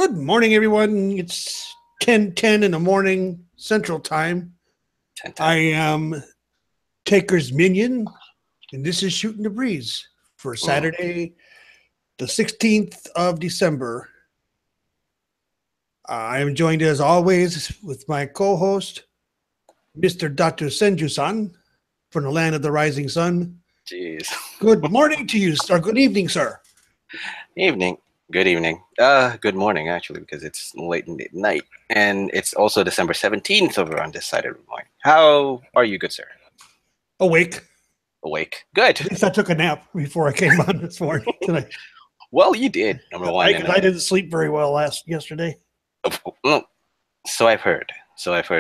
Good morning, everyone. It's 10:10 in the morning Central Time. 10. I am TakersMinion, and this is Shootin' the Breeze for Saturday, the 16th of December. I am joined, as always, with my co-host, Mr. Dr. Senju-san, from the land of the rising sun. Jeez. Good morning to you, or good evening, sir. Evening. Good evening. Good morning, actually, because it's late in the night. And it's also December 17th over on this side of the morning. How are you, good sir? Awake. Awake. Good. At least I took a nap before I came on this morning tonight. Well, you did, number one. I didn't sleep very well yesterday. So I've heard.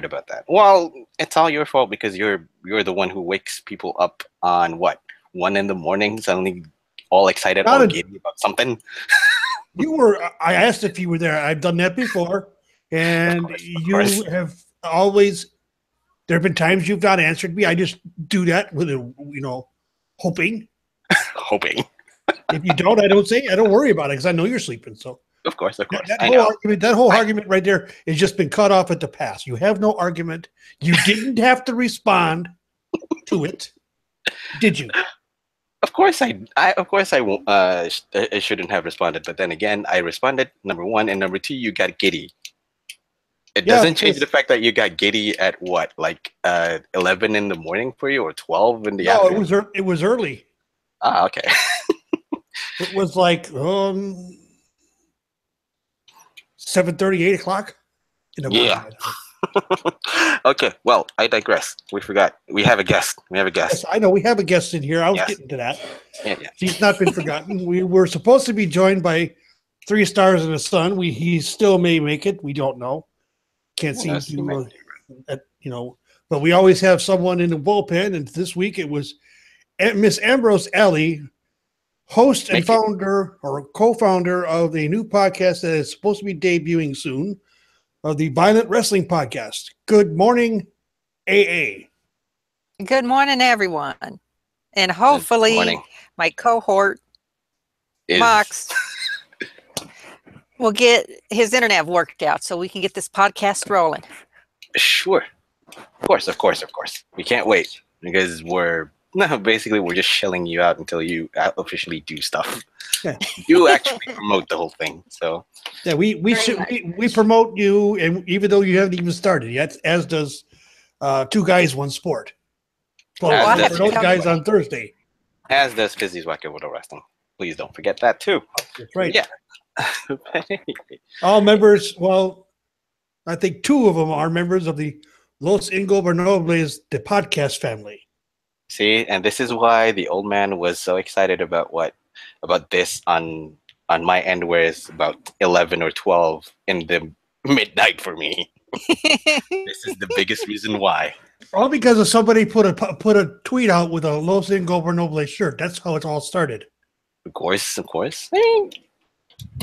About that. Well, it's all your fault because you're the one who wakes people up on what? 1 a.m, suddenly all excited, all giddy about something. I asked if you were there. I've done that before. And of course. Have always, there have been times you've not answered me. I just do that with hoping. Hoping. If you don't, I don't worry about it because I know you're sleeping. So Of course. That whole argument right there has just been cut off at the pass. You have no argument. You didn't have to respond to it, did you? Of course, I shouldn't have responded, but then again, I responded. Number one, and number two, you got giddy. It doesn't change the fact that you got giddy at what, like 11 in the morning for you, or 12 in the afternoon. No, it was early. Ah, okay. It was like 7:30, 8 o'clock in the morning. Yeah. Okay, well, I digress. We forgot. We have a guest. Yes, I know we have a guest in here. I was getting to that. Yeah. He's not been forgotten. We were supposed to be joined by 3 stars in the sun. He still may make it. We don't know. Can't seem to, but we always have someone in the bullpen. And this week it was Miss Ambrose Alley, host and founder or co-founder of a new podcast that is supposed to be debuting soon, of the Violent Wrestling Podcast. Good morning, AA. Good morning, everyone. And hopefully my cohort, Mox, will get his internet worked out so we can get this podcast rolling. Sure. Of course. We can't wait because we're just shelling you out until you officially do stuff. Yeah. You actually promote the whole thing. So yeah, we promote you, and even though you haven't even started yet, as does Two Guys One Sport. Well, for those guys on Thursday. As does Fizzy's Wacky World of Wrestling. Please don't forget that too. That's right. Yeah. All members. Well, I think 2 of them are members of the Los Ingobernables, the podcast family. See, and this is why the old man was so excited about this on my end, where it's about 11 or 12 in the midnight for me. This is the biggest reason why. All because of somebody put a tweet out with a Los Ingobernables shirt. That's how it all started. Of course.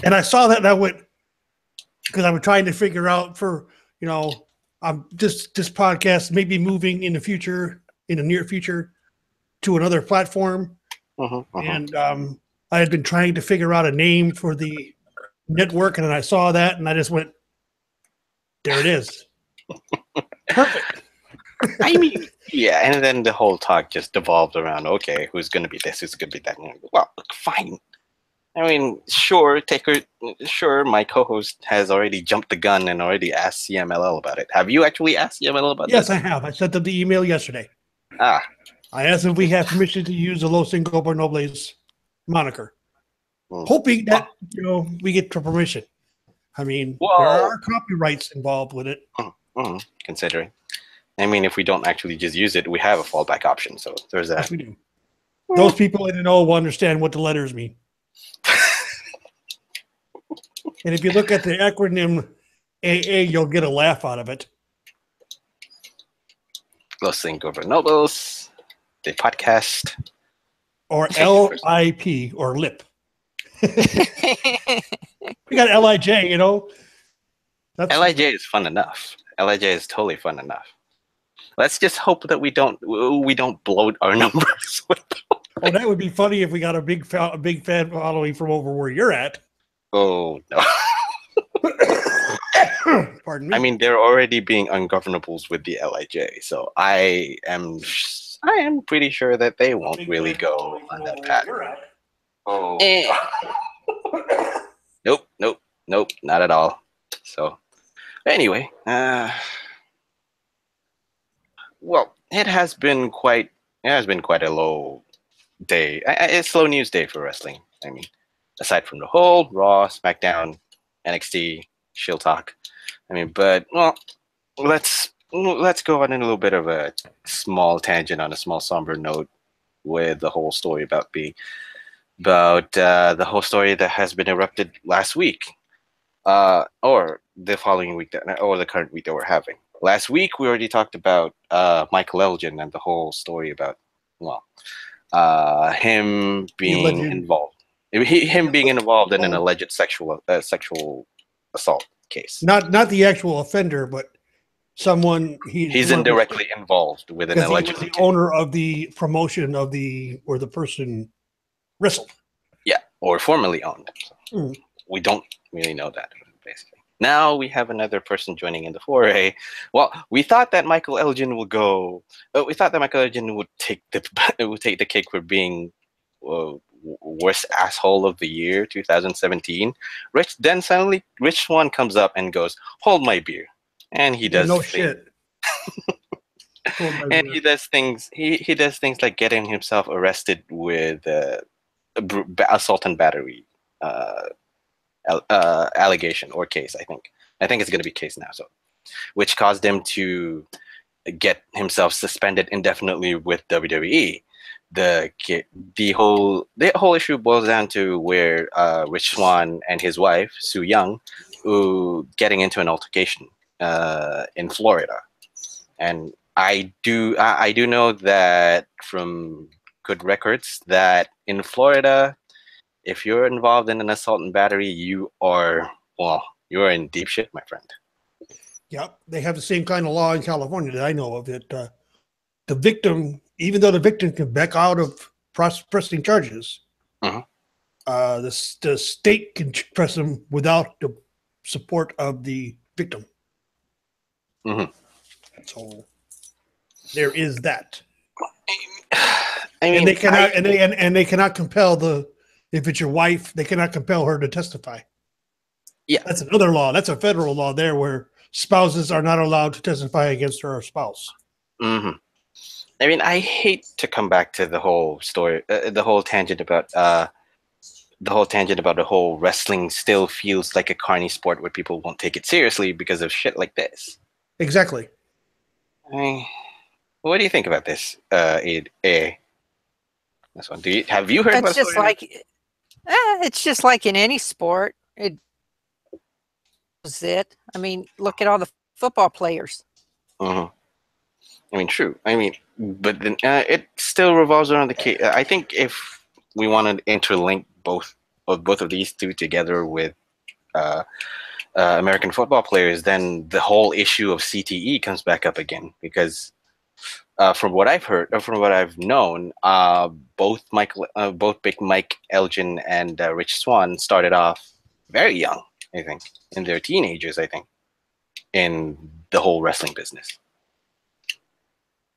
And I saw that and I went, because I was trying to figure out for, this podcast may be moving in the near future, to another platform. And I had been trying to figure out a name for the network, and then I saw that, and I just went, there it is. Perfect. I mean, yeah, and then the whole talk just devolved around, okay, who's going to be this, who's going to be that? Well, fine. I mean, sure, my co-host has already jumped the gun and already asked CMLL about it. Have you actually asked CMLL about Yes, this? I have. I sent them the email yesterday. Ah. I asked if we have permission to use the Los Ingobernables moniker, hoping that we get permission. I mean, there are copyrights involved with it. Considering, I mean, if we don't actually just use it, we have a fallback option. So there's that. Yes, we do. Those people in the know will understand what the letters mean. And if you look at the acronym AA, you'll get a laugh out of it. Los Ingobernables. The podcast, or LIP, or lip. We got LIJ. LIJ is fun enough. LIJ is totally fun enough. Let's just hope that we don't bloat our numbers. Oh, that would be funny if we got a big fan following from over where you're at. Oh no. Pardon me. I mean, they're already being ungovernables with the LIJ, so I am pretty sure that they won't really go on that path. Oh. Nope, not at all. So, anyway, well, it has been quite a low day. A slow news day for wrestling. I mean, aside from the whole Raw, SmackDown, NXT, Shield Talk. I mean, but well, let's go on in a little bit of a small tangent on a small somber note with the whole story about the whole story that has been erupted last week, or the following week, or the current week that we're having. Last week we already talked about Michael Elgin and the whole story about him being involved. Him being involved in an alleged sexual assault case. Not the actual offender, but someone he's indirectly involved with an alleged. He was the owner of the promotion of where the person wrestled. Yeah, or formerly owned. So we don't really know that, basically. Now we have another person joining in the foray. Well, we thought that Michael Elgin will go. We thought that Michael Elgin would take the cake for being worst asshole of the year 2017. Then suddenly Rich Swann comes up and goes, "Hold my beer," and he does shit. And he does things. He does things like getting himself arrested with assault and battery allegation or case. I think it's going to be case now. So, which caused him to get himself suspended indefinitely with WWE. The whole issue boils down to where Rich Swann and his wife Sue Young, getting into an altercation in Florida, and I do know that from good records that in Florida, if you're involved in an assault and battery, you're in deep shit, my friend. Yep, they have the same kind of law in California that I know of. That the victim, even though the victim can back out of pressing charges, the state can press them without the support of the victim. So there is that. I mean, and they cannot compel if it's your wife, they cannot compel her to testify. Yeah, that's another law. That's a federal law there where spouses are not allowed to testify against her spouse. I mean, I hate to come back to the whole story, the whole tangent about the whole wrestling still feels like a carny sport where people won't take it seriously because of shit like this. Exactly. I mean, what do you think about this, This one. Have you heard about it? It's just like in any sport. It was it. I mean, look at all the football players. I mean, true. I mean, but then it still revolves around the case. I think if we want to interlink both of these two together with American football players, then the whole issue of CTE comes back up again because. From what I've heard, or from what I've known, both Big Mike Elgin and Rich Swann started off very young. I think in their teenagers. I think in the whole wrestling business.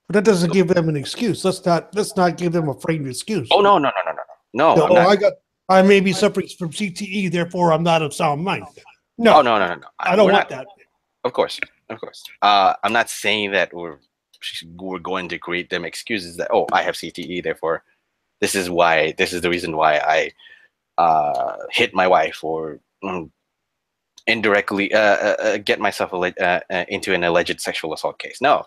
But that doesn't give them an excuse. Let's not give them a framed excuse. Oh no! I may be suffering from CTE, therefore I'm not of sound mind. No. Oh, no. I don't want that. Of course. I'm not saying that we're going to create them excuses that I have CTE, therefore this is the reason why I hit my wife or indirectly get myself into an alleged sexual assault case. No.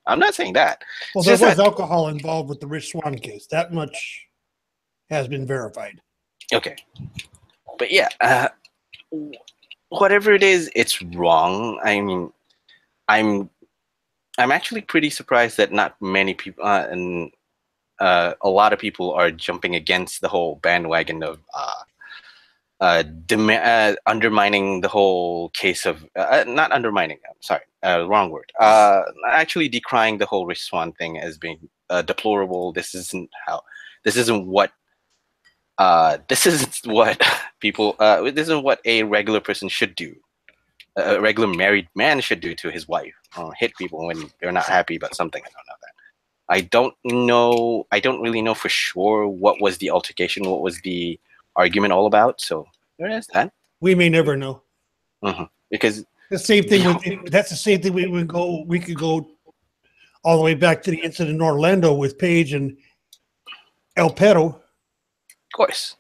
I'm not saying that. Well, there was alcohol involved with the Rich Swann case. That much has been verified. Okay, but yeah, whatever it is, it's wrong. I mean, I'm actually pretty surprised that not many people and a lot of people are jumping against the whole bandwagon of undermining the whole case of not undermining. I'm sorry, wrong word. Actually decrying the whole Rich Swann thing as being deplorable. This isn't what people. This isn't what a regular person should do. a regular married man should do to his wife, or hit people when they're not happy about something. I don't know that. I don't know. I don't really know for sure what was the altercation, what was the argument all about. So there is that. We may never know. Because the same thing with that's the same thing we could go all the way back to the incident in Orlando with Paige and El Perro. Of course.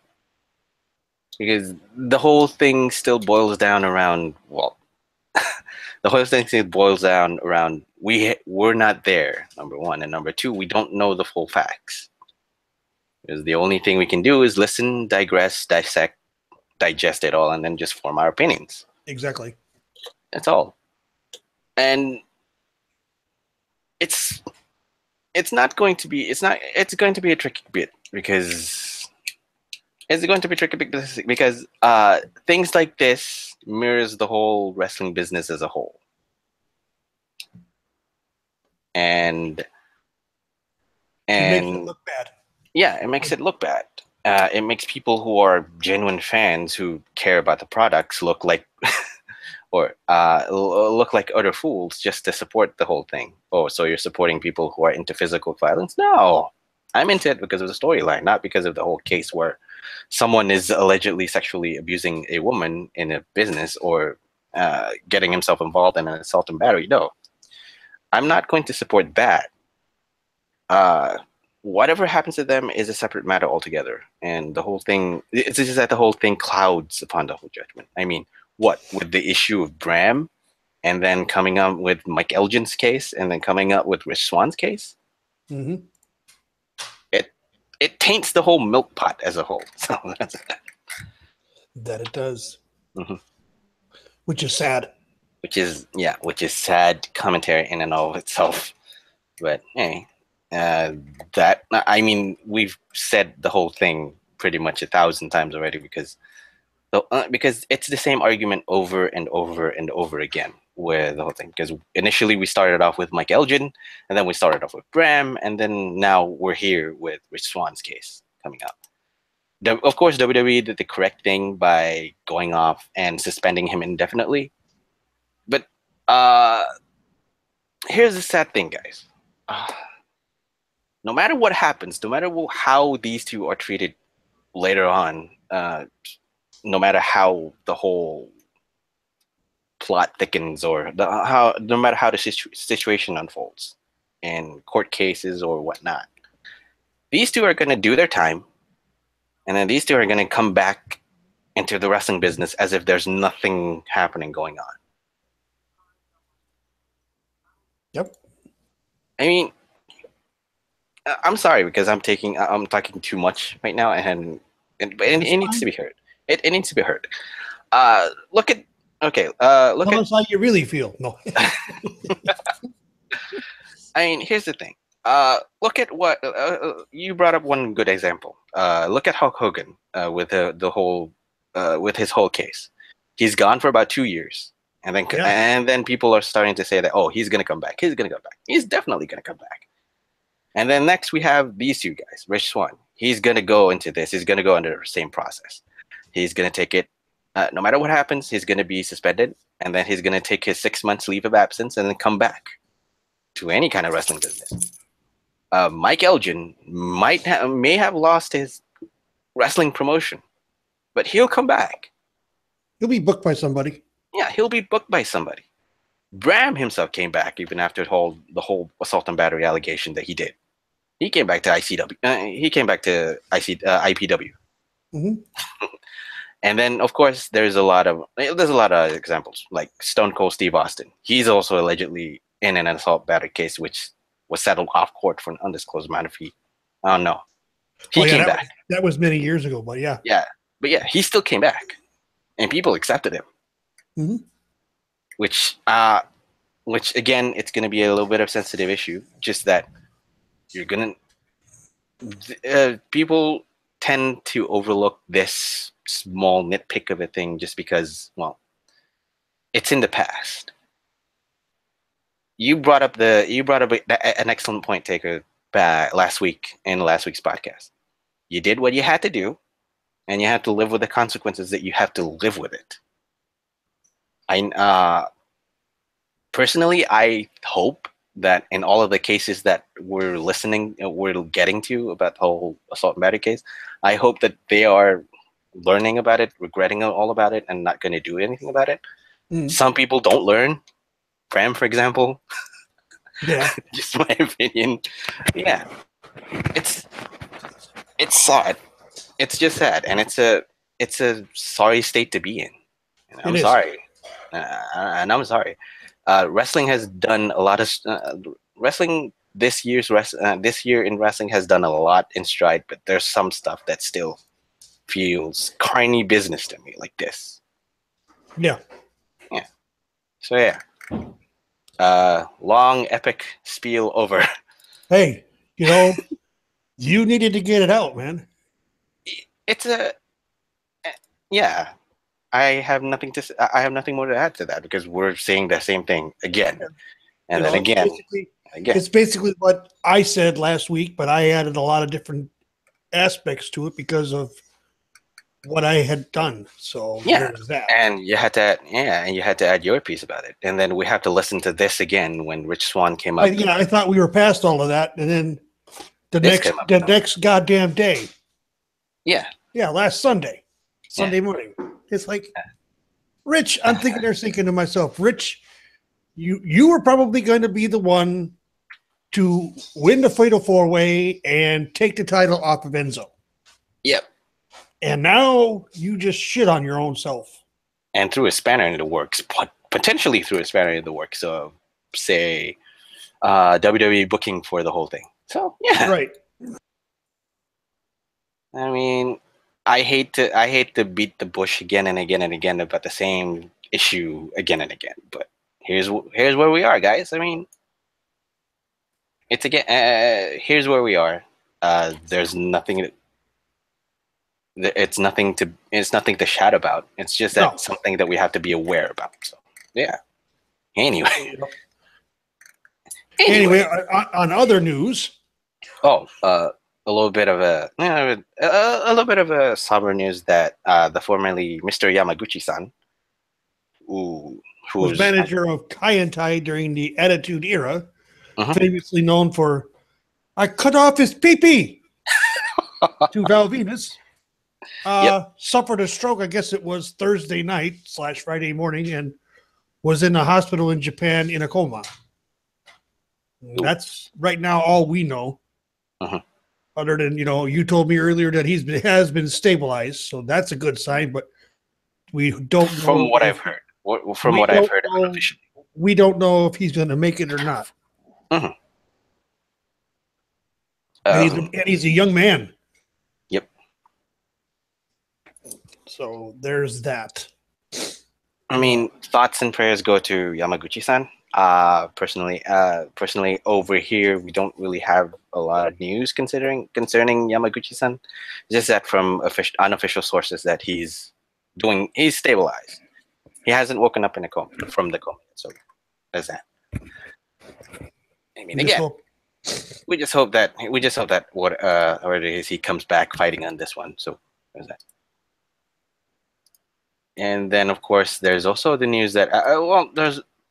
Because the whole thing still boils down around, well, the whole thing still boils down around we're not there, number one. And number two, we don't know the full facts. Because the only thing we can do is listen, digress, dissect, digest it all, and then just form our opinions. Exactly. That's all. And it's not going to be, it's going to be a tricky bit because things like this mirrors the whole wrestling business as a whole. And it makes it look bad. Yeah, it makes it look bad. It makes people who are genuine fans who care about the products look like or look like utter fools just to support the whole thing. Oh, so you're supporting people who are into physical violence? No, I'm into it because of the storyline, not because of the whole case where someone is allegedly sexually abusing a woman in a business or getting himself involved in an assault and battery. No, I'm not going to support that. Whatever happens to them is a separate matter altogether. And the whole thing, it's just that the whole thing clouds upon the whole judgment. I mean, what with the issue of Bram, and then coming up with Mike Elgin's case, and then coming up with Rich Swann's case, it taints the whole milk pot as a whole. So that it does, which is sad. Which is sad commentary in and of itself. But hey, I mean, we've said the whole thing pretty much 1,000 times already because it's the same argument over and over and over again with the whole thing. Because initially we started off with Mike Elgin, and then we started off with Bram, and then now we're here with Rich Swann's case coming up. Of course, WWE did the correct thing by going off and suspending him indefinitely. But here's the sad thing, guys. No matter what happens, no matter how these two are treated later on, no matter how the whole plot thickens or no matter how the situation unfolds in court cases or whatnot, these two are going to do their time, and then these two are going to come back into the wrestling business as if there's nothing happening going on. Yep. I mean, I'm sorry because I'm talking too much right now, and it needs to be heard. It needs to be heard. Look at Tell us how you really feel. No. I mean, here's the thing. Look at what you brought up. One good example. Look at Hulk Hogan with the whole with his whole case. He's gone for about 2 years, and then people are starting to say that, oh, he's gonna come back. He's gonna come back. He's definitely gonna come back. And then next we have these two guys, Rich Swann. He's gonna go into this. He's gonna go under the same process. He's gonna take it. No matter what happens, he's gonna be suspended, and then he's gonna take his 6 months leave of absence and then come back to any kind of wrestling business. Mike Elgin may have lost his wrestling promotion, but he'll come back. He'll be booked by somebody. Yeah, he'll be booked by somebody. Bram himself came back even after the whole assault and battery allegation that he did. He came back to ICW. He came back to IPW. And then, of course, there's a lot of examples like Stone Cold Steve Austin. He's also allegedly in an assault battery case, which was settled off court for an undisclosed amount of fee. I don't know. He came back. That was many years ago, but yeah. Yeah, but yeah, he still came back, and people accepted him. Which again, it's going to be a little bit of a sensitive issue. Just that people tend to overlook this small nitpick of a thing just because, well, it's in the past. You brought up an excellent point, Taker, last week in last week's podcast. You did what you had to do, and you have to live with the consequences that you have to live with it. Personally, I hope that in all of the cases that we're getting to about the whole assault and battery case, I hope that they are learning about it, regretting all about it, and not going to do anything about it. Some people don't learn. Pram, for example. Yeah. Just my opinion. Yeah. It's sad. It's just sad, and it's a sorry state to be in. And I'm sorry. And I'm sorry. Wrestling has done a lot of wrestling. This year in wrestling has done a lot in stride, but there's some stuff that still feels carny business to me, like this. Yeah. Yeah. So yeah. Long epic spiel over. Hey, you needed to get it out, man. Yeah. I have nothing more to add to that because we're saying the same thing again, and then again. It's basically what I said last week, but I added a lot of different aspects to it because of what I had done. So there's that. And you had to add your piece about it, and then we have to listen to this again when Rich Swann came up. I thought we were past all of that, and then the next goddamn day. Yeah, last Sunday morning. It's like, Rich, I'm thinking to myself, Rich, you were probably going to be the one to win the Fatal 4-Way and take the title off of Enzo. Yep. And now you just shit on your own self. And threw a spanner in the works, potentially threw a spanner in the works of, say, WWE booking for the whole thing. So, yeah. Right. I mean, I hate to beat the bush again and again and again about the same issue again and again, but here's where we are, guys. I mean, it's here's where we are. There's nothing. It's nothing to shout about. It's just something that we have to be aware about. So yeah. Anyway, on other news. A little bit of a somber news that the formerly Mr. Yamaguchi-san, who was manager of Kaientai during the Attitude Era, famously known for, I cut off his pee-pee to Val Venus, suffered a stroke, I guess it was Thursday night / Friday morning, and was in a hospital in Japan in a coma. That's right now all we know. Other than, you told me earlier that has been stabilized, so that's a good sign, but we don't know. From what I've heard. We don't know if he's going to make it or not. And he's a young man. Yep. So there's that. I mean, thoughts and prayers go to Yamaguchi-san. Personally, over here we don't really have a lot of news concerning Yamaguchi-san. Just that from unofficial sources that he's stabilized. He hasn't woken up from the coma. So there's that. I mean, again, we just hope that whatever it is, he comes back fighting on this one. So there's that. And then, of course, there's also the news that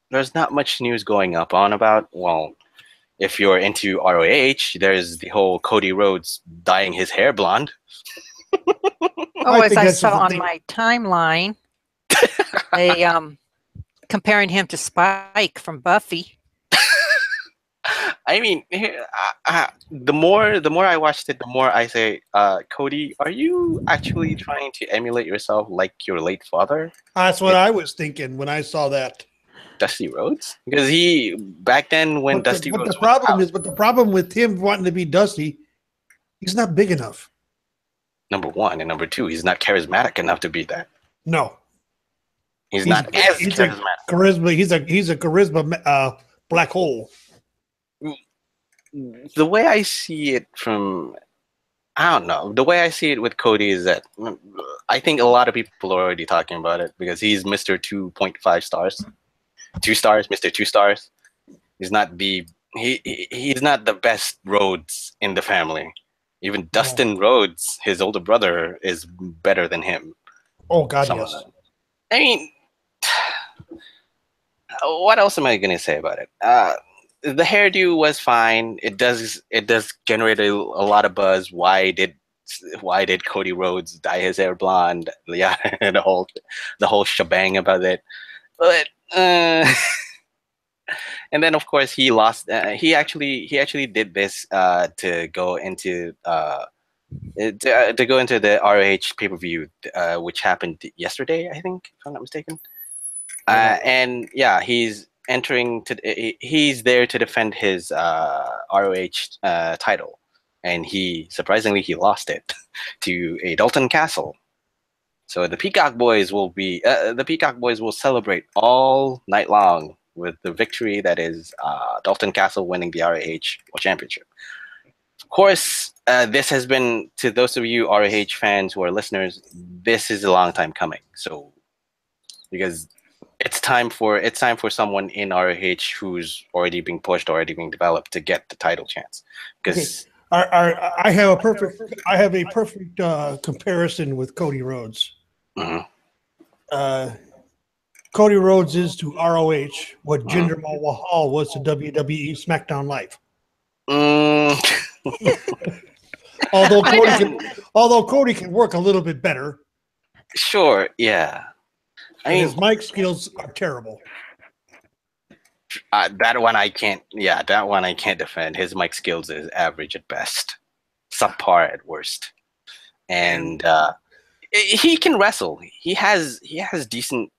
there's not much news going up on about. Well, if you're into ROH, there's the whole Cody Rhodes dyeing his hair blonde. As I saw on my timeline, they comparing him to Spike from Buffy. I mean, the more I watched it, the more I say, Cody, are you actually trying to emulate yourself like your late father? That's what I was thinking when I saw that. Dusty Rhodes? Because back then when Dusty Rhodes the problem with him wanting to be Dusty, he's not big enough. Number one, and number two, he's not charismatic enough to be that. No. He's not as charismatic. He's a charisma black hole. The way I see it I don't know. The way I see it with Cody is that I think a lot of people are already talking about it because he's Mr. 2.5 stars. 2 stars, Mr. 2 stars. He's not he's not the best Rhodes in the family. Even Dustin Rhodes, his older brother, is better than him. Oh God, yes. I mean, what else am I gonna say about it? The hairdo was fine. It does generate a lot of buzz. Why did Cody Rhodes dye his hair blonde? Yeah, the whole shebang about it. But and then of course he lost. He actually did this to go into the ROH pay-per-view, which happened yesterday, I think, if I'm not mistaken. And yeah, he's he's there to defend his ROH title, and he surprisingly he lost it to a Dalton Castle. So the Peacock Boys will celebrate all night long with the victory that is Dalton Castle winning the ROH World Championship. Of course, this has been, to those of you ROH fans who are listeners, this is a long time coming. So because it's time for someone in ROH who's already being pushed, already being developed, to get the title chance. Because I have a perfect comparison with Cody Rhodes. Mm-hmm. Cody Rhodes is to ROH what Jinder Mahal was to WWE SmackDown Live. Although Cody can work a little bit better. Sure, yeah. His mic skills are terrible. That one I can't defend. His mic skills is average at best, subpar at worst, and he can wrestle. He has decent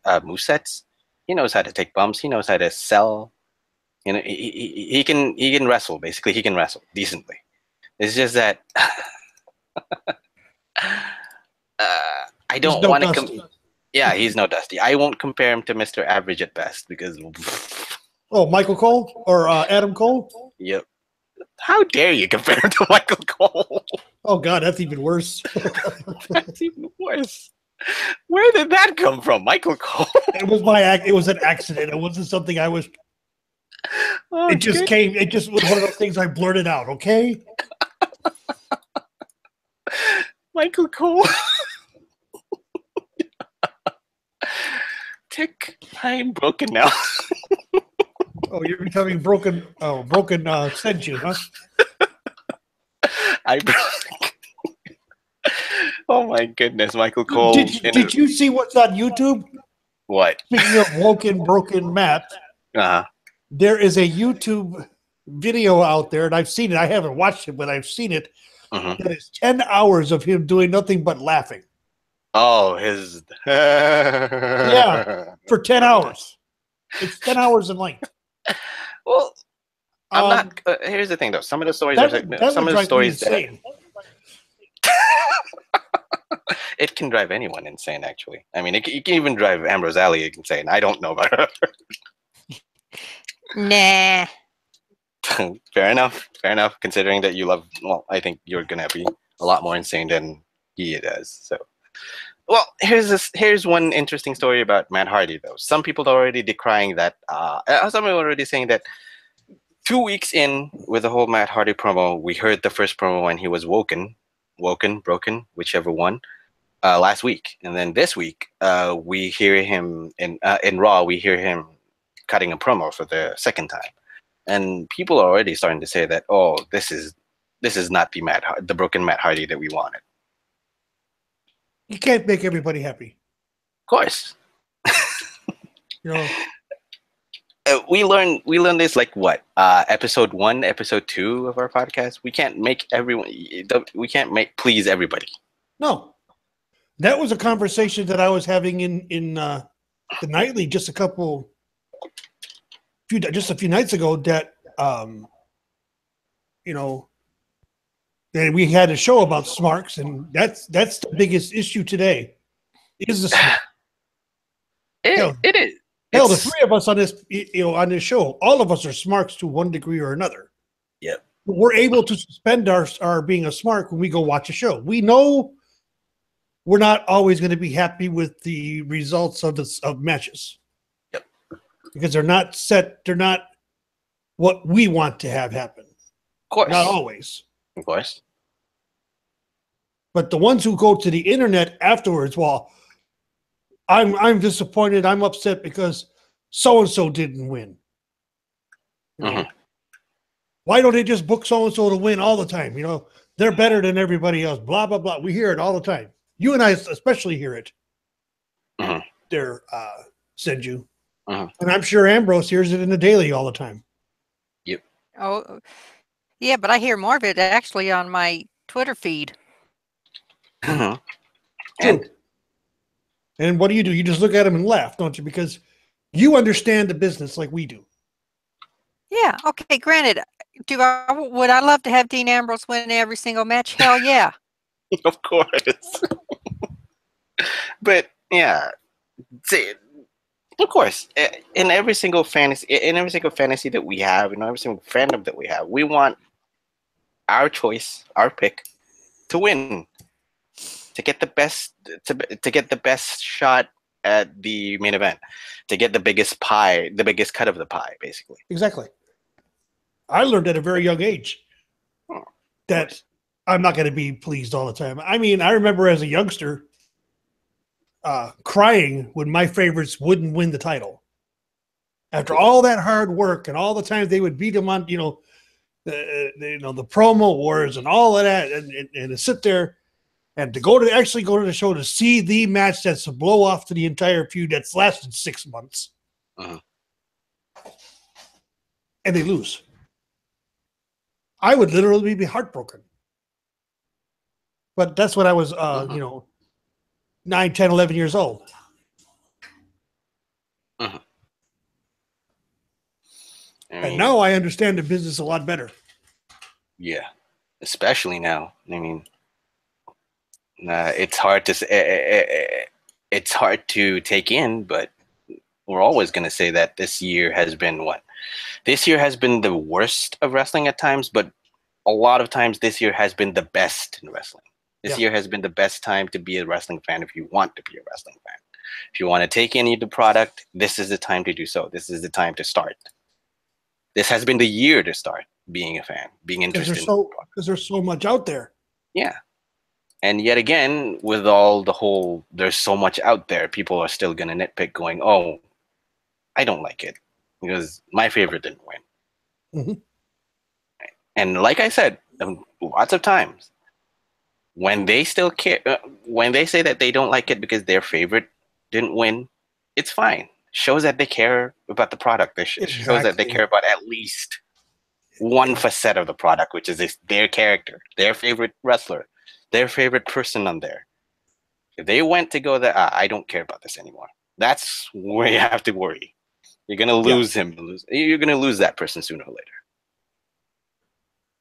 movesets. He knows how to take bumps. He knows how to sell. You know, he can wrestle. Basically, he can wrestle decently. It's just that I don't want to. Yeah, he's no Dusty. I won't compare him to Mr. Average at best because. Oh, Michael Cole or Adam Cole? Yep. How dare you compare him to Michael Cole? Oh God, that's even worse. That's even worse. Where did that come from, Michael Cole? It was an accident. It wasn't something I was. Oh, it just came. It just was one of those things I blurted out. Okay. Michael Cole. Tick, I'm broken now. Oh, you're becoming broken. Oh, broken Senju, huh? I broke. Oh my goodness, Michael Cole. Did you see what's on YouTube? What? Speaking of broken Matt, there is a YouTube video out there, and I've seen it. I haven't watched it, but I've seen it. That is 10 hours of him doing nothing but laughing. Oh, his. Yeah, for 10 hours. It's 10 hours in length. Well, I'm not. Here's the thing, though. Some of the stories it can drive anyone insane, actually. I mean, it can even drive Ambrose Alley insane. I don't know about her. Nah. Fair enough. Considering that you love, well, I think you're gonna be a lot more insane than he does. So, well, here's one interesting story about Matt Hardy, though. Some people are already decrying that. Some people are already saying that 2 weeks in with the whole Matt Hardy promo, we heard the first promo when he was broken, whichever one, last week, and then this week we hear him in Raw. We hear him cutting a promo for the second time. And people are already starting to say that, oh, this is not the broken Matt Hardy that we wanted. You can't make everybody happy. Of course. You know, we learned this like what? Episode 1, episode 2 of our podcast. We can't make everyone. We can't please everybody. No, that was a conversation that I was having in the nightly just a few nights ago. That and we had a show about smarks, and that's the biggest issue today. Is the smart. It is. Hell, the three of us on this show, all of us are smarks to one degree or another. Yep. We're able to suspend our being a smark when we go watch a show. We know we're not always going to be happy with the results of matches. Yep. Because they're not what we want to have happen. Of course. Not always. Of course. But the ones who go to the internet afterwards, well, I'm disappointed. I'm upset because so and so didn't win. You know, why don't they just book so and so to win all the time? You know, they're better than everybody else. Blah blah blah. We hear it all the time. You and I especially hear it. There, Senju, and I'm sure Ambrose hears it in the daily all the time. Yep. Oh, yeah, but I hear more of it actually on my Twitter feed. True. And what do? You just look at him and laugh, don't you? Because you understand the business like we do. Yeah. Okay. Granted, would I love to have Dean Ambrose win every single match? Hell yeah. Of course. But yeah, of course, in every single fantasy that we have, in every single fandom that we have, we want our choice, our pick, to win, to get the best, to get the best shot at the main event, to get the biggest pie, the biggest cut of the pie, basically. Exactly. I learned at a very young age that I'm not going to be pleased all the time. I mean, I remember as a youngster crying when my favorites wouldn't win the title. After all that hard work and all the times they would beat them on, the promo wars and all of that, and to sit there and to actually go to the show to see the match that's a blow off to the entire feud that's lasted 6 months, and they lose. I would literally be heartbroken. But that's when I was, 9, 10, 11 years old. And now I understand the business a lot better. Yeah, especially now. I mean, it's hard to take in, but we're always going to say that this year has been what? This year has been the worst of wrestling at times, but a lot of times this year has been the best in wrestling. This year has been the best time to be a wrestling fan if you want to be a wrestling fan. If you want to take in the product, this is the time to do so. This is the time to start. This has been the year to start being a fan, being interested in the product. Because there's so much out there. Yeah. And yet again, with there's so much out there, people are still going to nitpick going, oh, I don't like it because my favorite didn't win. And like I said, lots of times, when they still care, when they say that they don't like it because their favorite didn't win, it's fine. Shows that they care about the product. It shows that they care about at least one facet of the product, which is their character, their favorite wrestler, their favorite person on there. If they went to go there, I don't care about this anymore. That's where you have to worry. You're going to lose him. You're going to lose that person sooner or later.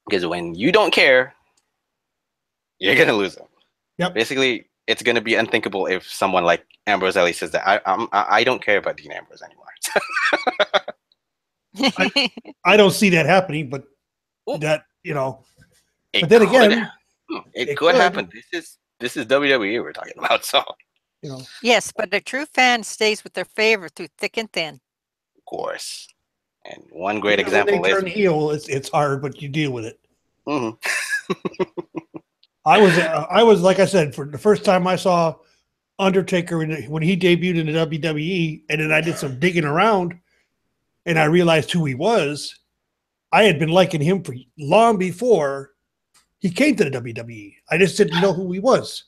Because when you don't care, you're going to lose them. Yep. Basically, it's going to be unthinkable if someone like Ambrose Ellie says that I don't care about Dean Ambrose anymore. I don't see that happening, but that, but then again, it could happen. This is WWE we're talking about, so Yes, but the true fan stays with their favorite through thick and thin. Of course. And one great example when they turn heel, it's hard, but you deal with it. I was like I said, for the first time I saw Undertaker when he debuted in the WWE, and then I did some digging around, and I realized who he was. I had been liking him for long before he came to the WWE. I just didn't know who he was.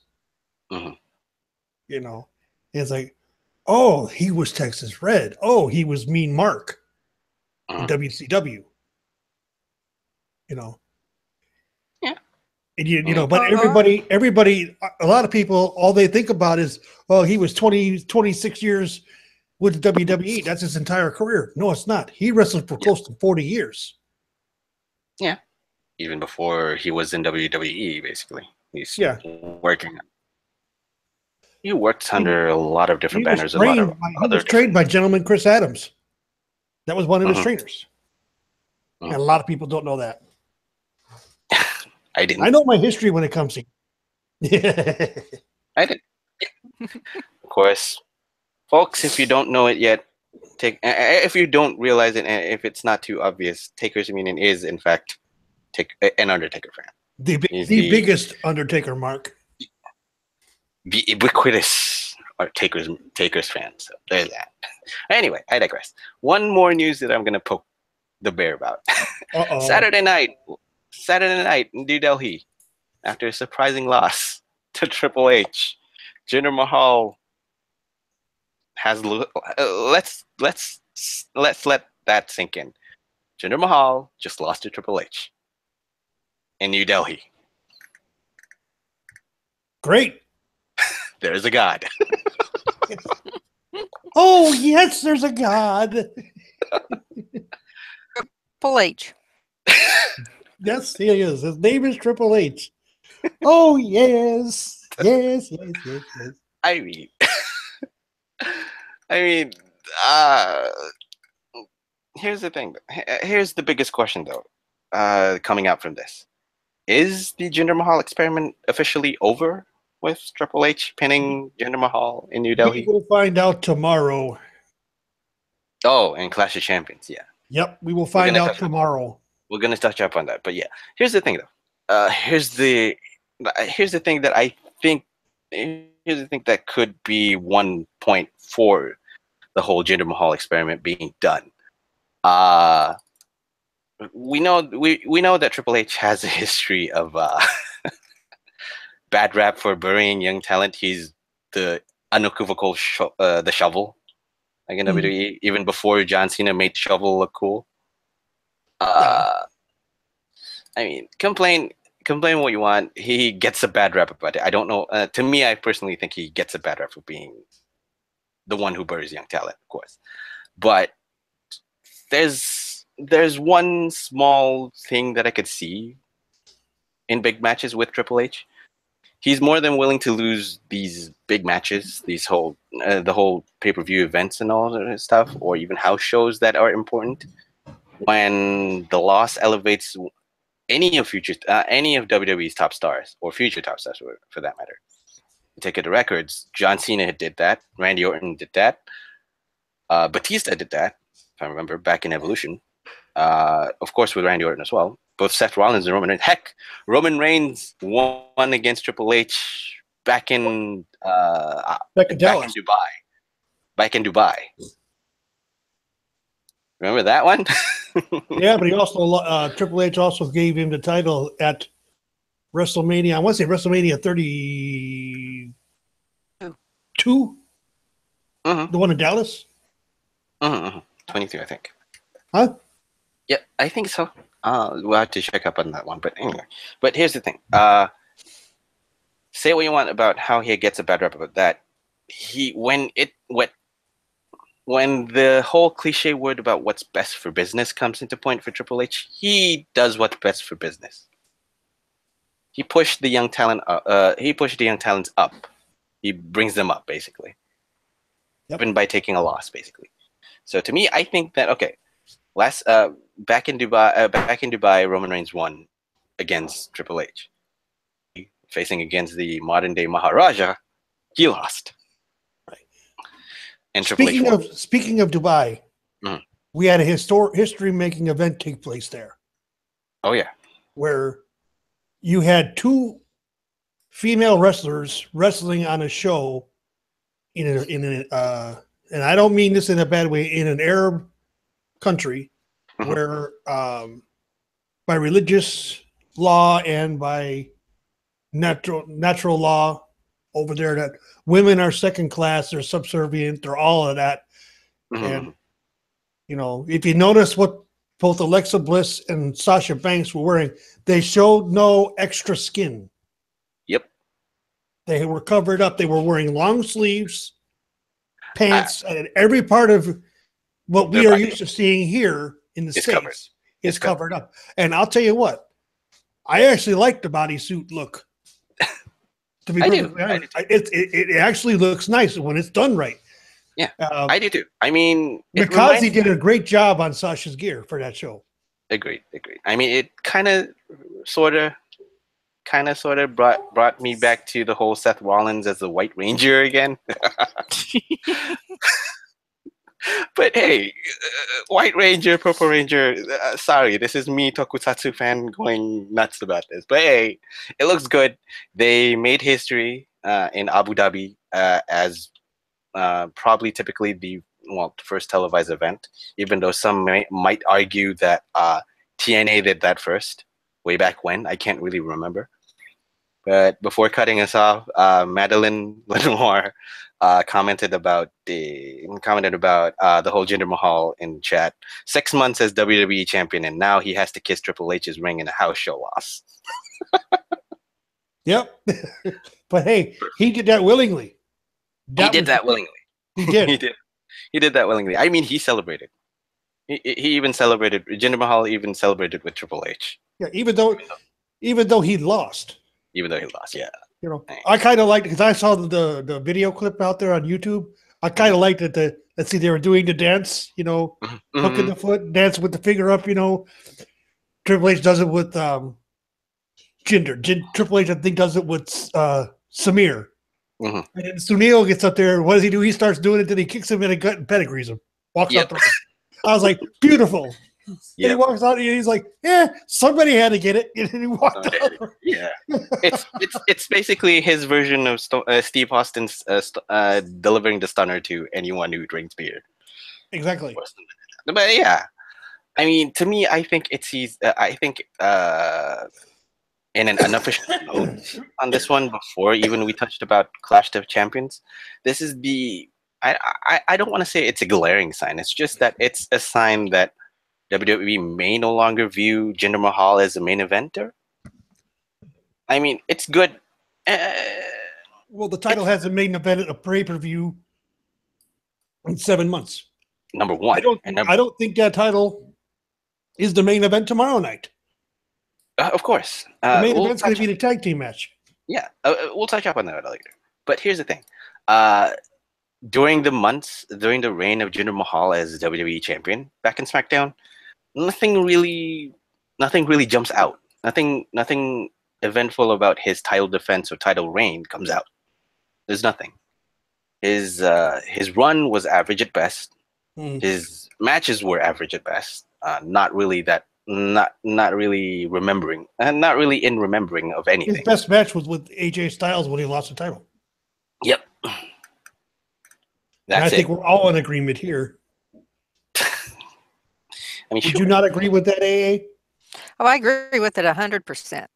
It's like, oh, he was Texas Red. Oh, he was Mean Mark in WCW. And but everybody, a lot of people, all they think about is, oh, he was 26 years with the WWE. That's his entire career. No, it's not. He wrestled for close to 40 years. Yeah. Even before he was in WWE, basically. He's working. He worked under a lot of different banners. He was trained by gentleman Chris Adams. That was one of his trainers. And a lot of people don't know that. I didn't. I know my history when it comes to. I didn't. Of course, folks, if you don't know it yet, if you don't realize it, and if it's not too obvious, TakersMinion is in fact an Undertaker fan. The biggest Undertaker mark. The ubiquitous are Takers fans. So there's that. Anyway, I digress. One more news that I'm gonna poke the bear about. Saturday night in New Delhi, after a surprising loss to Triple H, Jinder Mahal has let's let that sink in. Jinder Mahal just lost to Triple H in New Delhi. Great. There's a God. Oh, yes, there's a God. Triple H. Yes, he is. His name is Triple H. Oh, yes. Yes, yes, yes, yes. I mean, here's the thing. Here's the biggest question, though, coming out from this. Is the Jinder Mahal experiment officially over with Triple H pinning Jinder Mahal in New Delhi? We will find out tomorrow. Oh, and Clash of Champions, yeah. Yep, we will find out tomorrow. We're gonna touch up on that, but yeah. Here's the thing, though. Here's the thing that I think. Here's the thing that could be one point for the whole Jinder Mahal experiment being done. We know that Triple H has a history of bad rap for burying young talent. He's the unequivocal the shovel, like in WWE, even before John Cena made shovel look cool. I mean, complain what you want. He gets a bad rap about it. I don't know. To me, I personally think he gets a bad rap for being the one who buries young talent, of course. But there's one small thing that I could see in big matches with Triple H. He's more than willing to lose these big matches, the whole pay-per-view events and all that stuff, or even house shows that are important, when the loss elevates any of WWE's top stars or future top stars for that matter. Take it to records. John Cena did that. Randy Orton did that. Batista did that, if I remember, back in Evolution. Of course, with Randy Orton as well. Both Seth Rollins and Roman Reigns. Heck, Roman Reigns won against Triple H back in Dubai. Back in Dubai. Remember that one? Yeah, but he also Triple H also gave him the title at WrestleMania. I want to say WrestleMania 32. Mm-hmm. The one in Dallas. 23, I think. Huh? Yeah, I think so. We'll have to check up on that one. But anyway, here's the thing. Say what you want about how he gets a bad rap about that. When the whole cliche word about what's best for business comes into point for Triple H, he does what's best for business. He pushed the young talent. He pushed the young talents up. He brings them up, basically. Yep. Even by taking a loss, basically. So to me, I think that back in Dubai, Roman Reigns won against Triple H. Facing against the modern day Maharaja, he lost. Right. And Speaking of Dubai, we had a history making event take place there. Oh yeah, where you had two female wrestlers wrestling on a show and I don't mean this in a bad way, in an Arab country where by religious law and by natural law over there, that women are second class, they're subservient, they're all of that. And if you notice what both Alexa Bliss and Sasha Banks were wearing, they showed no extra skin. Yep. They were covered up. They were wearing long sleeves, pants, and every part of what we are used to seeing here in the States is covered up. And I'll tell you what, I actually like the bodysuit look. To be perfectly honest, it actually looks nice when it's done right. Yeah, I do too. I mean, Mikaze did a great job on Sasha's gear for that show. Agreed. I mean, it kind of, sort of brought me back to the whole Seth Rollins as the White Ranger again. But hey, White Ranger, Purple Ranger, sorry, this is me, tokusatsu fan, going nuts about this. But hey, it looks good. They made history in Abu Dhabi as probably typically the first televised event, even though some might argue that TNA did that first, way back when. I can't really remember. But before cutting us off, Madeline Lenoir commented about the whole Jinder Mahal in chat. 6 months as WWE champion, and now he has to kiss Triple H's ring in a house show loss. Yep. But hey, he did that willingly. He did that willingly. He did. He did that willingly. I mean, he celebrated. He even celebrated. Jinder Mahal even celebrated with Triple H. Yeah, even though he lost. Even though he lost, yeah. You know, I kind of liked it because I saw the video clip out there on YouTube. I kind of liked it. Let's see, they were doing the dance, you know, hooking the foot, dancing with the finger up, you know. Triple H does it with Jinder. Triple H, I think, does it with Samir. And then Sunil gets up there. What does he do? He starts doing it. Then he kicks him in the gut and pedigrees him. Walks out the ring. I was like, beautiful. He walks out. And he's like, "Yeah, somebody had to get it." And he walked out. Yeah, it's basically his version of Steve Austin's delivering the stunner to anyone who drinks beer. Exactly. But yeah, I mean, to me, I think I think in an unofficial note on this one, before even we touched about Clash of Champions, this is the I don't want to say it's a glaring sign. It's just that it's a sign that WWE may no longer view Jinder Mahal as a main eventer. I mean, it's good. Well, the title hasn't made an event at a pay-per-view in 7 months. Number one. I don't think that title is the main event tomorrow night. Of course. The main event's going to be the tag team match. Yeah, we'll touch up on that later. But here's the thing. During the reign of Jinder Mahal as WWE champion back in SmackDown, nothing really jumps out. Nothing eventful about his title defense or title reign comes out. There's nothing. His run was average at best. His matches were average at best. Not really in remembering of anything. His best match was with AJ Styles when he lost the title. Yep. I think we're all in agreement here. I mean, would you not agree with that, AA? Oh, I agree with it 100%.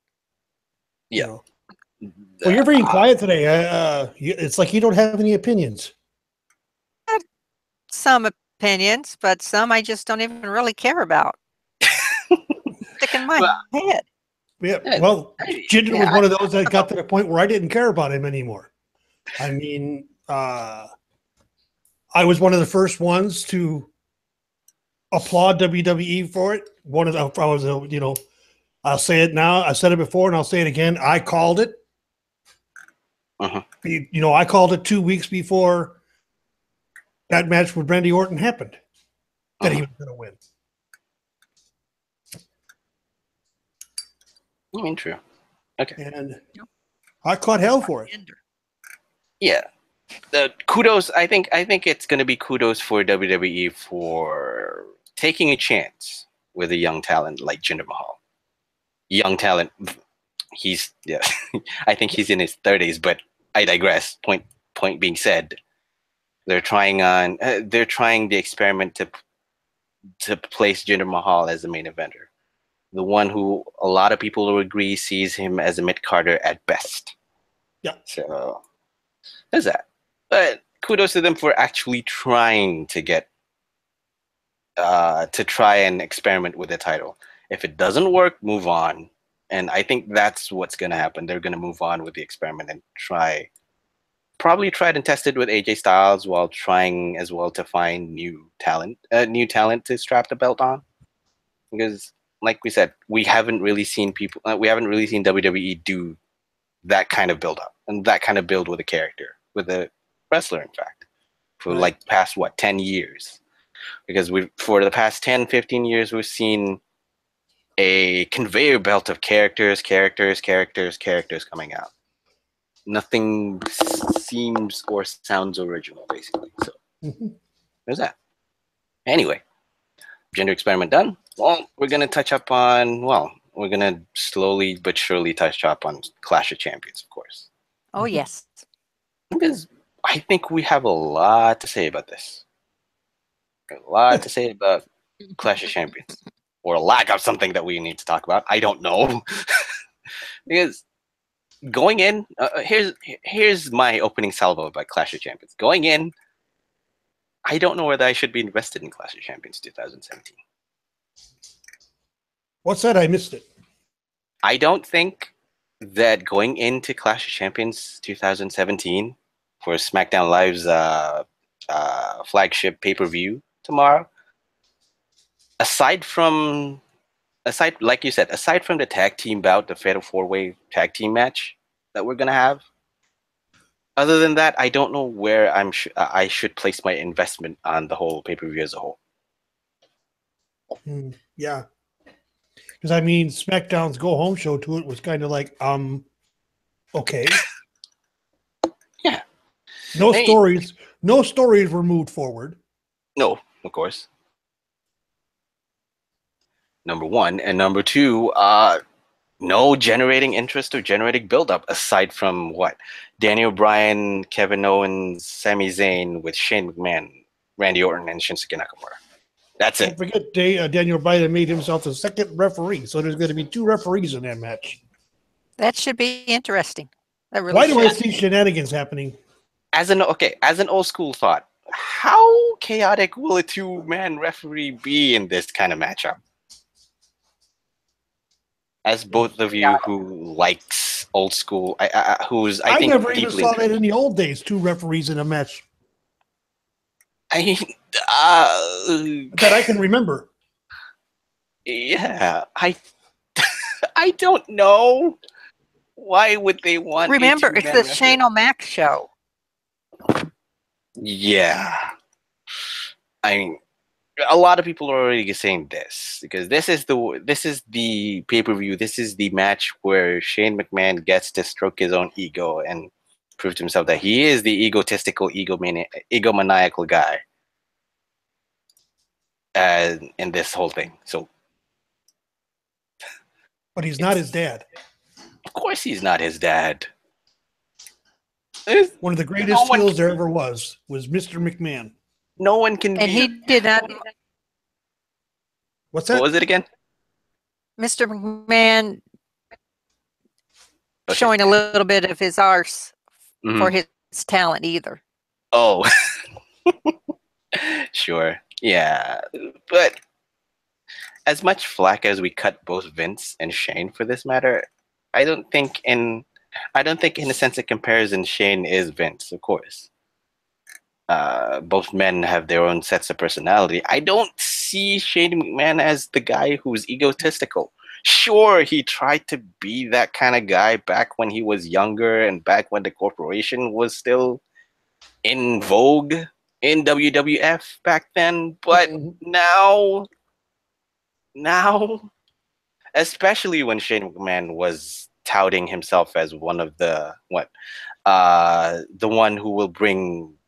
Yeah. Well, you're very quiet today. It's like you don't have any opinions. Some opinions, but some I just don't even really care about. Stick in my head. Yeah. Well, Jinder was one of those that got to the point where I didn't care about him anymore. I mean, I was one of the first ones to applaud WWE for it. I'll say it now. I said it before, and I'll say it again. I called it. I called it 2 weeks before that match with Randy Orton happened that he was going to win. I mean, true. Okay. And I caught hell for it. Yeah. Kudos. I think it's going to be kudos for WWE for taking a chance with a young talent like Jinder Mahal. Young talent. I think he's in his 30s, but I digress. Point being said, they're trying the experiment to place Jinder Mahal as the main eventer, the one who a lot of people will agree sees him as a mid-carder at best. Yeah. So there's that. But kudos to them for actually trying to get to try and experiment with the title. If it doesn't work, move on. And I think that's what's going to happen. They're going to move on with the experiment and probably try and test it with AJ Styles while trying as well to find new talent to strap the belt on. Because, like we said, we haven't really seen WWE do that kind of build up and that kind of build with a character, with a wrestler, in fact, for like past 10 years. Because for the past 10, 15 years, we've seen a conveyor belt of characters coming out. Nothing seems or sounds original, basically. So there's that. Anyway, gender experiment done. Well, we're going to slowly but surely touch up on Clash of Champions, of course. Oh, yes. Because I think we have a lot to say about this. A lot to say about Clash of Champions, or a lack of something that we need to talk about. I don't know. Because going in, here's my opening salvo about Clash of Champions. Going in, I don't know whether I should be invested in Clash of Champions 2017. What's that? I missed it. I don't think that going into Clash of Champions 2017 for SmackDown Live's flagship pay-per-view tomorrow, aside like you said, aside from the tag team bout, the Fatal 4-Way tag team match that we're gonna have, other than that, I don't know where I should place my investment on the whole pay-per-view as a whole. Yeah. Because I mean, SmackDown's go home show to it was kind of like, okay. Yeah. No stories were moved forward. No, of course. Number one. And number two, no generating interest or generating build-up aside from what? Daniel Bryan, Kevin Owens, Sami Zayn with Shane McMahon, Randy Orton, and Shinsuke Nakamura. That's it. Don't forget, Daniel Bryan made himself the second referee, so there's going to be 2 referees in that match. That should be interesting. Why do I see shenanigans happening? As an old school thought, how chaotic will a 2-man referee be in this kind of matchup? As both of you who likes old school, I think never even saw that in the old days. 2 referees in a match. That I can remember. Yeah, I don't know. Why would they want? Remember, it's the Shane O'Mac show. Yeah, I mean, a lot of people are already saying this because this is the pay-per-view. This is the match where Shane McMahon gets to stroke his own ego and prove to himself that he is the egotistical, egomaniacal guy in this whole thing. So, but he's not his dad. Of course, he's not his dad. One of the greatest heels there ever was Mr. McMahon. No one can. And he did not. What's that? What was it again? Mr. McMahon showing a little bit of his arse for his talent either. Oh, sure. Yeah. But as much flack as we cut both Vince and Shane for this matter, I don't think in a sense of comparison, Shane is Vince, of course. Both men have their own sets of personality. I don't see Shane McMahon as the guy who's egotistical. Sure, he tried to be that kind of guy back when he was younger and back when the corporation was still in vogue in WWF back then. But now, especially when Shane McMahon was touting himself as one of the one who will bring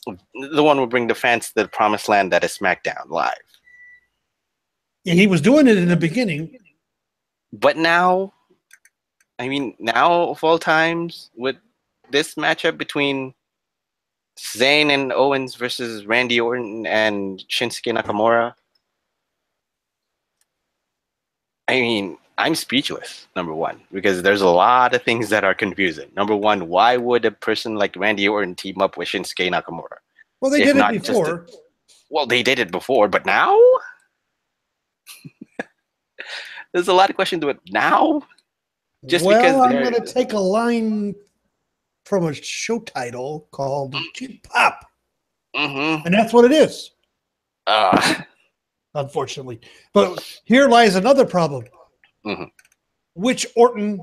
the fans to the promised land that is SmackDown Live. Yeah, he was doing it in the beginning. But now, I mean, now of all times, with this matchup between Zayn and Owens versus Randy Orton and Shinsuke Nakamura, I mean, I'm speechless, number one, because there's a lot of things that are confusing. Number one, why would a person like Randy Orton team up with Shinsuke Nakamura? Well, they did it before. Well, they did it before, but now? There's a lot of questions to it now. Just because I'm going to take a line from a show title called Cheap Pop. Mm-hmm. And that's what it is. Unfortunately. But here lies another problem. Mm-hmm. Which Orton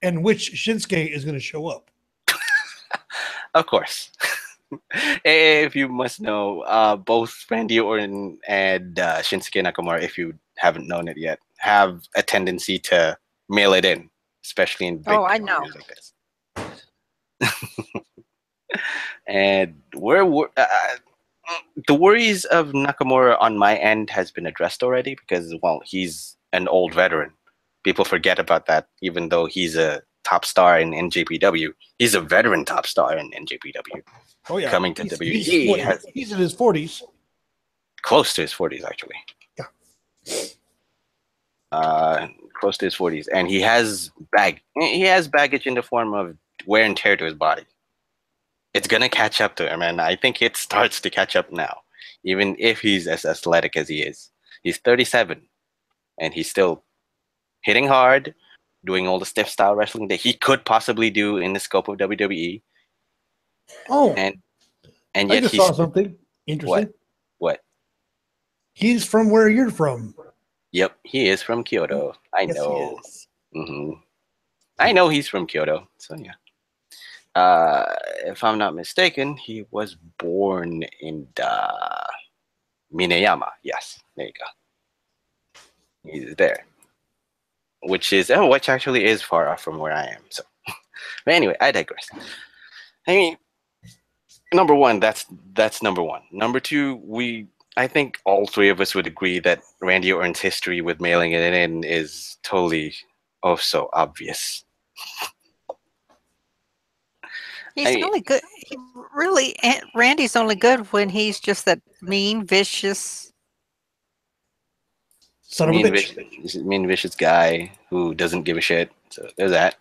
and which Shinsuke is going to show up? Of course. If you must know, both Randy Orton and Shinsuke Nakamura, if you haven't known it yet, have a tendency to mail it in, especially in big tournaments like this. And the worries of Nakamura on my end has been addressed already because, well, he's an old veteran. People forget about that, even though he's a top star in NJPW. He's a veteran top star in NJPW. Oh yeah, coming to WWE. He's in his 40s. Close to his 40s, actually. Yeah. Close to his 40s, and he has baggage in the form of wear and tear to his body. It's gonna catch up to him, and I think it starts to catch up now, even if he's as athletic as he is. He's 37, and he's still hitting hard, doing all the stiff style wrestling that he could possibly do in the scope of WWE. Oh, and I yet just saw something interesting. What? He's from where you're from. Yep, he is from Kyoto. I Yes, know. he is. I know he's from Kyoto. So yeah. If I'm not mistaken, he was born in Mineyama. Yes, there you go. He's there, which actually is far off from where I am. So, but anyway, I digress. I mean, number one, that's number one. Number two, I think all three of us would agree that Randy Orton's history with mailing it in is totally so obvious. He's only good. Randy's only good when he's just that mean, vicious son of a bitch. Mean, vicious guy who doesn't give a shit. So there's that.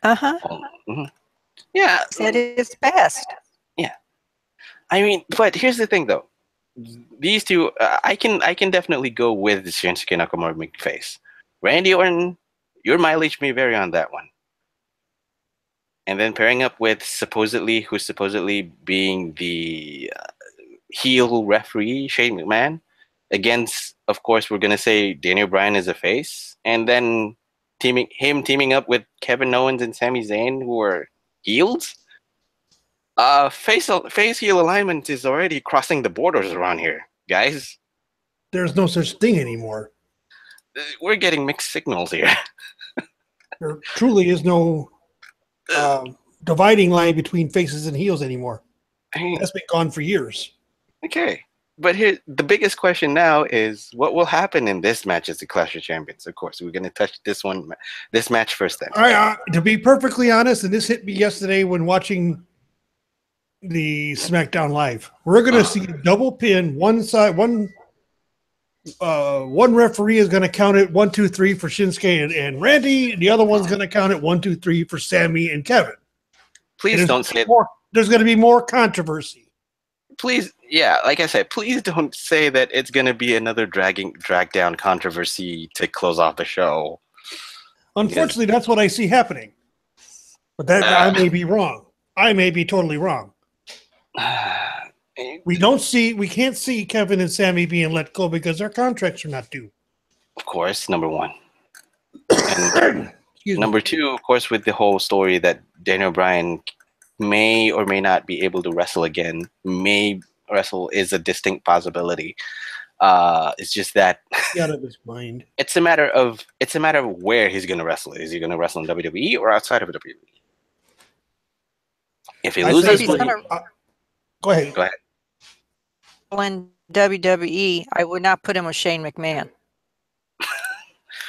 Mm-hmm. Yeah. Said his best. Yeah. I mean, but here's the thing, though. These two, I can definitely go with Shinsuke Nakamura McFace. Randy Orton, your mileage may vary on that one. And then pairing up with who's supposedly being the heel referee, Shane McMahon, against, of course, we're gonna say Daniel Bryan is a face, and then teaming up with Kevin Owens and Sami Zayn, who are heels. Face heel alignment is already crossing the borders around here, guys. There's no such thing anymore. We're getting mixed signals here. There truly is no dividing line between faces and heels anymore. That's been gone for years. Okay, but here the biggest question now is what will happen in this match as the Clash of Champions. Of course, we're going to touch this match first. Then, all right. To be perfectly honest, and this hit me yesterday when watching the SmackDown Live, we're going to see a double pin. One referee is going to count it 1, 2, 3 for Shinsuke and Randy. The other one's going to count it 1, 2, 3 for Sammy and Kevin. Please don't say there's going to be more controversy. Please, yeah, like I said, please don't say that it's going to be another drag down controversy to close off the show. Unfortunately, that's what I see happening. But I may be wrong. I may be totally wrong. We can't see Kevin and Sammy being let go because their contracts are not due. Of course, number one. And number two, of course, with the whole story that Daniel Bryan may or may not be able to wrestle again. May wrestle is a distinct possibility. It's just that out of his mind. It's a matter of where he's going to wrestle. Is he going to wrestle in WWE or outside of WWE? If he loses, go ahead. Go ahead. In WWE, I would not put him with Shane McMahon.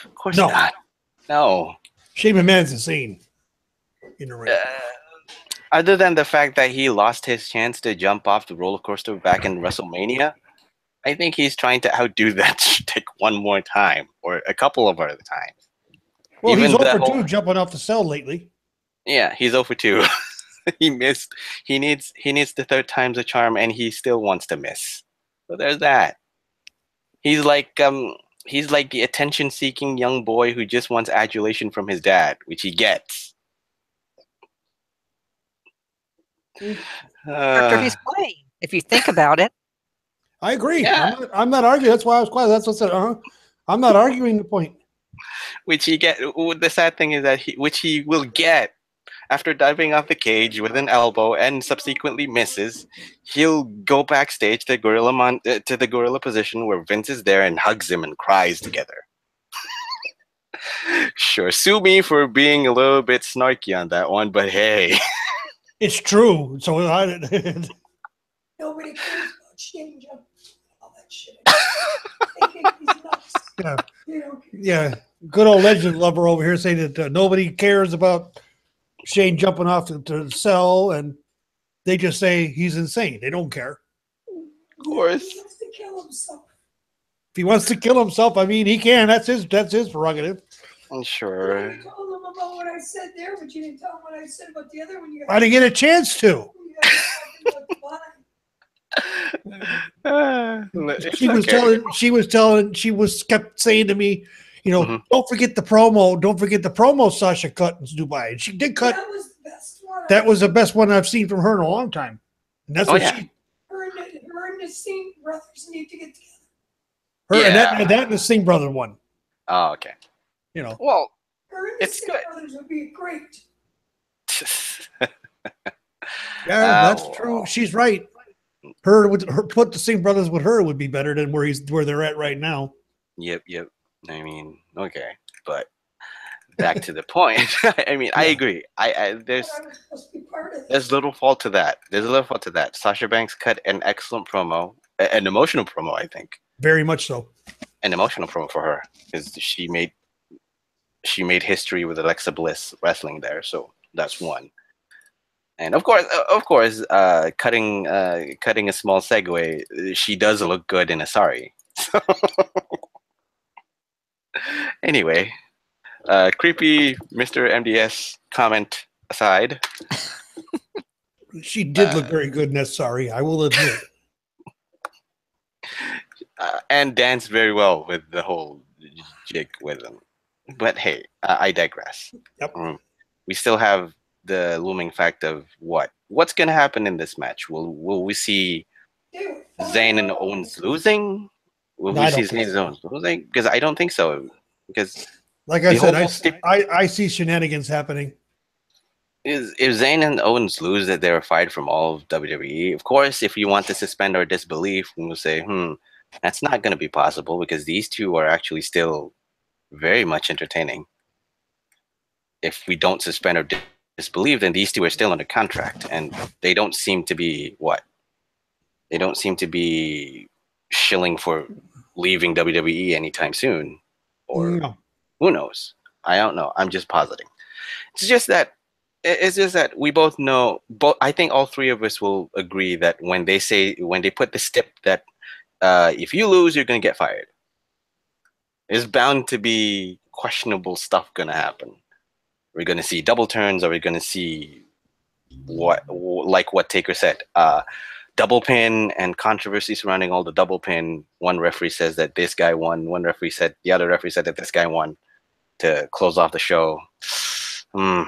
Of course not. No. Shane McMahon's insane in the ring. Other than the fact that he lost his chance to jump off the roller coaster back in WrestleMania, I think he's trying to outdo that shtick one more time or a couple of other times. Well, he's 0 for 2 jumping off the cell lately. Yeah, he's 0 for 2. He missed. He needs the third time's a charm, and he still wants to miss. So there's that. He's like the attention-seeking young boy who just wants adulation from his dad, which he gets. After he's playing, if you think about it. I agree. Yeah. I'm not arguing. That's why I was quiet. That's what I said. I'm not arguing the point. Which he get. The sad thing is that he will get after diving off the cage with an elbow and subsequently misses. He'll go backstage to the gorilla position where Vince is there and hugs him and cries together. Sure, sue me for being a little bit snarky on that one, but hey. It's true. So nobody cares about change all that shit. They think he's nuts. Yeah. Good old legend lover over here saying that nobody cares about Shane jumping off the cell, and they just say he's insane. They don't care. Of course. He wants to kill himself. If he wants to kill himself, I mean, he can. That's his prerogative. I'm sure. You told him about what I said there, but you didn't tell him what I said about the other one. I didn't get a chance to. You guys were talking about the line. She kept saying to me, don't forget the promo. Don't forget the promo Sasha cut in Dubai. And she did cut. That was the best one. That was the best one I've seen from her in a long time. And that's what she. Her and the Singh brothers need to get together. And that and the Singh brother one. Oh, okay. Well, her and the it's Singh good. brothers would be great. That's true. She's right. Her put the Singh brothers with her would be better than where they're at right now. Yep. I mean, okay, but back to the point. I mean, I agree. There's little fault to that. Sasha Banks cut an excellent promo, an emotional promo, I think. Very much so. An emotional promo for her because she made history with Alexa Bliss wrestling there. So that's one. And of course, cutting a small segue, she does look good in a sari. So anyway, creepy Mr. MDS comment aside. She did look very good in that sari, I will admit. And danced very well with the whole jig with them. But hey, I digress. Yep. We still have the looming fact of what's going to happen in this match. Will we see Zayn and Owens losing? Will we see Zayn and Owens losing? Because I don't think so. Because like I said, I see shenanigans happening. If Zayn and Owens lose, that they're fired from all of WWE. Of course, if you want to suspend our disbelief, we'll say, that's not going to be possible because these two are actually still very much entertaining. If we don't suspend our disbelief, then these two are still under contract, and they don't seem to be They don't seem to be shilling for leaving WWE anytime soon, or who knows? I don't know. I'm just positing. It's just that we both know. I think all three of us will agree that when they put the stip that if you lose, you're going to get fired, there's bound to be questionable stuff going to happen. We're going to see double turns, or we're going to see what Taker said, double pin and controversy surrounding all the double pin. One referee says that this guy won. The other referee said that this guy won to close off the show. I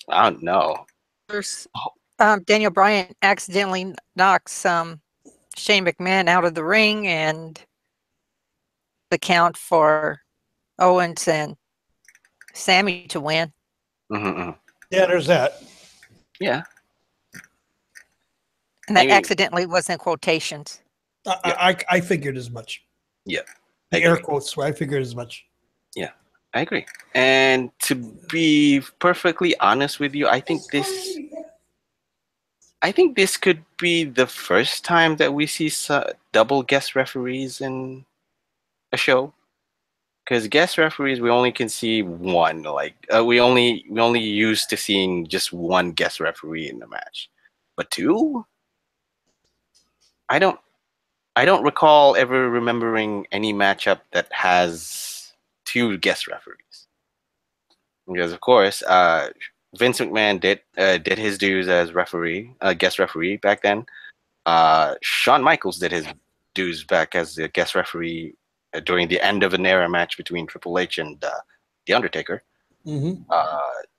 don't know. Daniel Bryan accidentally knocks Shane McMahon out of the ring, and the count for Owens and Sammy to win. Mm-hmm. Yeah, there's that. Yeah. And that accidentally was in quotations. I figured as much. Yeah. The air quotes, I figured as much. Yeah, I agree. And to be perfectly honest with you, I think this could be the first time that we see double guest referees in a show. Because guest referees, we only can see one. We only used to seeing just one guest referee in the match, but two. I don't recall ever remembering any matchup that has two guest referees. Because of course, Vince McMahon did his dues as guest referee back then. Shawn Michaels did his dues back as the guest referee during the end of an era match between Triple H and The Undertaker. Mm-hmm.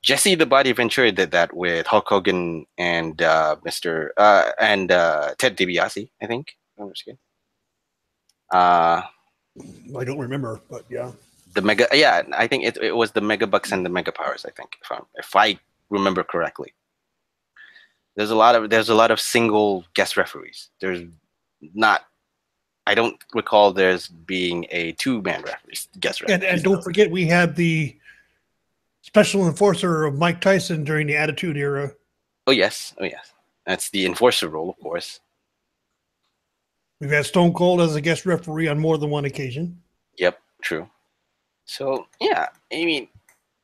Jesse the Body Ventura did that with Hulk Hogan and Ted DiBiase, I think. I don't remember, but yeah. I think it was the Mega Bucks and the Mega Powers, I think, if I remember correctly. There's a lot of single guest referees. I don't recall there's being a two-man guest referee. And don't forget, we had the special enforcer of Mike Tyson during the Attitude Era. Oh yes. That's the enforcer role, of course. We've had Stone Cold as a guest referee on more than one occasion. Yep, true. So yeah, I mean,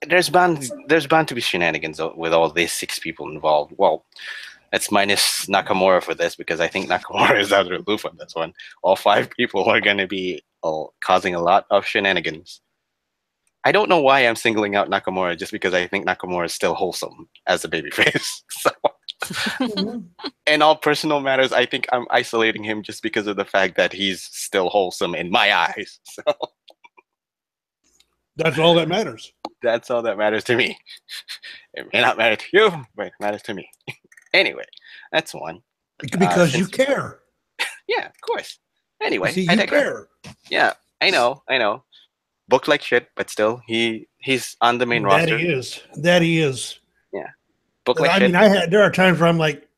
there's bound to be shenanigans with all these 6 people involved. Well, let's minus Nakamura for this because I think Nakamura is out of the loop on this one. All 5 people are going to be causing a lot of shenanigans. I don't know why I'm singling out Nakamura just because I think Nakamura is still wholesome as a babyface. So, in all personal matters, I think I'm isolating him just because of the fact that he's still wholesome in my eyes. So that's all that matters. That's all that matters to me. It may not matter to you, but it matters to me. Anyway, that's one. Because you care. Yeah, of course. Anyway, you care. Yeah, I know. Booked like shit, but still, he's on the main roster. That he is. Yeah, booked like shit. I mean, there are times where I'm like,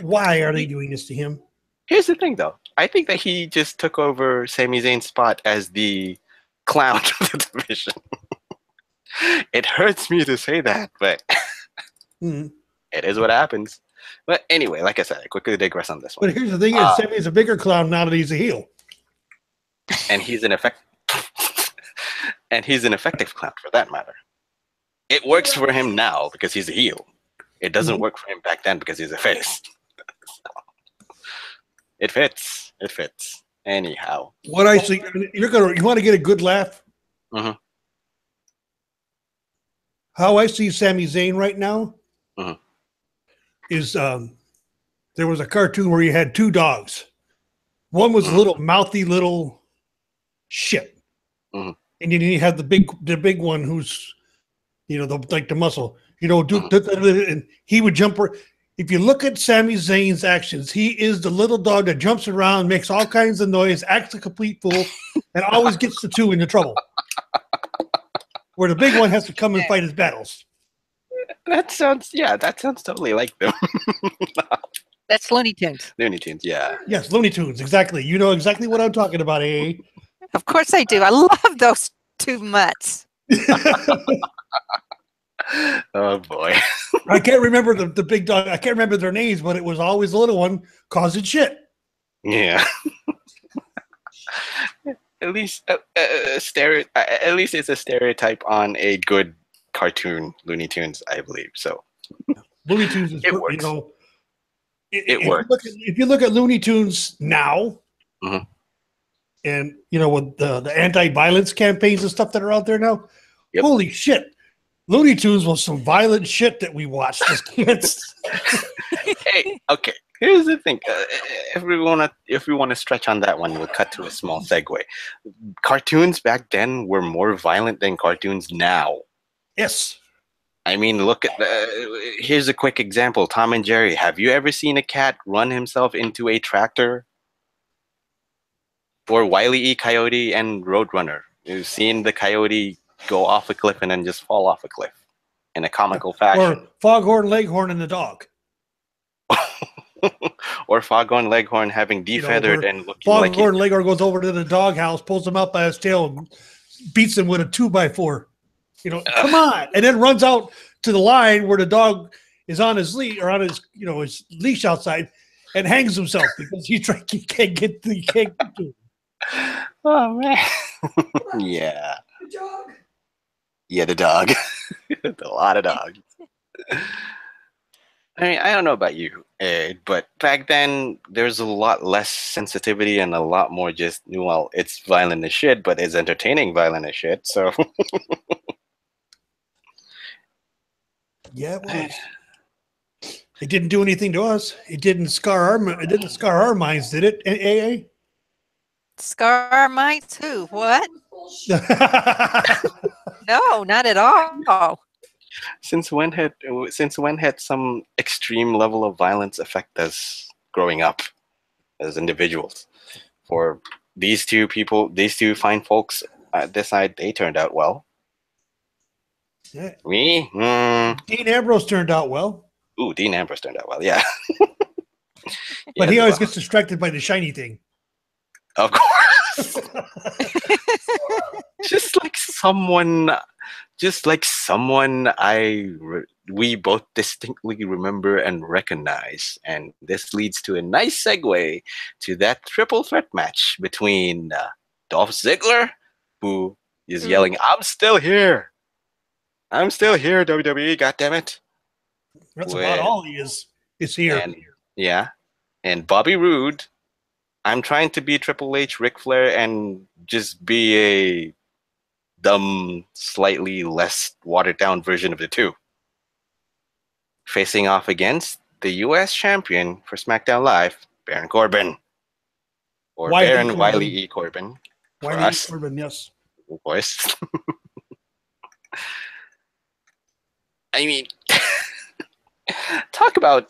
why are they doing this to him? Here's the thing, though. I think that he just took over Sami Zayn's spot as the clown of the division. It hurts me to say that, but it is what happens. But anyway, like I said, I quickly digress on this one. But here's the thing: Sami's a bigger clown now that he's a heel, and he's an effective clown for that matter. It works for him now because he's a heel. It doesn't work for him back then because he's a face. It fits. It fits. Anyhow, what I see, you want to get a good laugh. How I see Sami Zayn right now is there was a cartoon where you had 2 dogs. One was a little mouthy little shit, and then you had the big one who's, like the muscle, and he would jump. If you look at Sami Zayn's actions, he is the little dog that jumps around, makes all kinds of noise, acts a complete fool, and always gets the 2 into trouble. Where the big one has to come and fight his battles. That sounds totally like them. That's Looney Tunes. Looney Tunes, yeah. Yes, Looney Tunes, exactly. You know exactly what I'm talking about, eh? Of course I do. I love those 2 mutts. Oh boy. I can't remember the big dog. I can't remember their names, but it was always the little one causing shit. Yeah. At least at least it's a stereotype on a good cartoon, Looney Tunes, I believe. So Looney Tunes is, it works. It works. If you look at Looney Tunes now, and with the anti-violence campaigns and stuff that are out there now, holy shit, Looney Tunes was some violent shit that we watched as kids. Hey, okay. Here's the thing. If we want to stretch on that one, we'll cut to a small segue. Cartoons back then were more violent than cartoons now. Yes. I mean, look at here's a quick example. Tom and Jerry. Have you ever seen a cat run himself into a tractor? Or Wile E. Coyote and Roadrunner. You've seen the coyote go off a cliff and then just fall off a cliff in a comical fashion. Or Foghorn Leghorn and the dog. Or Foghorn Leghorn having defeathered and looking like Foghorn Leghorn goes over to the doghouse, pulls him up by his tail, and beats him with a 2x4. Come on, and then runs out to the line where the dog is on his leash or on his his leash outside, and hangs himself because he can't get to him. Oh man, yeah. The dog. Yeah, the dog. A lot of dogs. I mean, I don't know about you, Ed, but back then there's a lot less sensitivity and a lot more just, well, it's violent as shit, but it's entertaining violent as shit. So yeah, it was. It didn't do anything to us. It didn't scar our minds, did it? AA? Scar our minds? Who? What? No, not at all. Since when had some extreme level of violence affect us growing up as individuals? For these 2 people, these 2 fine folks at this side, they turned out well. Yeah. Me? Dean Ambrose turned out well. Ooh, Dean Ambrose turned out well, yeah. But he always gets distracted by the shiny thing. Of course. Just like someone we both distinctly remember and recognize. And this leads to a nice segue to that triple threat match between Dolph Ziggler, who He's yelling, "I'm still here! I'm still here, WWE! God damn it!" That's about all he is here. And yeah, and Bobby Roode. I'm trying to be Triple H, Ric Flair, and just be a dumb, slightly less watered down version of the two. Facing off against the U.S. champion for SmackDown Live, Baron Corbin. Or Baron Wiley E. Corbin. Wiley E. Corbin, yes. Of course. I mean, talk about.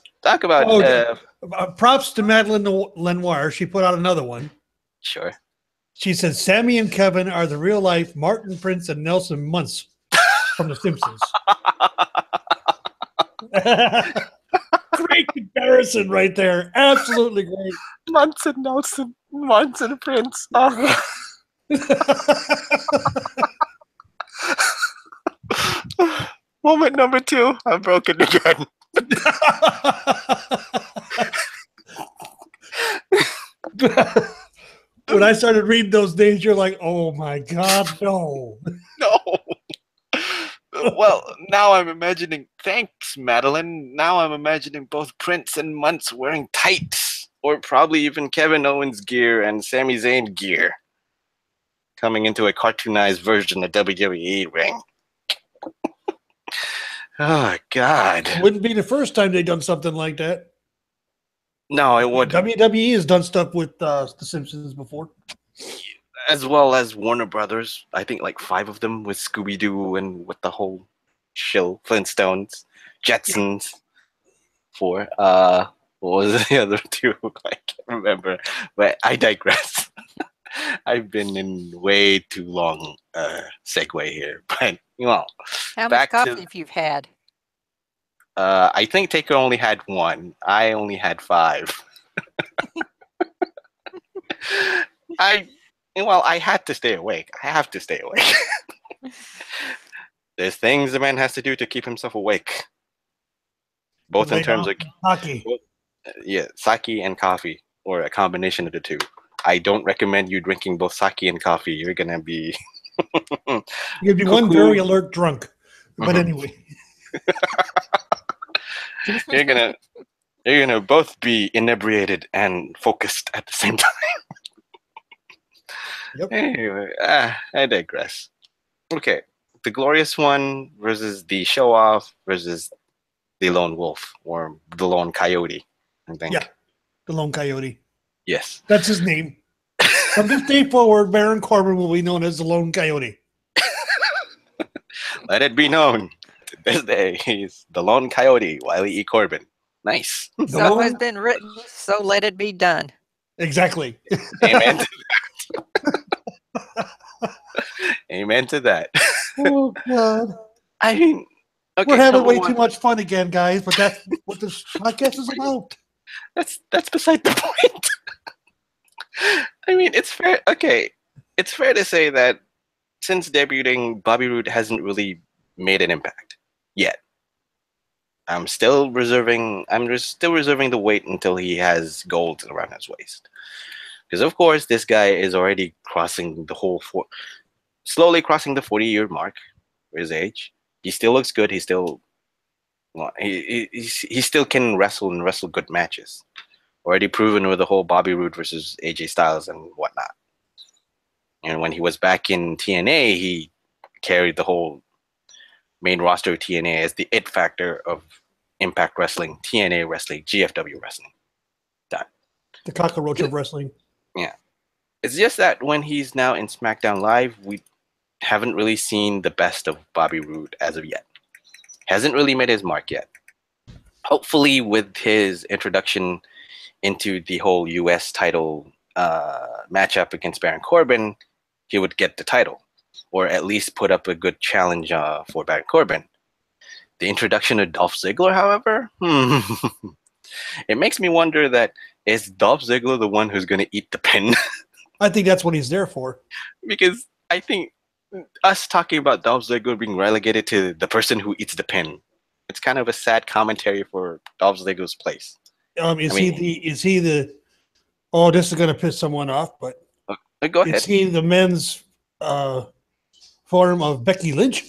Props to Madeline Lenoir. She put out another one. Sure. She said Sammy and Kevin are the real life Martin Prince and Nelson Muntz from The Simpsons. Great comparison right there. Absolutely great. Muntz and Nelson, Muntz and Prince. Oh. Moment number 2. I'm broken again. When I started reading those names, you're like, oh my God, no. No. Well, now I'm imagining, thanks, Madeline. Now I'm imagining both Prince and Muntz wearing tights, or probably even Kevin Owens gear and Sami Zayn gear, coming into a cartoonized version of WWE ring. Oh, God. It wouldn't be the first time they've done something like that. No, it wouldn't. WWE has done stuff with The Simpsons before. As well as Warner Brothers. I think like 5 of them with Scooby-Doo and with the whole shill. Flintstones. Jetsons. 4. What was the other 2? I can't remember. But I digress. I've been in way too long segue here. But, well. How much coffee have you had? I think Taker only had 1. I only had 5. I had to stay awake. I have to stay awake. There's things a man has to do to keep himself awake. Both in terms of sake. Yeah, sake and coffee, or a combination of the two. I don't recommend you drinking both sake and coffee. You're gonna be you'd be one very alert drunk. But anyway. You're gonna both be inebriated and focused at the same time. Yep. Anyway, I digress. Okay, the Glorious One versus the Show Off versus the Lone Wolf, or the Lone Coyote, I think. Yeah, the Lone Coyote. Yes. That's his name. From this day forward, Baron Corbin will be known as the Lone Coyote. Let it be known. To this day, he's the Lone Coyote, Wiley E. Corbin. Nice. So has been written, so let it be done. Exactly. Amen to that. Amen to that. Oh, God. I mean, okay, we're having way too much fun again, guys, but that's what this podcast is about. That's beside the point. I mean, it's fair. Okay, it's fair to say that since debuting, Bobby Roode hasn't really made an impact yet. I'm still reserving the wait until he has gold around his waist, because of course this guy is already crossing the slowly crossing the 40-year mark for his age. He still looks good. He still can wrestle and wrestle good matches. Already proven with the whole Bobby Roode versus AJ Styles and whatnot. And when he was back in TNA, he carried the whole main roster of TNA as the it factor of Impact Wrestling, TNA Wrestling, GFW Wrestling. Done. The cockroach of wrestling. Yeah. It's just that when he's now in SmackDown Live, we haven't really seen the best of Bobby Roode as of yet. Hasn't really made his mark yet. Hopefully with his introduction into the whole US title matchup against Baron Corbin, he would get the title, or at least put up a good challenge for Baron Corbin. The introduction of Dolph Ziggler, however, it makes me wonder that is Dolph Ziggler the one who's going to eat the pin? I think that's what he's there for. Because I think us talking about Dolph Ziggler being relegated to the person who eats the pin, it's kind of a sad commentary for Dolph Ziggler's place. Is he the oh, this is going to piss someone off, but go ahead. Is he the men's form of Becky Lynch.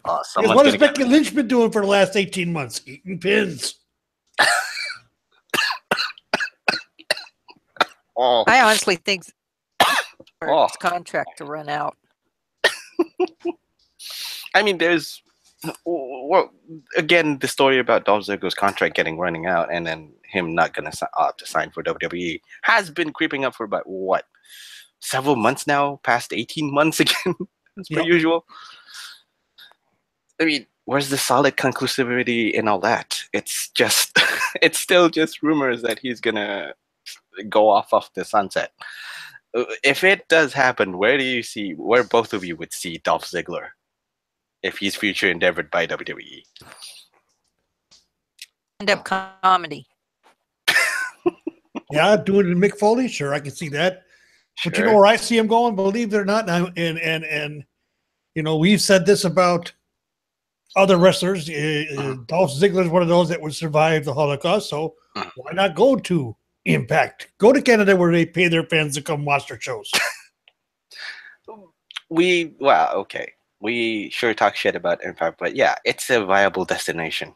What has Becky Lynch been doing for the last 18 months? Eating pins. I honestly think for his contract to run out. I mean, there's again the story about Dolph Ziggler's contract running out, and then him not going to sign for WWE has been creeping up for about several months now, past 18 months again, as per usual. I mean, where's the solid conclusivity in all that? It's just, it's still just rumors that he's gonna go off the sunset. If it does happen, where both of you would see Dolph Ziggler if he's future endeavored by WWE? Stand-up comedy. Yeah, doing it in Mick Foley, sure, I can see that. Sure. But you know where I see him going, believe it or not, and you know, we've said this about other wrestlers. Dolph Ziggler is one of those that would survive the Holocaust, so why not go to Impact? Go to Canada where they pay their fans to come watch their shows. We sure talk shit about Impact, but yeah, it's a viable destination.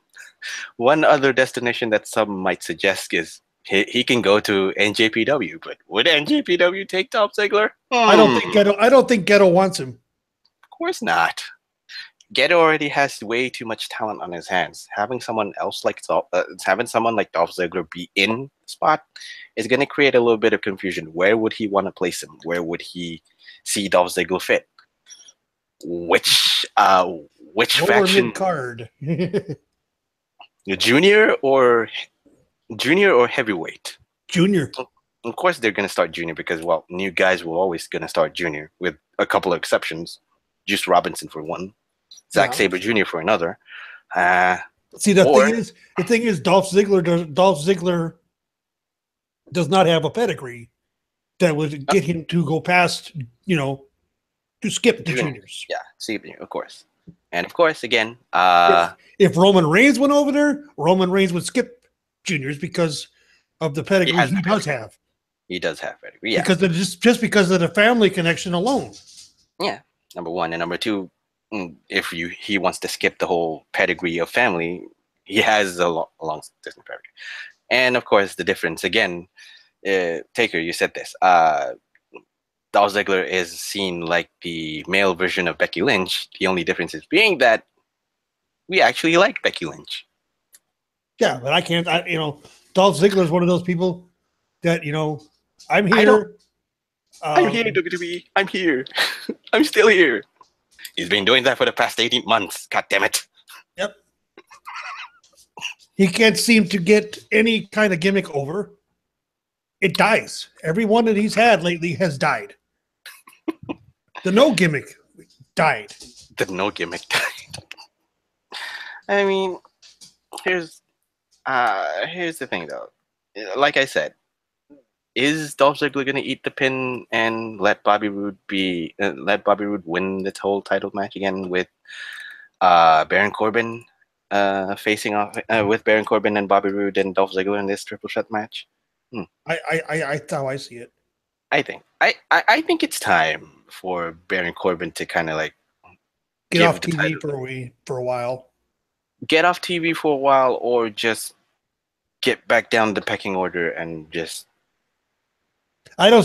One other destination that some might suggest is he can go to NJPW, but would NJPW take Dolph Ziggler? I don't think Ghetto wants him. Of course not. Ghetto already has way too much talent on his hands. Having someone like Dolph Ziggler be in the spot is going to create a little bit of confusion. Where would he want to place him? Where would he see Dolph Ziggler fit? Which faction? Card. Junior or heavyweight? Junior. Of course, they're going to start junior because new guys will always going to start junior, with a couple of exceptions. Juice Robinson for one. Zack Sabre Jr. for another. See, the thing is, Dolph Ziggler does not have a pedigree that would get him to go past, to skip the juniors. Yeah, Sabre, of course. And of course, again, if Roman Reigns went over there, Roman Reigns would skip juniors because of the pedigree he does have. He does have pedigree, yeah. Because just because of the family connection alone. Yeah, number one. And number two, if he wants to skip the whole pedigree of family, he has a long distance pedigree. And of course, the difference again, Taker, you said this. Dolph Ziggler is seen like the male version of Becky Lynch. The only difference is being that we actually like Becky Lynch. Yeah, but I can't. Dolph Ziggler is one of those people that I'm here. I'm here, WWE. I'm here. I'm still here. He's been doing that for the past 18 months. God damn it. Yep. He can't seem to get any kind of gimmick over. It dies. Every one that he's had lately has died. The no gimmick died. The no gimmick died. I mean, here's the thing though. Like I said, is Dolph Ziggler going to eat the pin and let Bobby Roode win the whole title match again with Baron Corbin facing off with Baron Corbin and Bobby Roode and Dolph Ziggler in this triple threat match? That's how I see it. I think it's time for Baron Corbin to kind of get off TV for a while. Get off TV for a while, or just get back down the pecking order and just. I don't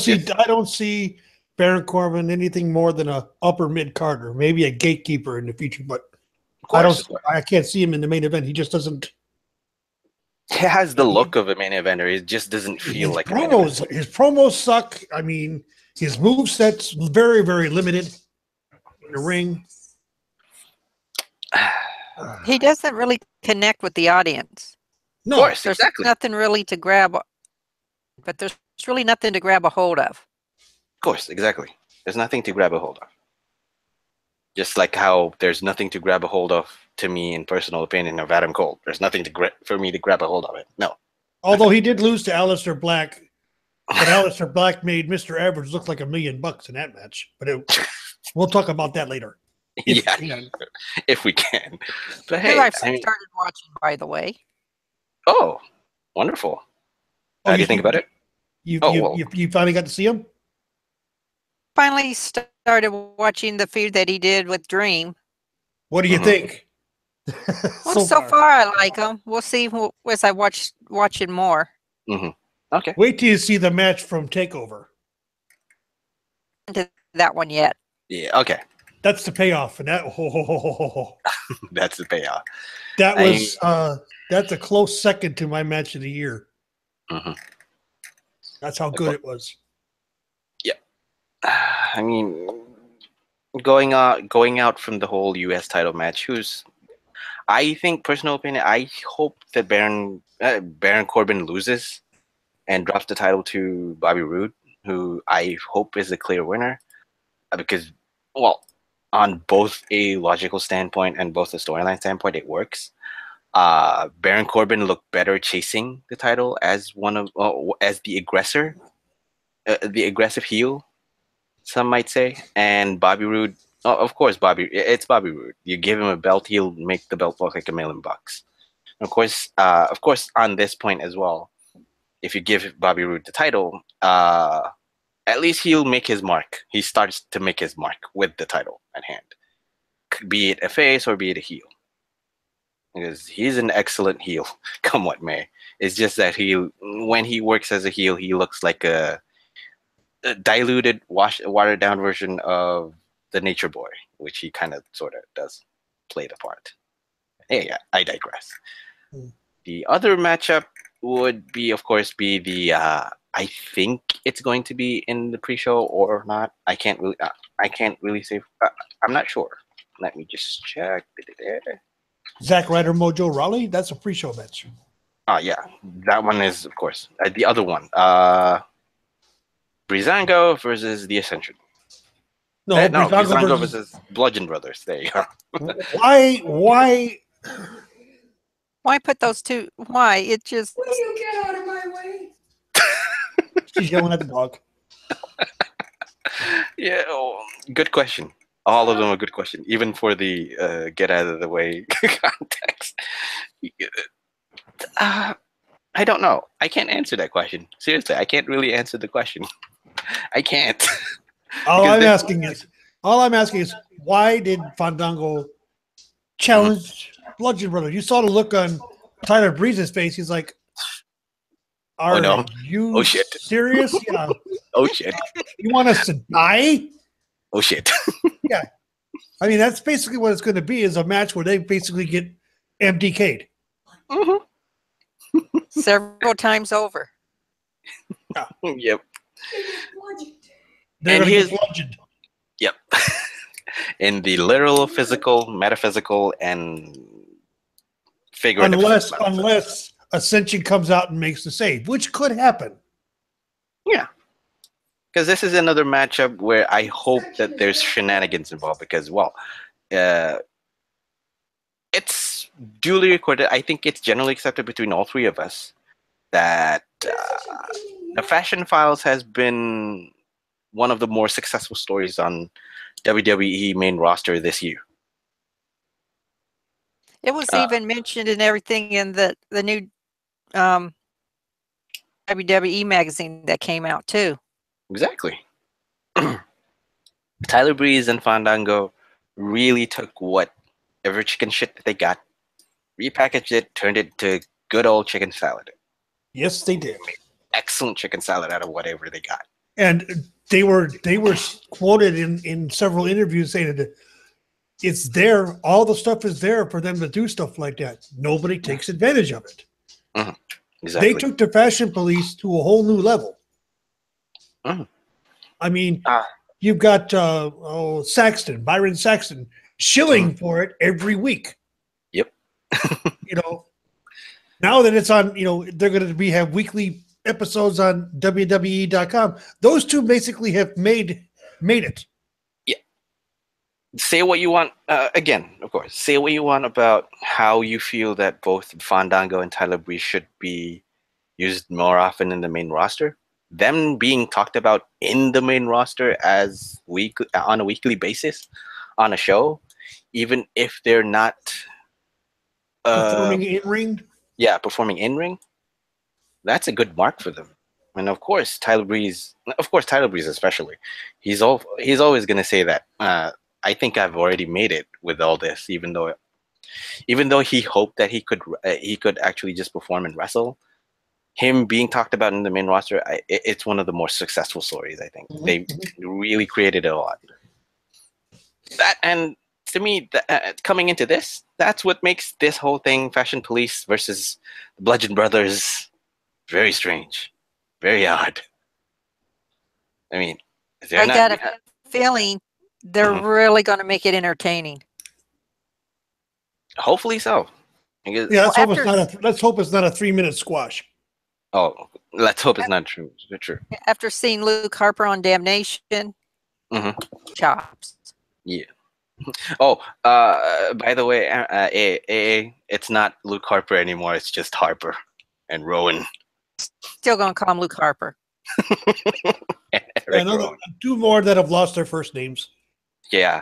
see Baron Corbin anything more than a upper mid carder, maybe a gatekeeper in the future, but I can't see him in the main event. He just doesn't. He has the look of a main eventer. It just doesn't feel like promos. His promos suck. I mean, his moveset's very, very limited in the ring. He doesn't really connect with the audience. No, of course, there's exactly. Nothing really to grab, but there's really nothing to grab a hold of. Of course, exactly. There's nothing to grab a hold of. Just like how there's nothing to grab a hold of, to me, in personal opinion, of Adam Cole. There's nothing for me to grab a hold of it. No. Although he did lose to Aleister Black, but Aleister Black made Mr. Average look like $1 million in that match. But we'll talk about that later. If we can. But hey, I've started watching, by the way. Oh, wonderful. How do you think about it? You finally got to see him? Finally started watching the feud that he did with Dream. What do you think? Well, so far I like him. We'll see as I watch it more. Okay. Wait till you see the match from Takeover. Into that one yet? Yeah. Okay. That's the payoff, and that That's the payoff. That was that's a close second to my match of the year. That's how good it was. Yeah. I mean, going out from the whole U.S. title match, I think, personal opinion, I hope that Baron Corbin loses and drops the title to Bobby Roode, who I hope is a clear winner, because, well, on both a logical standpoint and both a storyline standpoint, it works. Baron Corbin looked better chasing the title as as the aggressor, the aggressive heel, some might say, and Bobby Roode. Oh, of course, it's Bobby Roode. You give him a belt, he'll make the belt look like $1 million. Of course, on this point as well, if you give Bobby Roode the title, at least he'll make his mark. He starts to make his mark with the title at hand, be it a face or be it a heel. Because he's an excellent heel, come what may. It's just that when he works as a heel, he looks like a diluted, watered down version of the Nature Boy, which he kind of sort of does play the part. Yeah, I digress. The other matchup would be, of course, the I think it's going to be in the pre-show or not. I can't really say. I'm not sure. Let me just check. Zack Ryder, Mojo Rawley. That's a pre-show match. Yeah, that one is, of course, the other one. Breezango versus the Ascension. No, Breezango versus Bludgeon Brothers. There you go. Why put those two? Why? It just. Will you get out of my way? She's yelling at the dog. Yeah, good question. All of them are good question, even for the get out of the way context. I don't know. I can't answer that question. Seriously, I can't really answer the question. I can't. All I'm asking is, why did Fandango challenge Bludgeon Brothers? You saw the look on Tyler Breeze's face. He's like, "Are you serious? Yeah. Oh shit. You want us to die? Oh shit." Yeah. I mean, that's basically what it's going to be, is a match where they basically get MDK'd. Several times over. Yeah. Yep. They're going to get bludgeoned. Yep. In the literal, physical, metaphysical, and figurative. Unless Ascension comes out and makes the save, which could happen. Yeah. Because this is another matchup where I hope that there's shenanigans involved, because, well, it's duly recorded. I think it's generally accepted between all three of us that the Fashion Files has been one of the more successful stories on WWE main roster this year. It was even mentioned and everything in the new WWE magazine that came out too. Exactly. Tyler Breeze and Fandango really took whatever chicken shit that they got, repackaged it, turned it to good old chicken salad. Yes, they did. Excellent chicken salad out of whatever they got. And they were quoted in several interviews saying that it's there. All the stuff is there for them to do stuff like that. Nobody takes advantage of it. Exactly. They took the fashion police to a whole new level. I mean, you've got Byron Saxton shilling for it every week. Yep. Now that it's on, they're going to have weekly episodes on WWE.com. Those two basically have made it. Yeah. Say what you want. Again, of course, say what you want about how you feel that both Fandango and Tyler Breeze should be used more often in the main roster. Them being talked about in the main roster on a weekly basis on a show, even if they're not performing in ring. Yeah, performing in ring. That's a good mark for them. And of course, Tyler Breeze especially, he's always going to say that. I think I've already made it with all this, even though he hoped that he could actually just perform and wrestle. Him being talked about in the main roster, it's one of the more successful stories. I think they really created it a lot. That, and to me, coming into this, that's what makes this whole thing, Fashion Police versus the Bludgeon Brothers, very strange, very odd. I mean, I got a feeling they're really going to make it entertaining. Hopefully so. Yeah, let's hope it's not a 3-minute squash. Oh, let's hope it's not true. After seeing Luke Harper on Damnation, chops. Yeah. Oh, by the way, it's not Luke Harper anymore. It's just Harper and Rowan. Still going to call him Luke Harper. I know two more that have lost their first names. Yeah.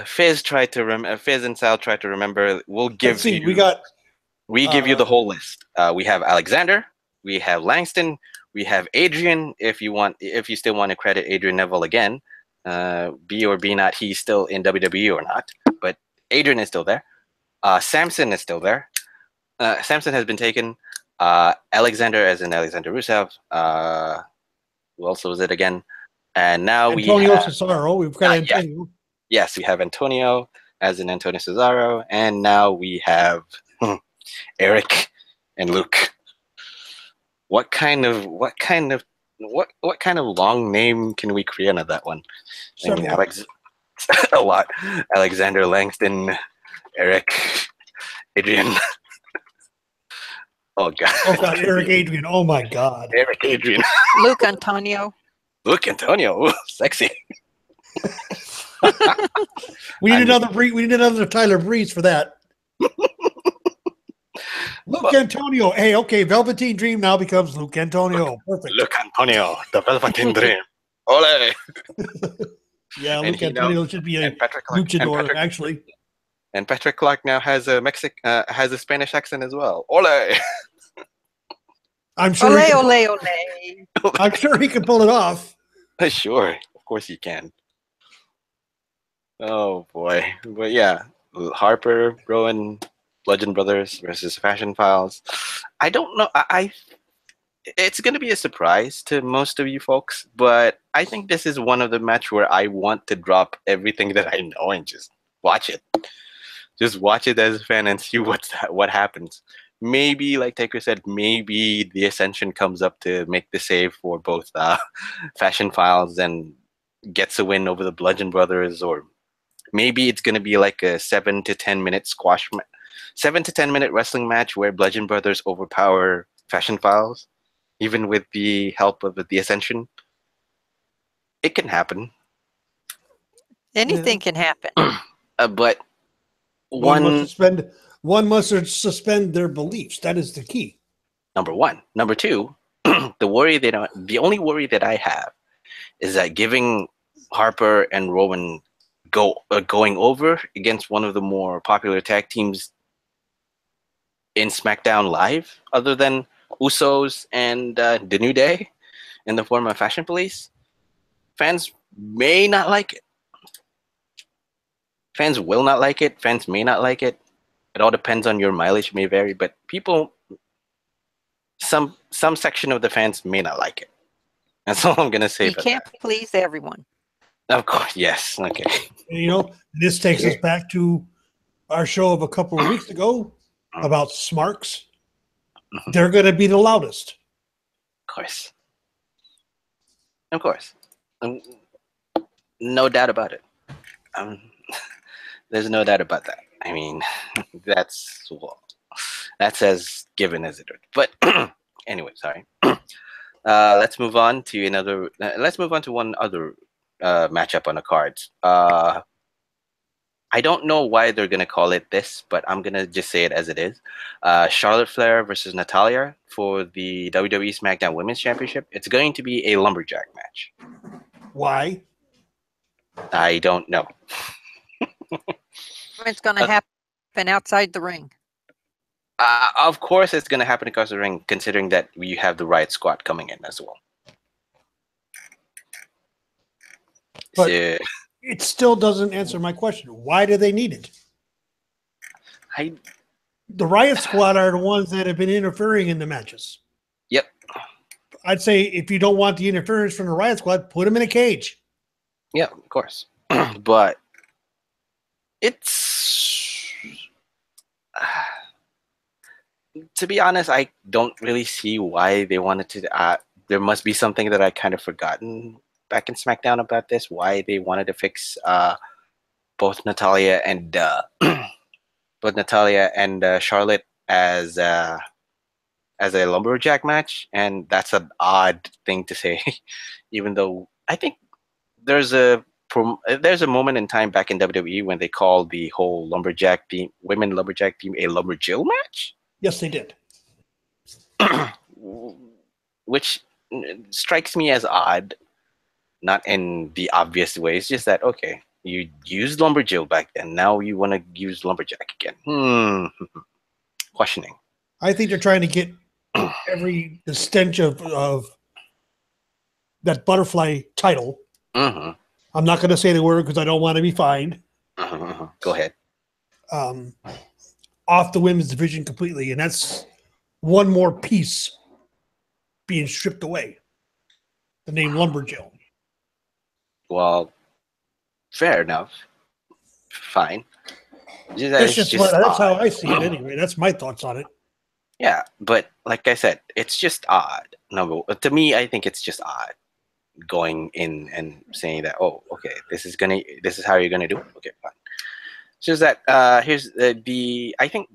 Fizz and Sal tried to remember. We'll give you. We give you the whole list. We have Alexander. We have Langston. We have Adrian. If you still want to credit Adrian Neville again, be or be not he's still in WWE or not, but Adrian is still there. Samson is still there. Samson has been taken. Alexander as in Alexander Rusev. Who else was it again? And now Antonio Cesaro. We've got Antonio. Yes, we have Antonio as in Antonio Cesaro, and now we have Eric and Luke. What kind of long name can we create on that one? I mean, a lot. Alexander, Langston, Eric, Adrian. Oh God, Eric Adrian. Oh my God. Eric Adrian. Luke Antonio. Luke Antonio. Ooh, sexy. We need another Tyler Breeze for that. Luke Antonio. Hey, okay. Velveteen Dream now becomes Luke Antonio. Perfect. Luke Antonio, the Velveteen Dream. Ole. Yeah, Luke Antonio should be a luchador, actually. And Patrick Clark now has a Spanish accent as well. Ole. I'm sure. Ole. I'm sure he can pull it off. Sure, of course he can. Oh boy, but yeah, Harper, Rowan, Bludgeon Brothers versus Fashion Files. I don't know. It's going to be a surprise to most of you folks, but I think this is one of the match where I want to drop everything that I know and just watch it. Just watch it as a fan and see what happens. Maybe, like Taker said, maybe the Ascension comes up to make the save for both Fashion Files and gets a win over the Bludgeon Brothers, or maybe it's going to be like a 7 to 10 minute 7 to 10 minute wrestling match where Bludgeon Brothers overpower Fashion Files, even with the help of the Ascension. It can happen. Anything can happen. But one must suspend their beliefs. That is the key. Number one. Number two, the only worry that I have is that giving Harper and Rowan going over against one of the more popular tag teams in SmackDown Live, other than Usos and The New Day, in the form of Fashion Police, fans may not like it. Fans will not like it. Fans may not like it. It all depends on your mileage, may vary, but some section of the fans may not like it. That's all I'm gonna say. You can't please everyone. Of course, yes. Okay. This takes us back to our show of a couple of weeks ago about Smarks. They're going to be the loudest. Of course. No doubt about it. There's no doubt about that. I mean, that's as given as it is. But anyway, sorry. Let's move on to one other matchup on the cards. I don't know why they're going to call it this, but I'm going to just say it as it is. Charlotte Flair versus Natalya for the WWE SmackDown Women's Championship. It's going to be a lumberjack match. Why? I don't know. It's going to happen outside the ring. Of course, it's going to happen across the ring, considering that we have the Riot Squad coming in as well. But So, it still doesn't answer my question. Why do they need it? The Riot Squad are the ones that have been interfering in the matches. Yep. I'd say if you don't want the interference from the Riot Squad, put them in a cage. Yeah, of course. But it's... to be honest, I don't really see why they wanted to... there must be something that I kind of forgotten back in SmackDown about this, why they wanted to fix both Natalya and Charlotte as a lumberjack match, and that's an odd thing to say. Even though I think there's a moment in time back in WWE when they called the whole lumberjack team, women lumberjack team, a lumberjill match. Yes, they did. Which strikes me as odd, not in the obvious way. It's just that, okay, you used lumberjill back then, now you want to use lumberjack again. Questioning. I think they're trying to get the stench of that butterfly title. Mm-hmm. I'm not going to say the word because I don't want to be fined. Mm-hmm. Go ahead. Off the women's division completely, and that's one more piece being stripped away. The name Lumberjill. Well, fair enough. Fine. That's how I see it anyway. That's my thoughts on it. Yeah, but like I said, it's just odd. To me, I think it's just odd going in and saying that, oh, okay, this is how you're gonna do it. Okay, fine. It's just that here's I think,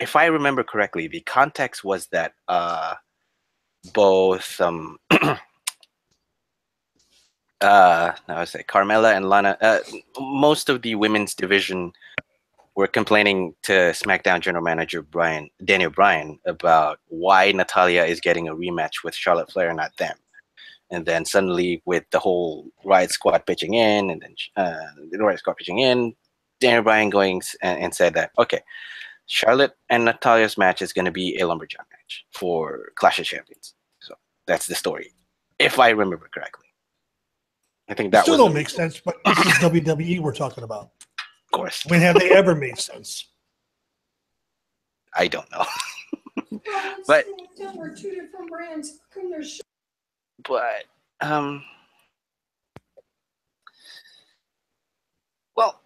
if I remember correctly, the context was that both I would say Carmella and Lana, most of the women's division were complaining to SmackDown General Manager Daniel Bryan about why Natalya is getting a rematch with Charlotte Flair, not them. And then suddenly, with the whole Riot Squad pitching in, and then Daniel Bryan going and said that, okay, Charlotte and Natalya's match is going to be a lumberjack match for Clash of Champions. So that's the story, if I remember correctly. I think that still don't make sense, but this is WWE we're talking about. Of course. When have they ever made sense? I don't know. But we're two different brands. But well,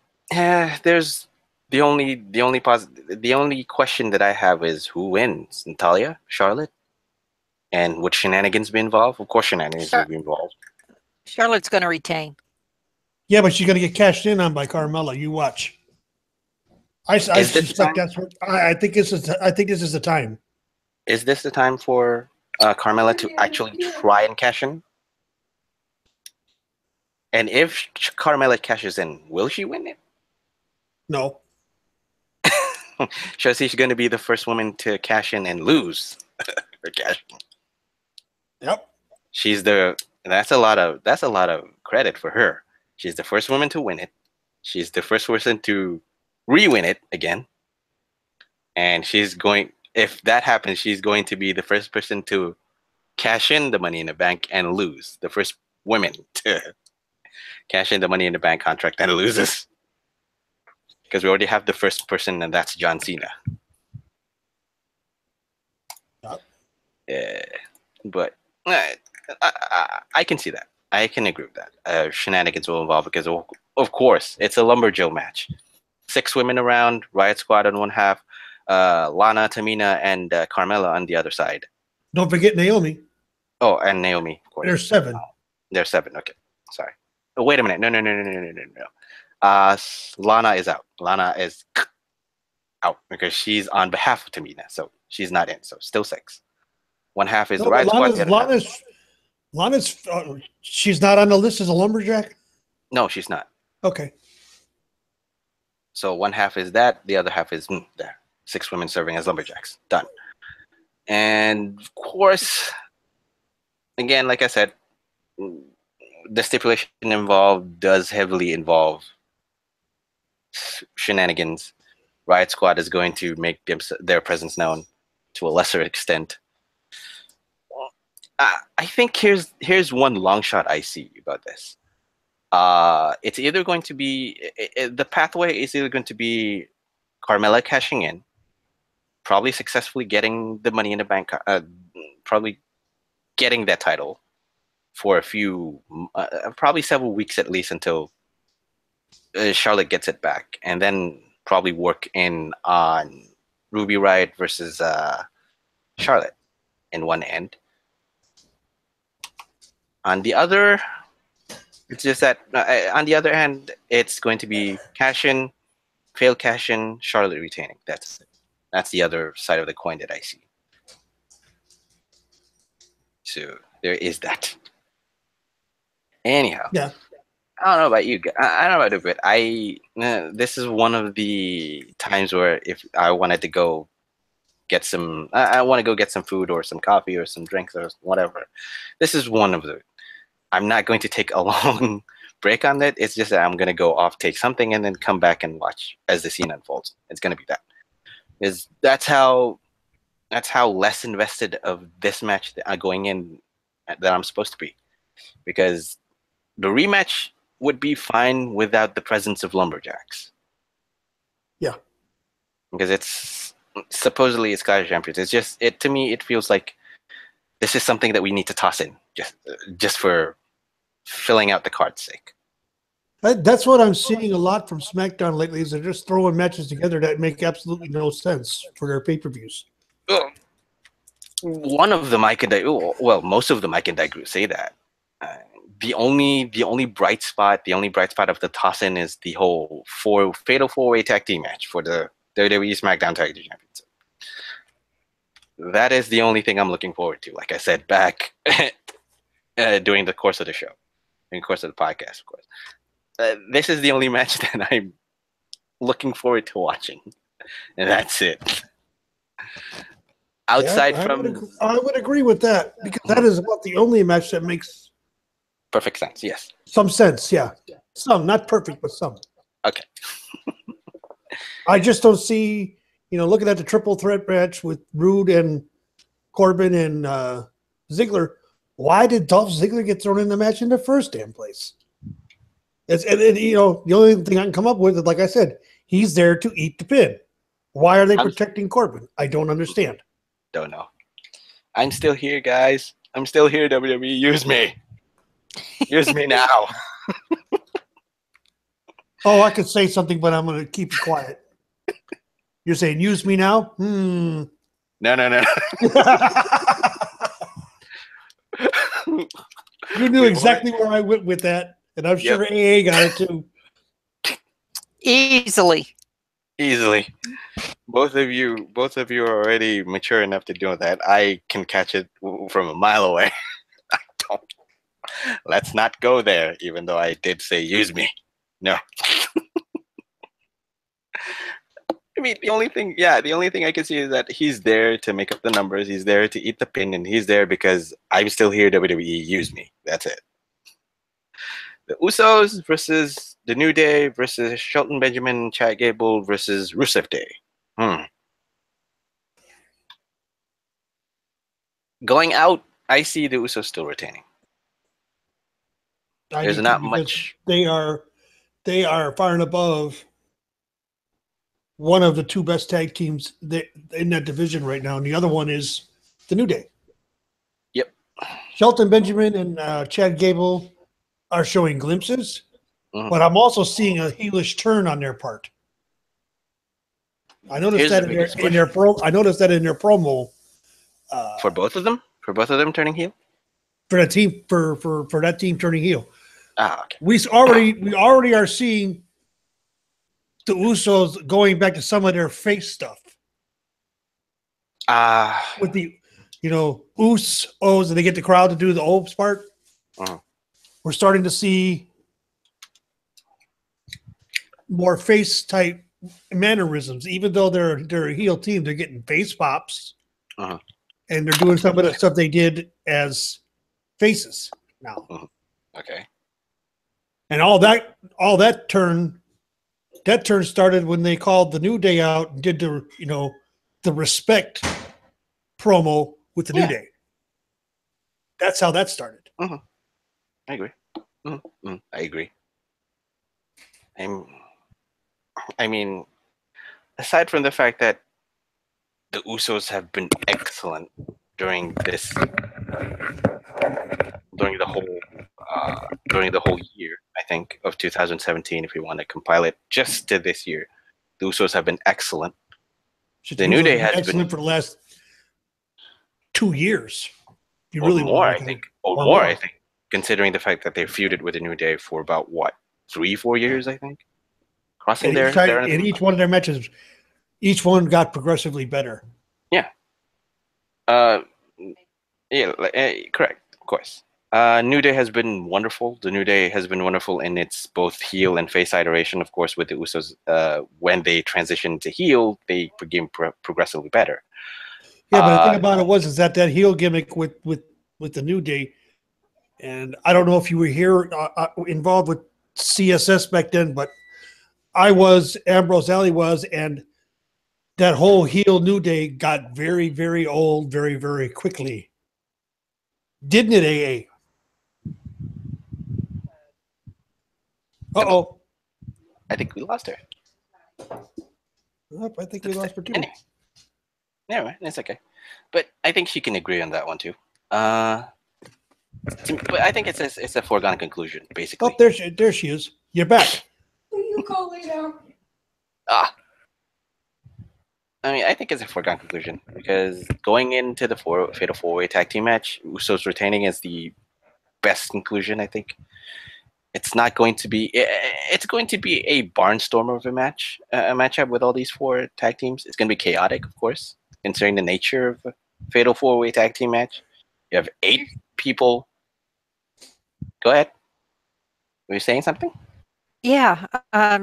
there's the only question that I have is who wins, Natalya, Charlotte, and would shenanigans be involved? Of course, shenanigans will be involved. Charlotte's going to retain. Yeah, but she's going to get cashed in on by Carmella. You watch. I suspect that's what I think. This is the time. Is this the time for Carmella to actually try and cash in? And if Carmella cashes in, will she win it? No. She's going to be the first woman to cash in and lose her cash. Yep. That's a lot of credit for her. She's the first woman to win it. She's the first person to re-win it again. And if that happens, she's going to be the first person to cash in the Money in the Bank and lose. The first woman to cash in the Money in the Bank contract and loses. Because we already have the first person, and that's John Cena. But I can see that. I can agree with that. Shenanigans will involve because, of course, it's a lumberjill match. 6 women around, Riot Squad on one half, Lana, Tamina, and Carmella on the other side. Don't forget Naomi. Oh, and Naomi, of course. There's 7. There's 7. Okay, sorry. Oh, wait a minute. No. Lana is out. Lana is out because she's on behalf of Tamina, so she's not in. So still 6. One half is the Riot Squad. Lana's she's not on the list as a lumberjack? No, she's not. Okay. So one half is that, the other half is there. 6 women serving as lumberjacks. Done. And of course, again, like I said, the stipulation involved does heavily involve shenanigans. Riot Squad is going to make their presence known to a lesser extent. I think here's one long shot I see about this. It's either going to be the pathway is either going to be Carmella cashing in, probably successfully getting the Money in the Bank, probably getting that title for a few, probably several weeks at least until Charlotte gets it back, and then probably work in on Ruby Riott versus Charlotte in one end. On the other, it's just that on the other hand, it's going to be cash in, failed cash in, Charlotte retaining. That's the other side of the coin that I see. So there is that. Anyhow, yeah. I don't know about you. I don't know about it, but this is one of the times where if I wanted to go get some, I want to go get some food or some coffee or some drinks or whatever. This is one of the. I'm not going to take a long break on it. It's just that I'm going to go off, take something, and then come back and watch as the scene unfolds. It's going to be that. That's how less invested of this match going in that I'm supposed to be, because the rematch would be fine without the presence of Lumberjacks. Yeah, because it's supposedly it's Clash of Champions. It's just to me it feels like this is something that we need to toss in just for filling out the card's sake. That's what I'm seeing a lot from SmackDown lately. Is they're just throwing matches together that make absolutely no sense for their pay-per-views. One of them I can most of them I can say that. The only bright spot of the toss-in is the whole fatal four-way tag team match for the WWE SmackDown Tag Team Championship. That is the only thing I'm looking forward to. Like I said back during the course of the show, during the course of the podcast, of course. This is the only match that I'm looking forward to watching, and that's it. Outside from, I would agree with that, because that is about the only match that makes perfect sense. Yes, some sense. Yeah, some, not perfect, but some. Okay. I just don't see, looking at the triple threat match with Rude and Corbin and Ziggler. Why did Dolph Ziggler get thrown in the match in the first damn place? The only thing I can come up with is, like I said, he's there to eat the pin. Why are they protecting Corbin? I don't understand. Don't know. I'm still here, guys. I'm still here, WWE. Use me. Use me now. Oh, I could say something, but I'm going to keep it quiet. You're saying use me now? No. You knew exactly where I went with that, and I'm sure AA got it too. Easily. Both of you are already mature enough to do that. I can catch it from a mile away. I don't. Let's not go there, even though I did say use me. No. I mean, the only thing I can see is that he's there to make up the numbers. He's there to eat the pin, and he's there because I'm still here, WWE. Use me. That's it. The Usos versus the New Day versus Shelton Benjamin, Chad Gable versus Rusev Day. Going out, I see the Usos still retaining. There's not much. They are far and above one of the two best tag teams in that division right now, and the other one is the New Day. Yep. Shelton Benjamin and Chad Gable are showing glimpses, but I'm also seeing a heelish turn on their part. I noticed that in their promo. For both of them? For both of them turning heel? For that team, for that team turning heel. Okay. We already are seeing the Usos going back to some of their face stuff. With the, Usos, and they get the crowd to do the Opes part. We're starting to see more face type mannerisms. Even though they're a heel team, they're getting face pops, and they're doing some of the stuff they did as faces now. Okay. And all that turn that turn started when they called the New Day out and did the respect promo with the New Day. That's how that started. I agree. I agree. I mean, aside from the fact that the Usos have been excellent during the whole year, I think, of 2017, if we want to compile it just to this year, the Usos have been excellent. The New Day has excellent been for the last 2 years. You or really more, want I think, I think, considering the fact that they feuded with the New Day for about what 3-4 years, I think, crossing each one of their matches, each one got progressively better. Yeah. Correct, of course. New Day has been wonderful. The New Day has been wonderful in its both heel and face iteration. Of course, with the Usos, when they transitioned to heel, they became progressively better. Yeah, but the thing about it was that heel gimmick with the New Day, and I don't know if you were here involved with CSS back then, but I was, Ambrose Alley was, and that whole heel New Day got very, very old very, very quickly. Didn't it, AA? Uh-oh. I think we lost her. I think we lost her too. Anyway, it's okay. But I think she can agree on that one too. But I think it's a foregone conclusion, basically. Oh, there she is. You're back. Will you call me now? I mean, I think it's a foregone conclusion because going into the Fatal 4-Way Tag Team match, Usos retaining is the best conclusion, I think. It's not going to be. It's going to be a barnstormer of a matchup with all these 4 tag teams. It's going to be chaotic, of course, considering the nature of a Fatal 4-Way Tag Team match. You have 8 people. Go ahead. Were you saying something? Yeah,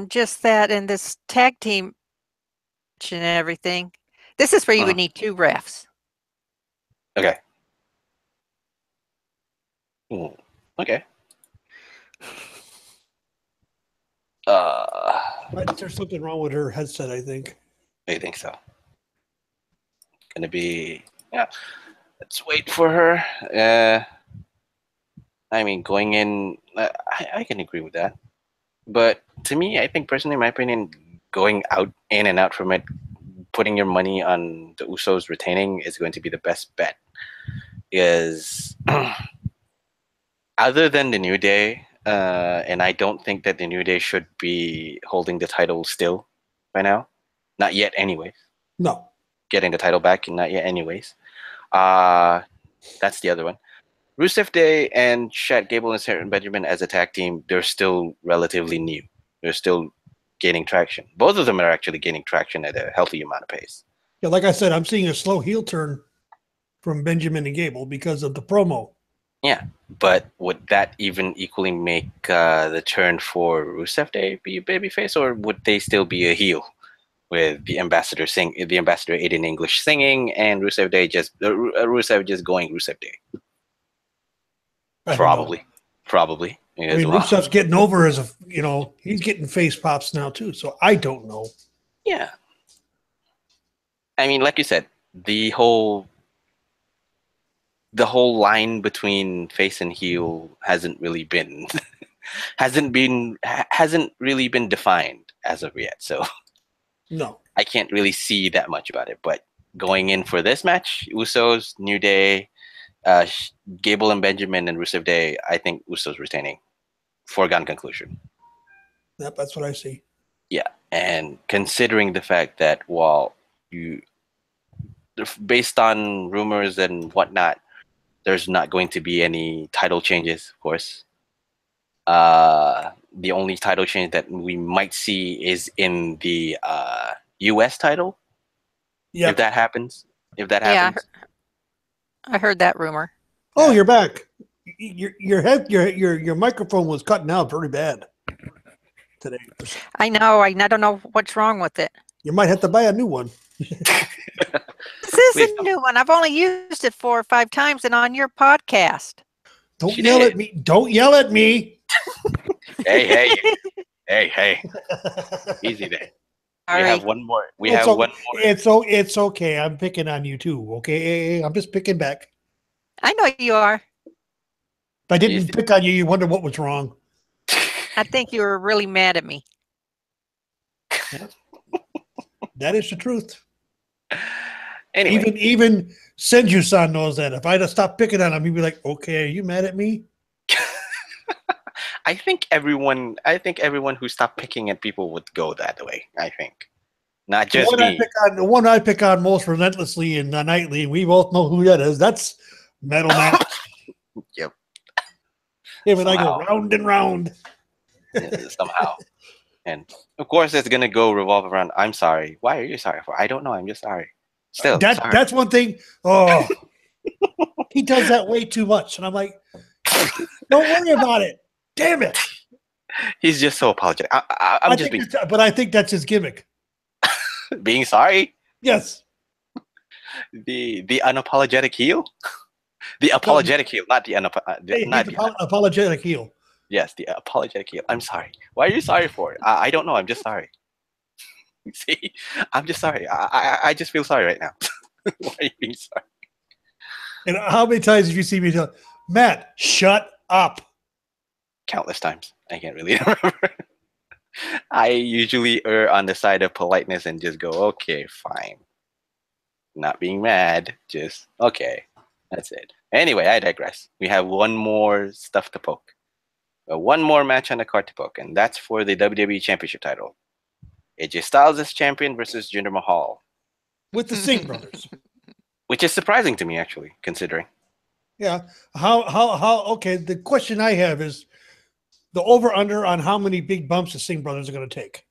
just that in this tag team and everything. This is where you would need 2 refs. Okay. Okay. There's something wrong with her headset, I think. I think so. Gonna be let's wait for her. I mean, going in, I can agree with that. But to me, I think personally, in my opinion, going in and out from it, putting your money on the Usos retaining is going to be the best bet. Because other than the New Day, and I don't think that the New Day should be holding the title still by now. Not yet, anyways. No. Getting the title back, not yet, anyways. That's the other one. Rusev Day and Chad Gable and Seth Benjamin as a tag team, they're still relatively new. They're still gaining traction. Both of them are actually gaining traction at a healthy amount of pace. Yeah, like I said, I'm seeing a slow heel turn from Benjamin and Gable because of the promo. Yeah, but would that even equally make the turn for Rusev Day be a babyface, or would they still be a heel with the ambassador Aiden English singing and Rusev Day just going Rusev Day? Probably. I mean, Rusev's getting over as he's getting face pops now too. So I don't know. Yeah. I mean, like you said, the whole line between face and heel hasn't really been defined as of yet. So no, I can't really see that much about it. But going in for this match, Usos, New Day, Gable and Benjamin, and Rusev Day, I think Usos retaining. Foregone conclusion. Yep, that's what I see. Yeah, and considering the fact that based on rumors and whatnot, there's not going to be any title changes, of course. The only title change that we might see is in the U.S. title. Yeah, if that happens. I heard that rumor. Oh, you're back. Your microphone was cutting out pretty bad today. I know. I don't know what's wrong with it. You might have to buy a new one. This is a new one. I've only used it 4 or 5 times, and on your podcast. Don't yell at me. Don't yell at me. Hey, Hey, easy there. All We right. have one more. We have one more. It's okay. I'm picking on you too. Okay, I'm just picking back. I know you are. If I didn't pick on you, you wonder what was wrong. I think you were really mad at me. That is the truth. Anyway, Even Senju-san knows that. If I'd have stopped picking on him, he'd be like, "Okay, are you mad at me?" I think everyone who stopped picking at people would go that way. I think, not just me. The one I pick on most relentlessly in the nightly, we both know who that is. That's Metal Matt. Yep. Him and I go round and round. Somehow. And of course, it's gonna revolve around. I'm sorry. Why are you sorry for? I don't know. I'm just sorry. Still, sorry. That's one thing. Oh, he does that way too much, and I'm like, don't worry about it. Damn it. He's just so apologetic. But I think that's his gimmick. Being sorry. Yes. The unapologetic heel. The apologetic heel, not the apologetic heel. Yes, the apologetic heel. I'm sorry. Why are you sorry for it? I don't know. I'm just sorry. See, I'm just sorry. I just feel sorry right now. Why are you being sorry? And how many times have you seen me tell Matt, shut up? Countless times. I can't really remember. I usually err on the side of politeness and just go, okay, fine. Not being mad, just okay. That's it. Anyway, I digress. We have one more stuff to poke. One more match on the card to poke, and that's for the WWE Championship title. AJ Styles is champion versus Jinder Mahal. With the Singh brothers. Which is surprising to me, actually, considering. Yeah. How okay, the question I have is the over-under on how many big bumps the Singh brothers are going to take.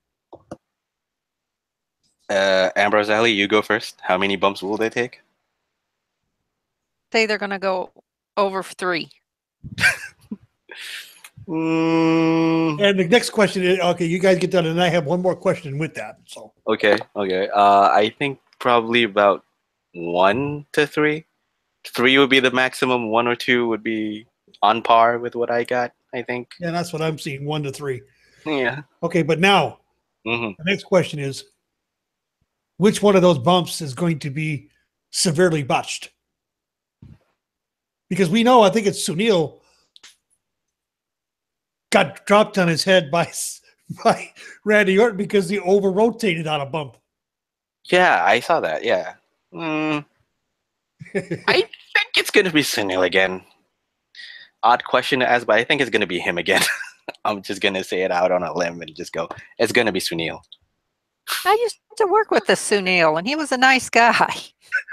Ambrose Ali, you go first. How many bumps will they take? Say they're going to go over 3. And the next question is, okay, you guys get done, and I have one more question with that. So okay. I think probably about 1 to 3. 3 would be the maximum. 1 or 2 would be on par with what I got, I think. Yeah, that's what I'm seeing, 1 to 3. Yeah. Okay, but now the next question is, which one of those bumps is going to be severely botched? Because we know, I think it's Sunil got dropped on his head by Randy Orton because he over-rotated on a bump. Yeah, I saw that. Yeah. I think it's going to be Sunil again. Odd question to ask, but I think it's going to be him again. I'm just going to say it out on a limb and just go, it's going to be Sunil. I used to work with the Sunil, and he was a nice guy.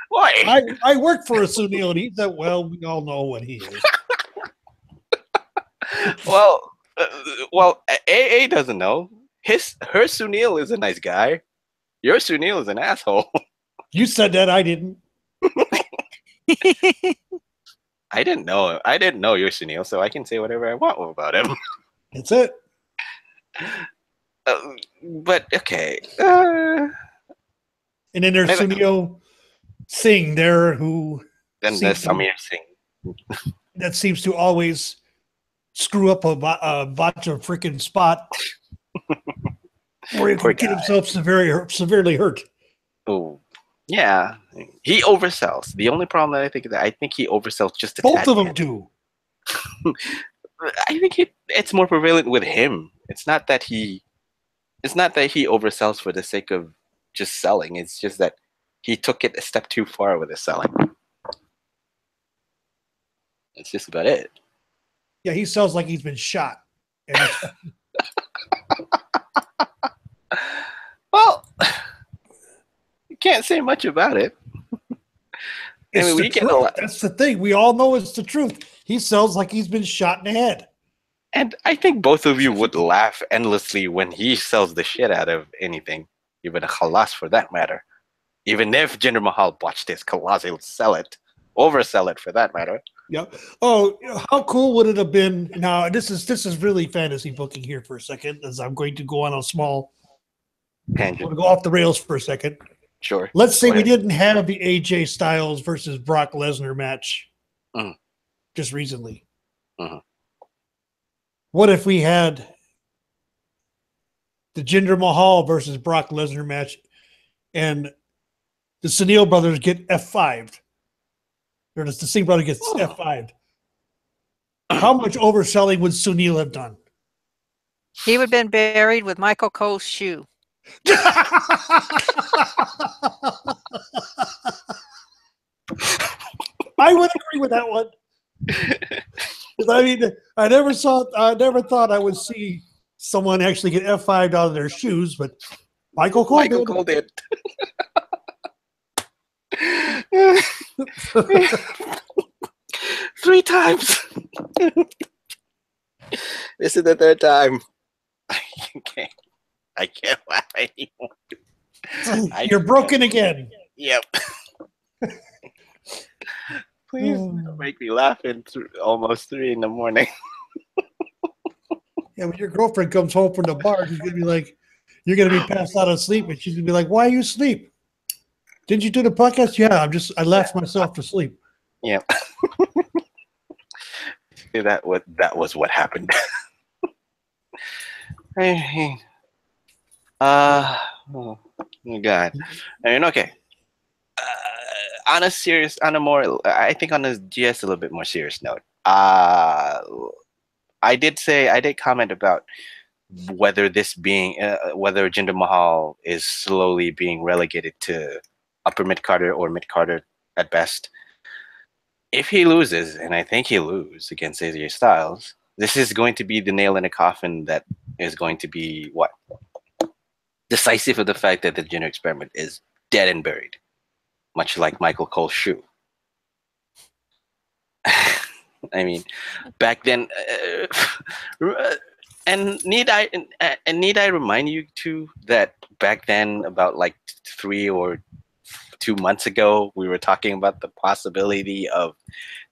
Why? I worked for a Sunil, and he said, well, we all know what he is. Well, AA doesn't know. Her Sunil is a nice guy. Your Sunil is an asshole. You said that, I didn't. I didn't know. I didn't know your Sunil, so I can say whatever I want about him. That's it. But okay. And then there's Sunil Singh there, who then there's Samir Singh. That seems to always screw up a botch of freaking spot where he can get himself severely hurt. Oh, yeah. He oversells. The only problem that I think he oversells just a both tad of them bit. do. I think it's more prevalent with him. It's not that he oversells for the sake of just selling. It's just that he took it a step too far with his selling. That's just about it. Yeah, he sells like he's been shot. Well, you can't say much about it. That's the thing. We all know it's the truth. He sells like he's been shot in the head. And I think both of you would laugh endlessly when he sells the shit out of anything, even a khalas for that matter. Even if Jinder Mahal botched his khalas, he'll sell it, oversell it for that matter. Yeah. Oh, how cool would it have been? Now, this is really fantasy booking here for a second, as I'm going to go on a small tangent. I'm going to go off the rails for a second. Sure. Let's say we didn't have the AJ Styles versus Brock Lesnar match just recently. What if we had the Jinder Mahal versus Brock Lesnar match, and the Sunil brothers get F5'd. Or the Singh brother gets F5'd. How much overselling would Sunil have done? He would have been buried with Michael Cole's shoe. I would agree with that one. I mean, I never thought I would see someone actually get F5'd out of their shoes, but Michael Cole did. 3 times. This is the 3rd time. I can't laugh anymore. You're broken again. Yep. Please don't make me laugh until almost 3 in the morning. Yeah, when your girlfriend comes home from the bar, she's gonna be like, you're gonna be passed out of sleep, and she's gonna be like, "Why are you asleep? Didn't you do the podcast?" Yeah, I laughed myself to sleep. Yeah. that was what happened. Oh God. I mean, okay. On a GS a little bit more serious note. I did comment about whether whether Jinder Mahal is slowly being relegated to upper mid-carder or mid-carder at best. If he loses, and I think he'll lose against AJ Styles, this is going to be the nail in a coffin that is going to be decisive of the fact that the Jinder experiment is dead and buried, much like Michael Cole's shoe. I mean, back then, and need I remind you too that back then, about like 3 or 2 months ago, we were talking about the possibility of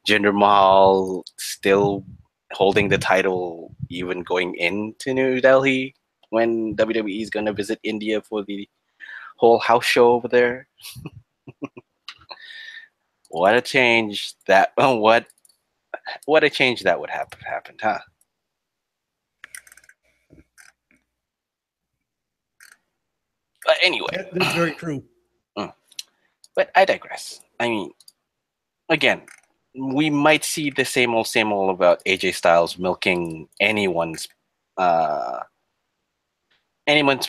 Jinder Mahal still holding the title, even going into New Delhi when WWE is going to visit India for the whole house show over there. What a change that what a change that would have happened, huh? But anyway, that's very true. But I digress. I mean, again, we might see the same old about AJ Styles milking anyone's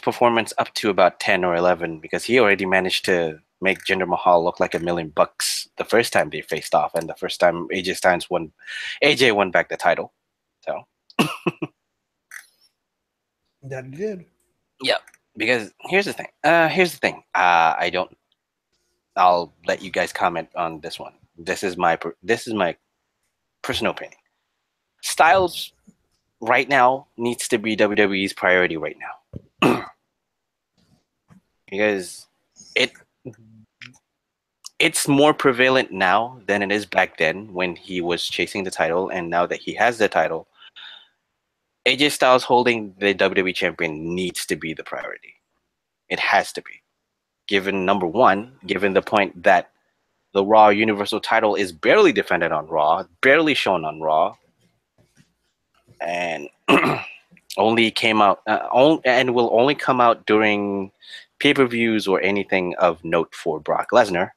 performance up to about 10 or 11, because he already managed to make Jinder Mahal look like $1 million the first time they faced off, and the first time AJ won back the title. So that he did. Yeah, because here's the thing. I'll let you guys comment on this one. This is my personal opinion. Styles right now needs to be WWE's priority right now. Because it's more prevalent now than it is back then when he was chasing the title, and now that he has the title, AJ Styles holding the WWE champion needs to be the priority. It has to be. Given the point that the Raw Universal title is barely defended on Raw, barely shown on Raw, and only came out and will only come out during pay-per-views or anything of note for Brock Lesnar.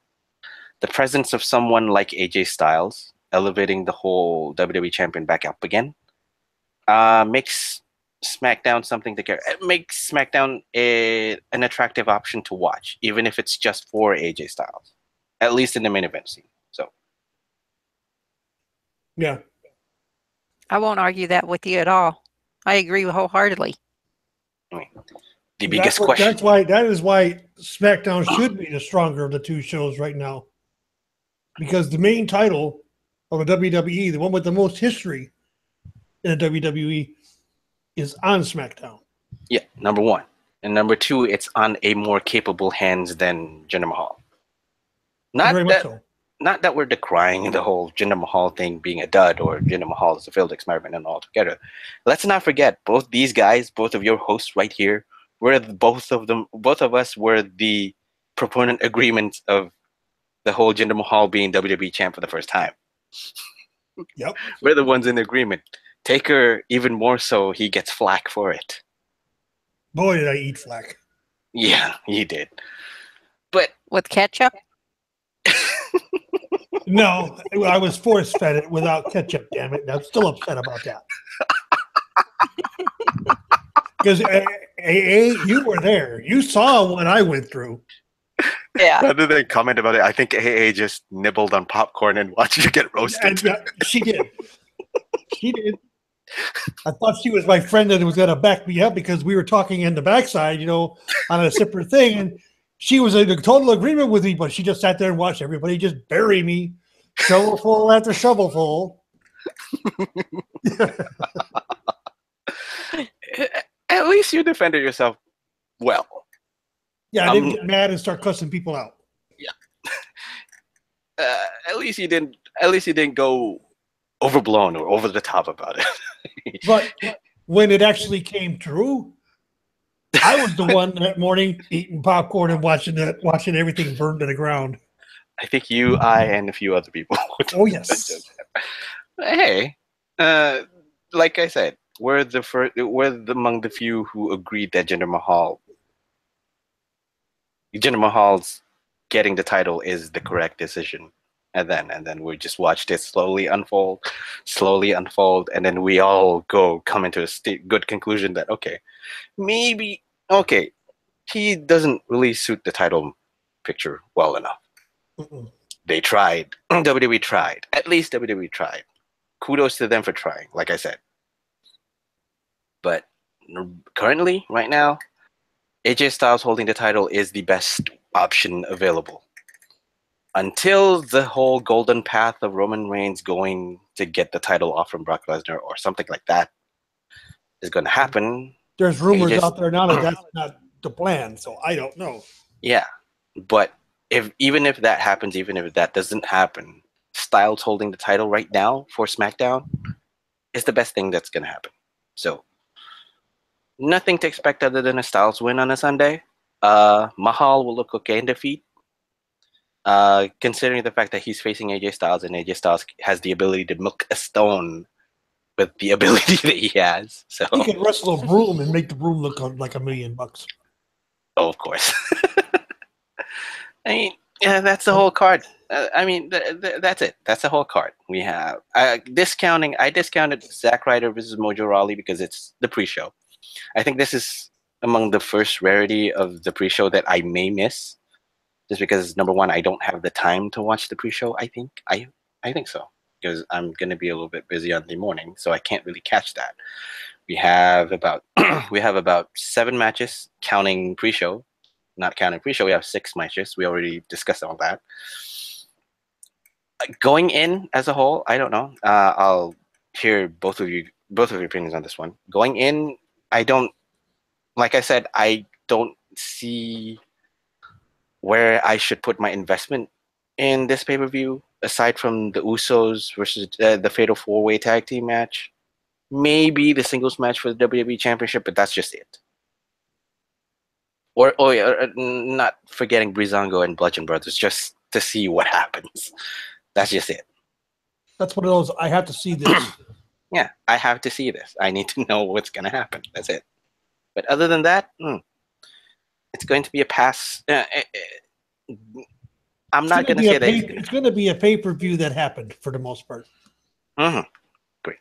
The presence of someone like AJ Styles elevating the whole WWE champion back up again makes SmackDown something to care. It makes SmackDown an attractive option to watch, even if it's just for AJ Styles, at least in the main event scene. So, yeah, I won't argue that with you at all. I agree wholeheartedly. I mean, the biggest question. That is why SmackDown should be the stronger of the two shows right now, because the main title of the WWE, the one with the most history in the WWE, is on SmackDown. Yeah, number one. And number two, it's on a more capable hands than Jinder Mahal. Not that we're decrying the whole Jinder Mahal thing being a dud or Jinder Mahal is a failed experiment and all together. Let's not forget, both these guys, both of your hosts right here, both of us were the proponent agreements of the whole Jinder Mahal being WWE champ for the first time. Yep. We're the ones in agreement. Taker, even more so, he gets flack for it. Boy, did I eat flack. Yeah, you did. But With ketchup? No, I was force fed it without ketchup. Damn it! I'm still upset about that. Because you were there. You saw what I went through. Yeah. rather than comment about it, I think AA just nibbled on popcorn and watched you get roasted. And, she did. She did. I thought she was my friend that was going to back me up because we were talking in the backside, on a separate thing. And she was in total agreement with me, but she just sat there and watched everybody just bury me, shovelful after shovelful. At least you defended yourself well. Yeah, I didn't get mad and start cussing people out. Yeah. At least you didn't. At least you didn't go overblown or over the top about it. But when it actually came true, I was the one that morning eating popcorn and watching everything burn to the ground. I think you, I, and a few other people. Oh yes. Hey, like I said, we're among the few who agreed that Jinder Mahal's getting the title is the correct decision. And then we just watched it slowly unfold, and then we all come into a good conclusion that maybe he doesn't really suit the title picture well enough. Mm-mm. They tried. WWE tried. At least WWE tried. Kudos to them for trying, like I said. But currently, right now, AJ Styles holding the title is the best option available. Until the whole golden path of Roman Reigns going to get the title off from Brock Lesnar or something like that is going to happen. There's rumors out there now that that's not the plan, so I don't know. Yeah, but even if that happens, even if that doesn't happen, Styles holding the title right now for SmackDown is the best thing that's going to happen. So nothing to expect other than a Styles win on a Sunday. Mahal will look okay in defeat. Considering the fact that he's facing AJ Styles and AJ Styles has the ability to milk a stone with the ability that he has. So he can wrestle a broom and make the broom look like $1 million. Oh, of course. I mean, yeah, that's the whole card. I mean, that's it. That's the whole card. We have I discounted Zack Ryder versus Mojo Rawley because it's the pre-show. I think this is among the first rarity of the pre-show that I may miss. Just because, number one, I don't have the time to watch the pre-show. I think so, because I'm gonna be a little bit busy on the morning, so I can't really catch that. We have about 7 matches, counting pre-show. Not counting pre-show, we have 6 matches. We already discussed all that. Going in as a whole, I don't know. I'll hear both of your opinions on this one. Going in, like I said, I don't see where I should put my investment in this pay-per-view, aside from the Usos versus the Fatal 4-Way Tag Team match. Maybe the singles match for the WWE Championship, but that's just it. Or not forgetting Breezango and Bludgeon Brothers, just to see what happens. That's just it. That's one of those, I have to see this. Yeah, I have to see this. I need to know what's going to happen. That's it. But other than that, it's going to be a pass. I'm not going to say that it's going to be a pay-per-view that happened for the most part. Great.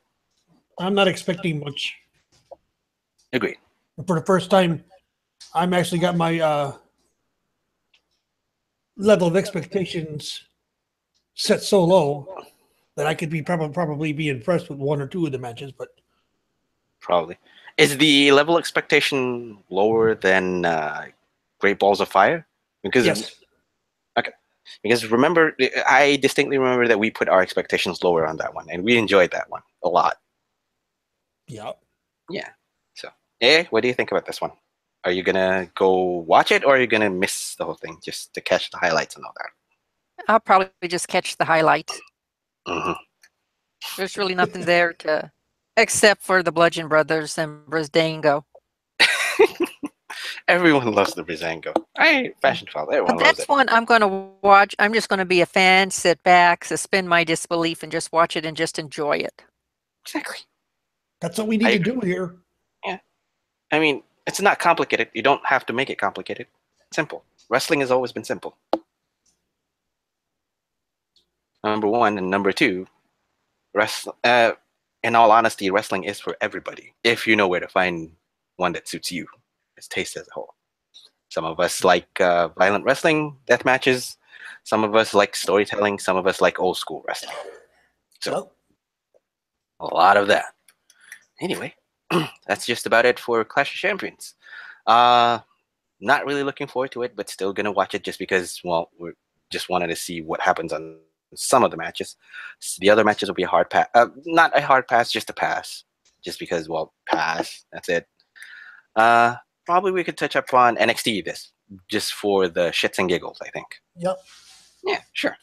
I'm not expecting much. Agreed. For the first time, I'm actually got my level of expectations set so low that I could be probably be impressed with 1 or 2 of the matches, but probably. Is the level of expectation lower than Great Balls of Fire? Because yes. Okay. Because I distinctly remember that we put our expectations lower on that one, and we enjoyed that one a lot. Yeah. Yeah. So, what do you think about this one? Are you gonna go watch it, or are you gonna miss the whole thing just to catch the highlights and all that? I'll probably just catch the highlights. Mm-hmm. There's really nothing there except for the Bludgeon Brothers and Breezango. Everyone loves the Breezango. Fashion File. Everyone loves it. That's one I'm going to watch. I'm just going to be a fan, sit back, suspend my disbelief, and just watch it and just enjoy it. Exactly. That's what we need to do here. Yeah. I mean, It's not complicated. You don't have to make it complicated. Simple. Wrestling has always been simple. Number one, and number two, in all honesty, wrestling is for everybody if you know where to find one that suits you, its taste as a whole. Some of us like violent wrestling, death matches. Some of us like storytelling. Some of us like old school wrestling. So, a lot of that. Anyway, that's just about it for Clash of Champions. Not really looking forward to it, but still gonna watch it just because, well, we just wanted to see what happens on some of the matches. The other matches will be a hard pass. Not a hard pass, just a pass. Just because, well, pass. That's it. Probably we could touch up on NXT this, just for the shits and giggles, I think. Yep. Yeah, sure.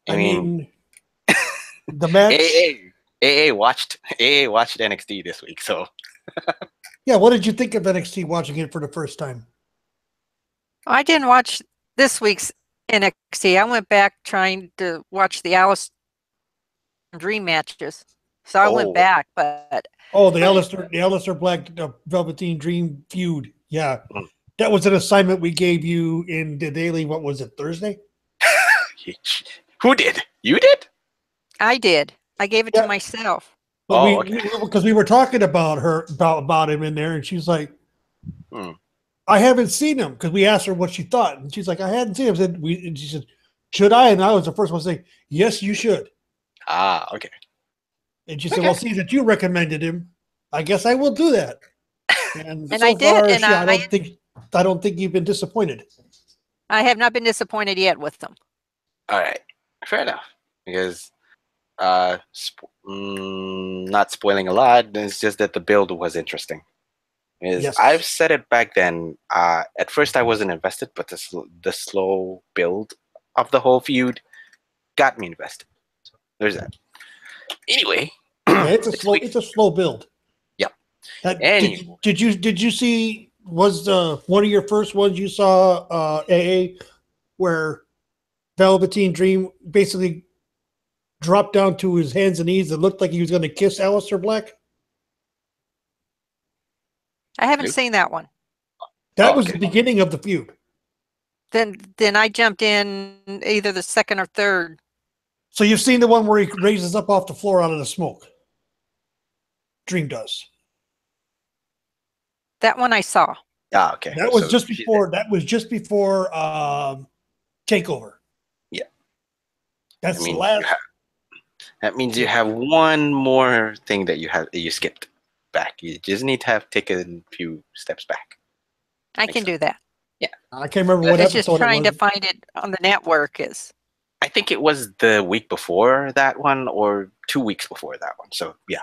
I mean the match. AA watched NXT this week, so. Yeah, what did you think of NXT watching it for the first time? I didn't watch this week's NXT. I went back trying to watch the Alice Dream matches. So I went back, but the Aleister Black Velveteen Dream feud. Yeah. That was an assignment we gave you in the daily, what was it, Thursday? Who did? You did? I did. I gave it to myself. Because we were talking about about him in there, and she's like, I haven't seen him, because we asked her what she thought, and she's like, I hadn't seen him. And she said, should I? And I was the first one to say, yes, you should. Okay. And she said, well, see that you recommended him, I guess I will do that. And so I did. far, And I don't think you've been disappointed. I have not been disappointed yet with them. All right, fair enough. Because not spoiling a lot, it's just that the build was interesting. Yes. I've said it back then. At first, I wasn't invested, but the slow build of the whole feud got me invested. So there's that. Anyway, it's a slow build. Yep. Did you see? Was one of your first ones you saw AA where Velveteen Dream basically dropped down to his hands and knees and looked like he was going to kiss Aleister Black? I haven't seen that one. That was the beginning of the feud. Then I jumped in either the second or third. So you've seen the one where he raises up off the floor out of the smoke. Dream does. That one I saw. Okay. That was just before. That was just before Takeover. Yeah. That's the last. That means you have one more thing that you skipped back. You just need to take a few steps back. I can do that. Yeah. I can't remember what episode. It's just trying to find it on the network is. I think it was the week before that one or 2 weeks before that one. So yeah.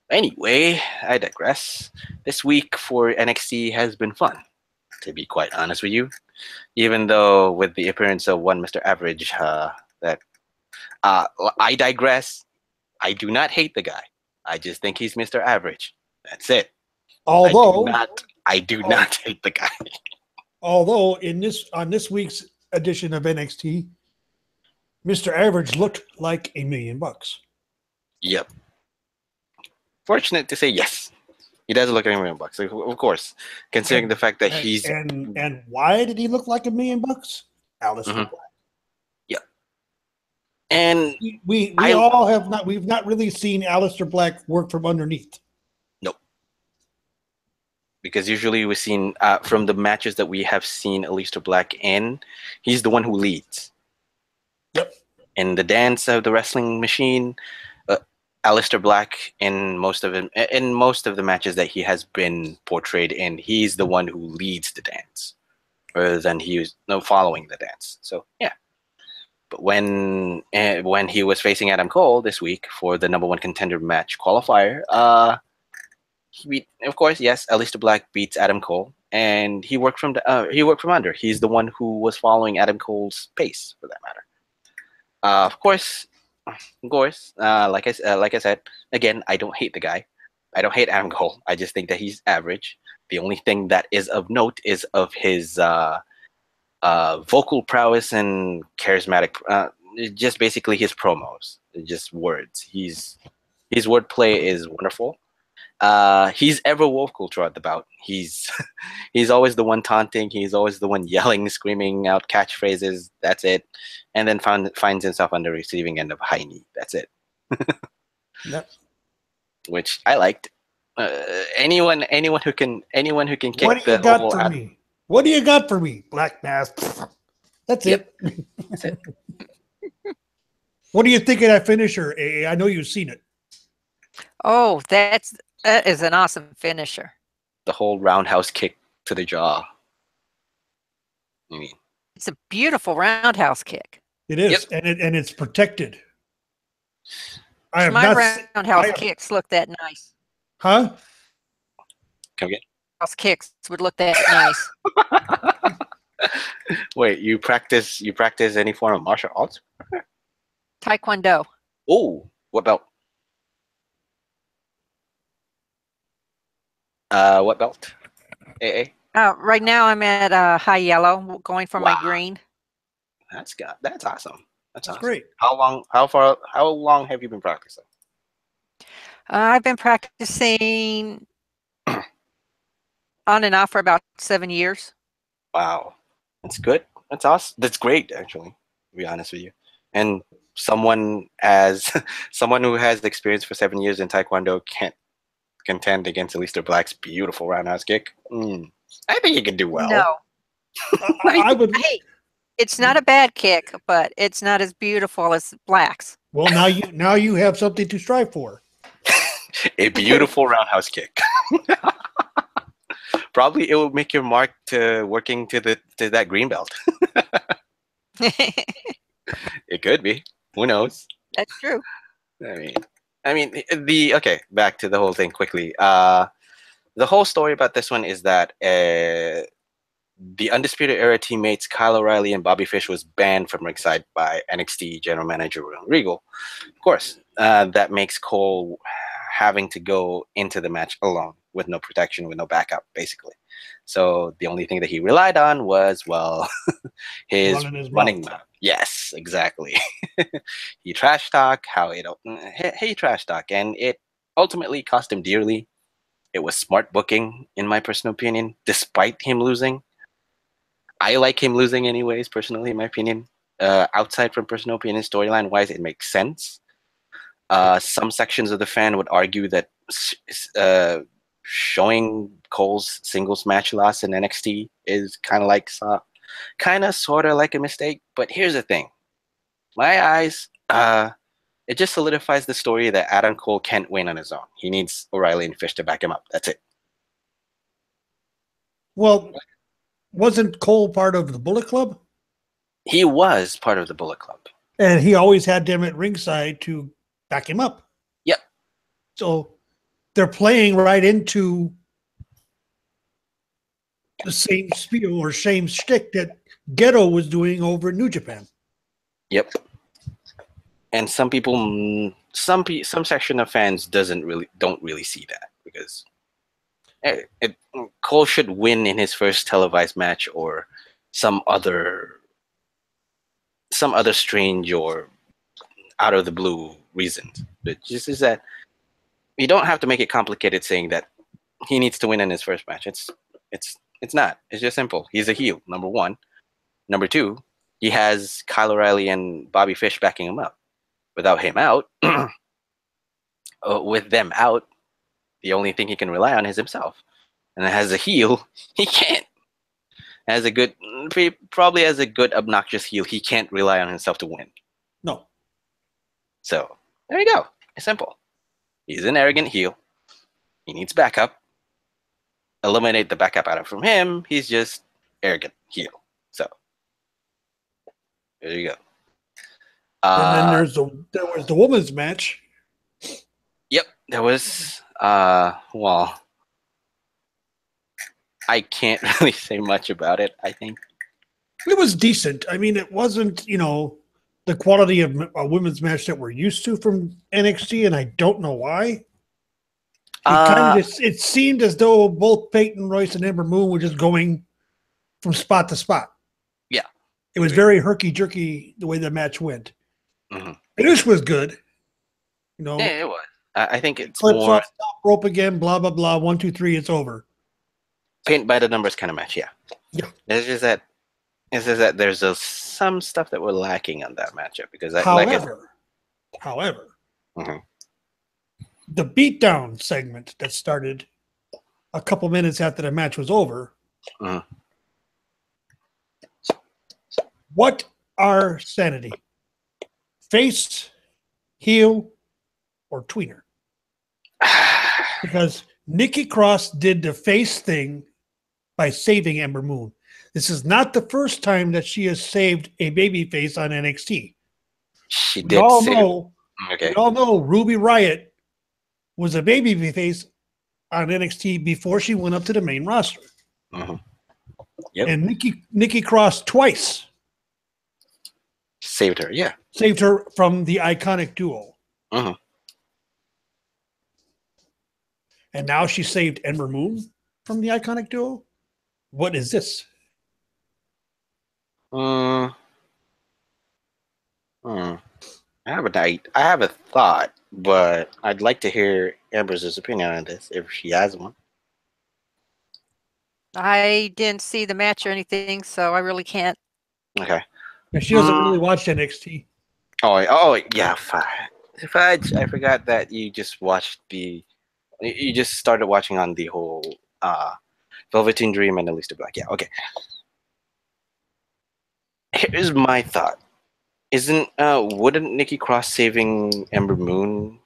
Anyway, I digress. This week for NXT has been fun, to be quite honest with you. Even though with the appearance of one Mr. Average, I digress. I do not hate the guy. I just think he's Mr. Average. That's it. Although I do not hate the guy. Although on this week's edition of NXT, Mr. Average looked like $1 million. Yep. Fortunate to say, yes, he does look like $1 million. Of course, considering the fact that he's and why did he look like $1 million? Aleister Black. Yep. And we've not really seen Aleister Black work from underneath. Nope. Because usually we've seen from the matches that we have seen Aleister Black in, he's the one who leads. Yep. In the dance of the wrestling machine, Aleister Black in most of the matches that he has been portrayed in, he's the one who leads the dance, rather than following the dance. So yeah. But when he was facing Adam Cole this week for the #1 contender match qualifier, of course, yes, Aleister Black beats Adam Cole, and he worked from under. He's the one who was following Adam Cole's pace, for that matter. Of course, like I said, again, I don't hate the guy. I don't hate Adam Cole. I just think that he's average. The only thing that is of note is of his vocal prowess and charismatic, just basically his promos, just words. His wordplay is wonderful, He's ever vocal throughout the bout. He's he's always the one taunting. He's always the one yelling, screaming out catchphrases. That's it. And then finds himself on the receiving end of a high knee. That's it. Yep. Which I liked. Anyone who can kick What do you got for me? What do you got for me? Black mask. That's it. That's it. What do you think of that finisher, AA? I know you've seen it. Oh, that is an awesome finisher. The whole roundhouse kick to the jaw. I mean, it's a beautiful roundhouse kick. It is, and it's protected. My roundhouse kicks look that nice. Huh? Come again? Roundhouse kicks would look that nice. Wait, you practice any form of martial arts? Taekwondo. Oh, what belt? What belt? AA? Right now I'm at high yellow, going for my green. That's awesome. That's awesome. Great. How long have you been practicing? I've been practicing on and off for about 7 years. Wow, that's good. That's awesome. That's great, actually, to be honest with you. And someone who has experience for 7 years in Taekwondo can't contend against Alistair Black's beautiful roundhouse kick. I think he could do well. No, I would. Hey, it's not a bad kick, but it's not as beautiful as Black's. Well, now you have something to strive for. A beautiful roundhouse kick. Probably it will make your mark to working to that green belt. It could be. Who knows? That's true. I mean, back to the whole thing quickly. The whole story about this one is that the Undisputed Era teammates Kyle O'Reilly and Bobby Fish was banned from ringside by NXT General Manager William Regal. Of course, that makes Cole having to go into the match alone with no protection, with no backup, basically. So the only thing that he relied on was, well, his running mouth. Yes, exactly. He trash talk he trash talk, and it ultimately cost him dearly. It was smart booking, in my personal opinion, despite him losing. I like him losing anyways, personally, in my opinion. Outside from personal opinion, storyline-wise, it makes sense. Some sections of the fan would argue that showing Cole's singles match loss in NXT is kind of sort of like a mistake. But here's the thing. My eyes, it just solidifies the story that Adam Cole can't win on his own. He needs O'Reilly and Fish to back him up. That's it. Well, wasn't Cole part of the Bullet Club? He was part of the Bullet Club. And he always had them at ringside to back him up. Yep. So they're playing right into the same spiel or same shtick that Ghetto was doing over in New Japan. Yep. And some section of fans don't really see that, because Cole should win in his first televised match or some other strange or out of the blue reasons. But just is that you don't have to make it complicated saying that he needs to win in his first match. It's not. It's just simple. He's a heel, number one. Number two, he has Kyle O'Reilly and Bobby Fish backing him up. Without him out, with them out, the only thing he can rely on is himself. And as a heel, he can't. Probably as a good obnoxious heel, he can't rely on himself to win. No. So there you go. It's simple. He's an arrogant heel. He needs backup. Eliminate the backup out of from him. He's just arrogant heel. So there you go. And then there was the women's match. Yep, there was. Well, I can't really say much about it. I think it was decent. I mean, it wasn't, the quality of a women's match that we're used to from NXT, and I don't know why. It seemed as though both Peyton Royce and Ember Moon were just going from spot to spot. Yeah, it was very herky-jerky the way the match went. Mm-hmm. This was good. Yeah, it was. I think it's Clips more off top rope again. Blah blah blah. 1, 2, 3. It's over. paint by the numbers kind of match. Yeah. Yeah. It's just that there's some stuff that we're lacking on that matchup because However, Mhm. the beatdown segment that started a couple minutes after the match was over. Mhm. What are sanity? Face, heel, or tweener? Because Nikki Cross did the face thing by saving Ember Moon. This is not the first time that she has saved a baby face on NXT. She We did all save. know. Okay. We all know Ruby Riott was a baby face on NXT before she went up to the main roster. Mhm. Yep. And Nikki Cross twice Saved her. Yeah. saved her from the Iconic Duo. Mhm. And now she saved Ember Moon from the Iconic Duo. What is this? Mm. Hmm. I have a thought, but I'd like to hear Amber's opinion on this if she has one. I didn't see the match or anything, so I really can't. Okay. And she doesn't really watch NXT. Oh yeah, Fudge. I forgot that you just watched you just started watching on the whole Velveteen Dream and Elise Black. Yeah, okay. Here's my thought. Wouldn't Nikki Cross saving Ember Moon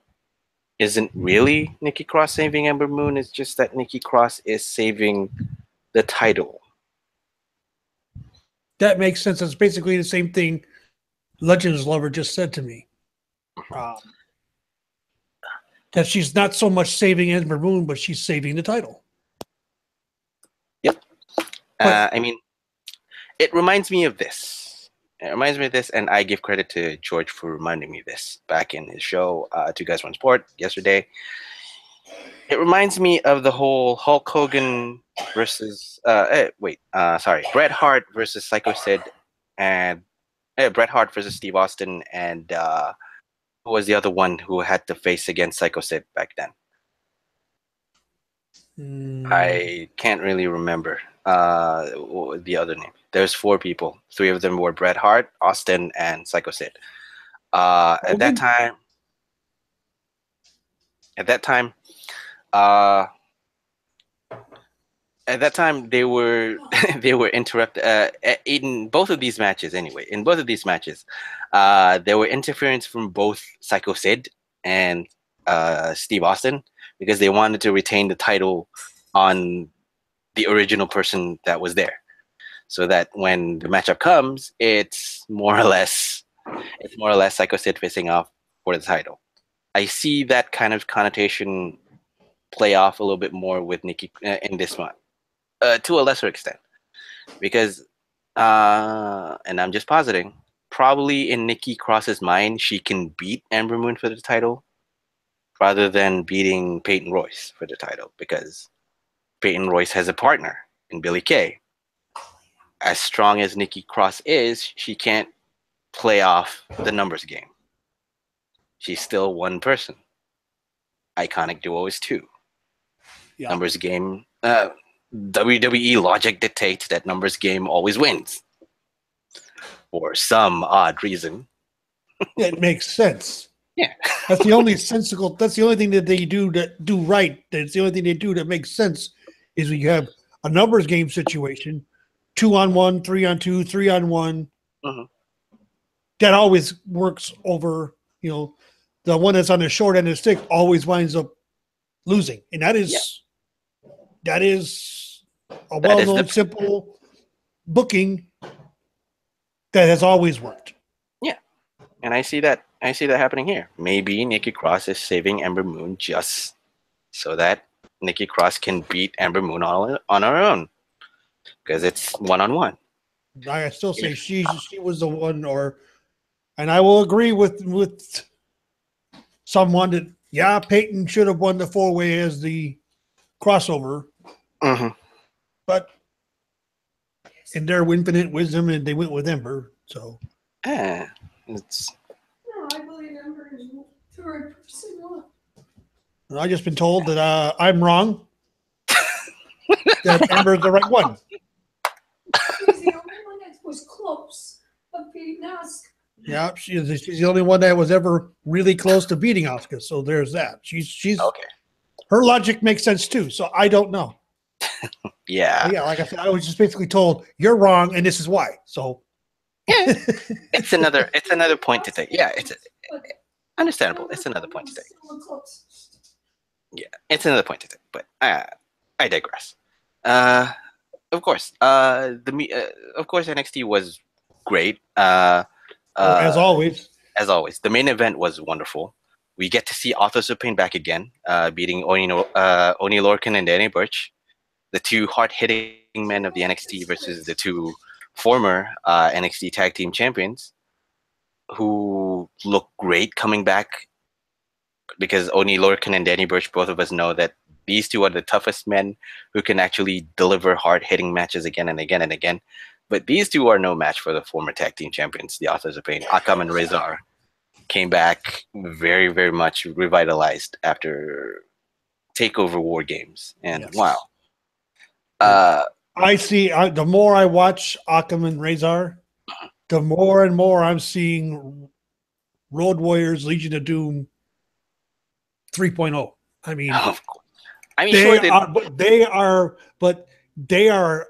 isn't really Nikki Cross saving Ember Moon, it's just that Nikki Cross is saving the title. That makes sense. It's basically the same thing Legends Lover just said to me. That she's not so much saving Ember Moon, but she's saving the title. Yep. I mean, it reminds me of this. And I give credit to George for reminding me of this back in his show, Two Guys One Sport, yesterday. It reminds me of the whole Hulk Hogan versus Bret Hart versus Psycho Sid, and Bret Hart versus Steve Austin, and who was the other one who had to face against Psycho Sid back then? I can't really remember the other name. There's 4 people. 3 of them were Bret Hart, Austin, and Psycho Sid. At that time, they were they were interrupted in both of these matches. Anyway, in both of these matches, there were interference from both Psycho Sid and Steve Austin because they wanted to retain the title on the original person that was there, so that when the matchup comes, it's more or less Psycho Sid facing off for the title. I see that kind of connotation play off a little bit more with Nikki in this one, to a lesser extent, because and I'm just positing, probably in Nikki Cross's mind, she can beat Ember Moon for the title rather than beating Peyton Royce for the title, because Peyton Royce has a partner in Billie Kay. As strong as Nikki Cross is, she can't play off the numbers game. She's still one person. Iconic Duo is 2. Yeah. Numbers game. WWE logic dictates that numbers game always wins. For some odd reason. It makes sense. Yeah. That's the only sensible. That's the only thing that they do right. That's the only thing they do that makes sense is when you have a numbers game situation, 2-on-1, 3-on-2, 3-on-1. Mm-hmm. That always works over. The one that's on the short end of the stick always winds up losing, and that is a well-known, simple booking that has always worked. Yeah, and I see that happening here. Maybe Nikki Cross is saving Ember Moon just so that Nikki Cross can beat Ember Moon on her own, because it's 1-on-1. I still say she was the one, and I will agree with someone that Peyton should have won the 4-way as the crossover. Mm-hmm. But in their infinite wisdom, and they went with Ember. So it's. No, I believe Ember is the right person. I've just been told that I'm wrong. That Ember's the right one. She's the only one that was close of beating Asuka. Yeah, she's the only one that was ever really close to beating Asuka. So there's that. She's Okay. Her logic makes sense too. So I don't know. Yeah. But yeah, like I said, I was just basically told you're wrong, and this is why. So yeah, it's another point to take. Yeah, it's understandable. It's another point to take. Yeah, it's another point to take. But I digress. Of course, of course, NXT was great. as always, the main event was wonderful. We get to see Authors of Pain back again, beating Oni Lorcan and Danny Burch, the two hard-hitting men of the NXT versus the two former NXT Tag Team Champions, who look great coming back. Because Oni Lorcan and Danny Burch, both of us know that these two are the toughest men who can actually deliver hard-hitting matches again and again and again. But these two are no match for the former tag team champions, the Authors of Pain. Akam and Rezar came back very, very much revitalized after TakeOver War Games. And yes. Wow. I see. The more I watch Akam and Rezar, the more and more I'm seeing Road Warriors Legion of Doom 3.0. I mean, of course. I mean, sure they are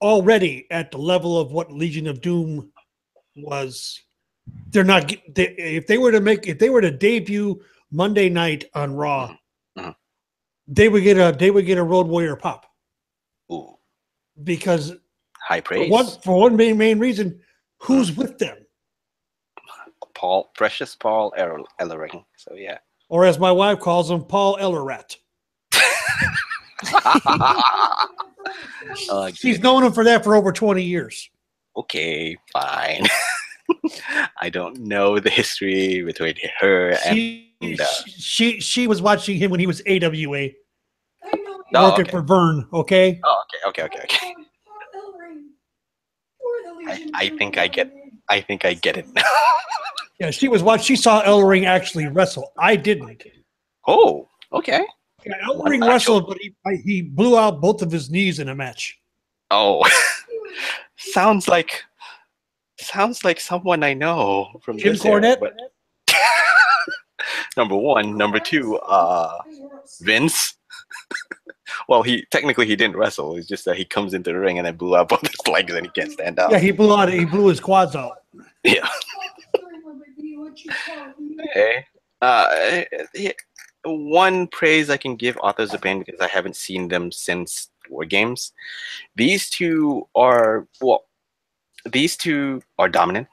already at the level of what Legion of Doom was. They're not. If they were to debut Monday night on Raw, they would get a Road Warrior pop. Ooh. Because high praise for one main reason, who's with them? Precious Paul Ellering. So yeah. Or as my wife calls him, Paul Ellerat. She's known him for that for over 20 years. Okay, fine. I don't know the history between her and she was watching him when he was AWA. Working for Vern, okay? Oh, okay. I think I get it now. Yeah, she saw Ellering actually wrestle. I didn't. Oh, okay. Yeah, Ellering wrestled, but he blew out both of his knees in a match. Oh, sounds like someone I know from Jim this era, Cornette. But number one, number two, Vince. Well, he didn't wrestle. It's just that he comes into the ring and then blew out both his legs and he can't stand up. Yeah, he blew his quads out. Yeah. Okay. One praise I can give Authors of Pain, because I haven't seen them since War Games. These two are dominant.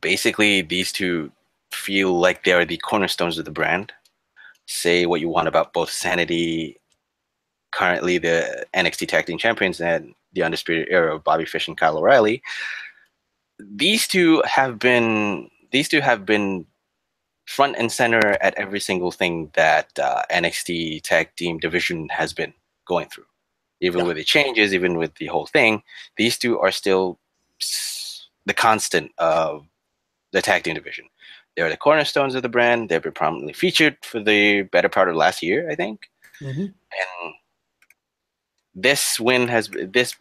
Basically, these two feel like they are the cornerstones of the brand. Say what you want about both Sanity, currently the NXT Tag Team Champions, and the Undisputed Era of Bobby Fish and Kyle O'Reilly. These two have been front and center at every single thing that NXT Tag Team division has been going through. Even with the changes, even with the whole thing, these two are still the constant of the tag team division. They're the cornerstones of the brand. They've been prominently featured for the better part of last year, I think. Mm-hmm. And this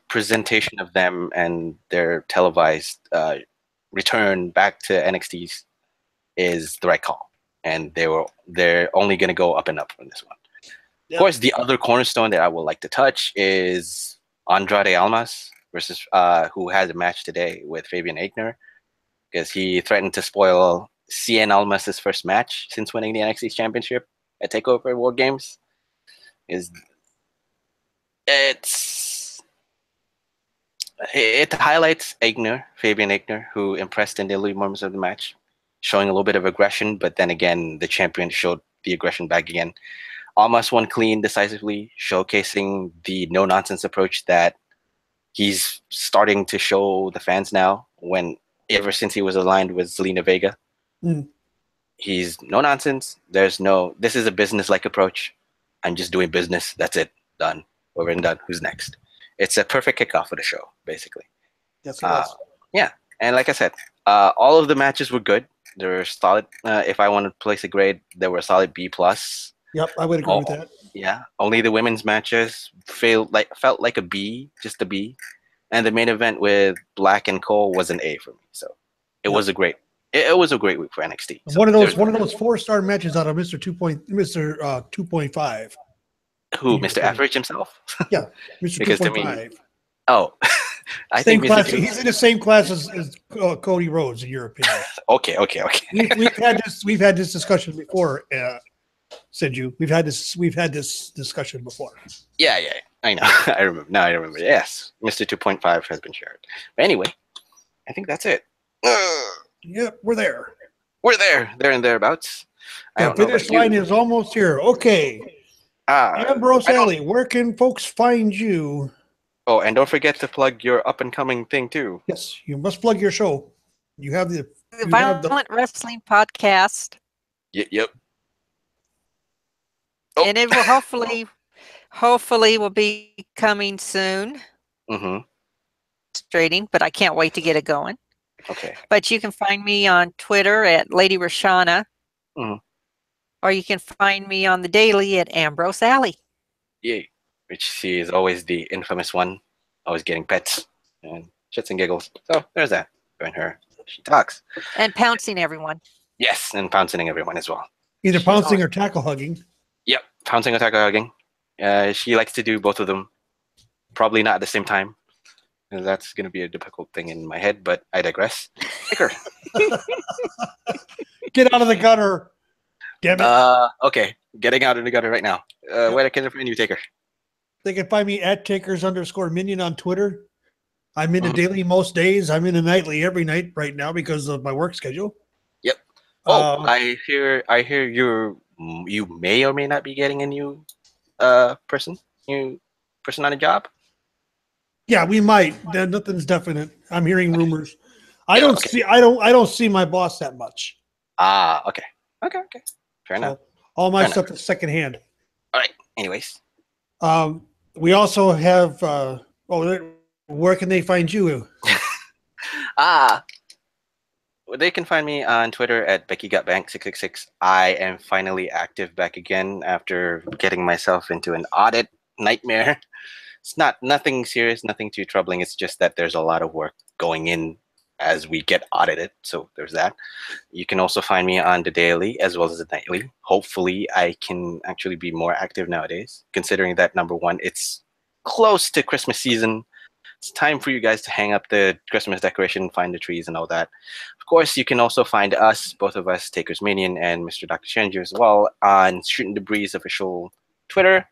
presentation of them and their televised return back to NXT is the right call. And they're only going to go up and up from this one. Yep. Of course, the other cornerstone that I would like to touch is Andrade Almas versus who has a match today with Fabian Aichner, because he threatened to spoil Cien Almas' first match since winning the NXT Championship at TakeOver War Games. It highlights Fabian Aichner, who impressed in the early moments of the match, showing a little bit of aggression, but then again, the champion showed the aggression back again. Almas won clean, decisively, showcasing the no-nonsense approach that he's starting to show the fans now, ever since he was aligned with Zelina Vega. Mm. He's no nonsense. This is a business-like approach. I'm just doing business. That's it. Done. Over and done. Who's next? It's a perfect kickoff for the show, basically. Yes, it was. Yeah. And like I said, all of the matches were good. They were solid. If I wanted to place a grade, they were a solid B plus. Yep, I would agree with that. Yeah, only the women's matches felt like a B, just a B, and the main event with Black and Cole was an A for me. So it was a great. It was a great week for NXT. So one of those 4-star matches out of Mister 2.5. Who, Mr. Average himself? Yeah, Mr. 2.5. Oh, I think he's in the same class as Cody Rhodes, in your opinion. Okay. We've had this discussion before, Senju. We've had this discussion before. Yeah. I know. I remember. Now I remember. Yes, Mr. 2.5 has been shared. But anyway, I think that's it. Yep, we're there. We're there. There and thereabouts. The finish line is almost here. Okay. Ambrose Alley, where can folks find you? Oh, and don't forget to plug your up-and-coming thing, too. Yes, you must plug your show. You have the Violent Wrestling Podcast. Yep. Oh. And it will hopefully will be coming soon. Mm-hmm. Frustrating, but I can't wait to get it going. Okay. But you can find me on Twitter at Lady Rashana. Mm-hmm. Or you can find me on the daily at Ambrose Alley. Yay. Which she is always the infamous one, always getting pets and shits and giggles. So there's that. Join her. She talks. And pouncing everyone. Yes, and pouncing everyone as well. Either pouncing or tackle hugging. Yep, pouncing or tackle hugging. She likes to do both of them. Probably not at the same time. That's going to be a difficult thing in my head, but I digress. Take her. Get out of the gutter. Damn it. Okay, getting out of the gutter right now. Where can I find you, Taker? They can find me at _Minion on Twitter. I'm in the daily most days. I'm in the nightly every night right now because of my work schedule. Yep. Oh, I hear you may or may not be getting a new person on a job. Yeah, we might. Nothing's definite. I'm hearing rumors. I don't see my boss that much. Okay. Fair enough. All my stuff is secondhand. All right. Anyways. We also have where can they find you? They can find me on Twitter at BeckyGotBank666. I am finally active back again after getting myself into an audit nightmare. It's nothing serious, nothing too troubling. It's just that there's a lot of work going in as we get audited. So there's that. You can also find me on the daily as well as the nightly. Hopefully I can actually be more active nowadays, considering that, number one, it's close to Christmas season. It's time for you guys to hang up the Christmas decoration, find the trees and all that. Of course, you can also find us, both of us, TakersMinion and Mr. Dr. Senju as well, on Shootin' the Breeze official Twitter.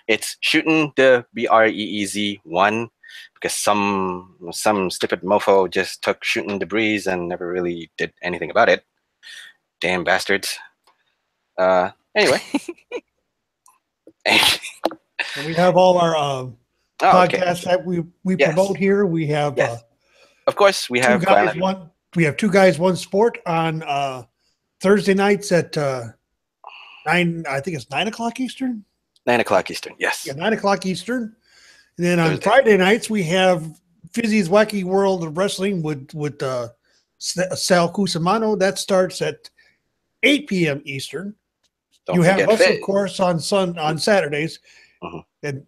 It's Shootin' the BREEZ1. Because some stupid mofo just took Shootin' the Breeze and never really did anything about it. Damn bastards. Anyway. And we have all our podcasts that we promote here. We have of course we have Two Guys One Sport on Thursday nights at 9. I think it's 9 o'clock Eastern. 9 o'clock Eastern. Yes. Yeah, 9 o'clock Eastern. And then on Friday nights, we have Fizzy's Wacky World of Wrestling with Sal Cusimano. That starts at 8 p.m. Eastern. You have us, of course, on Saturdays. And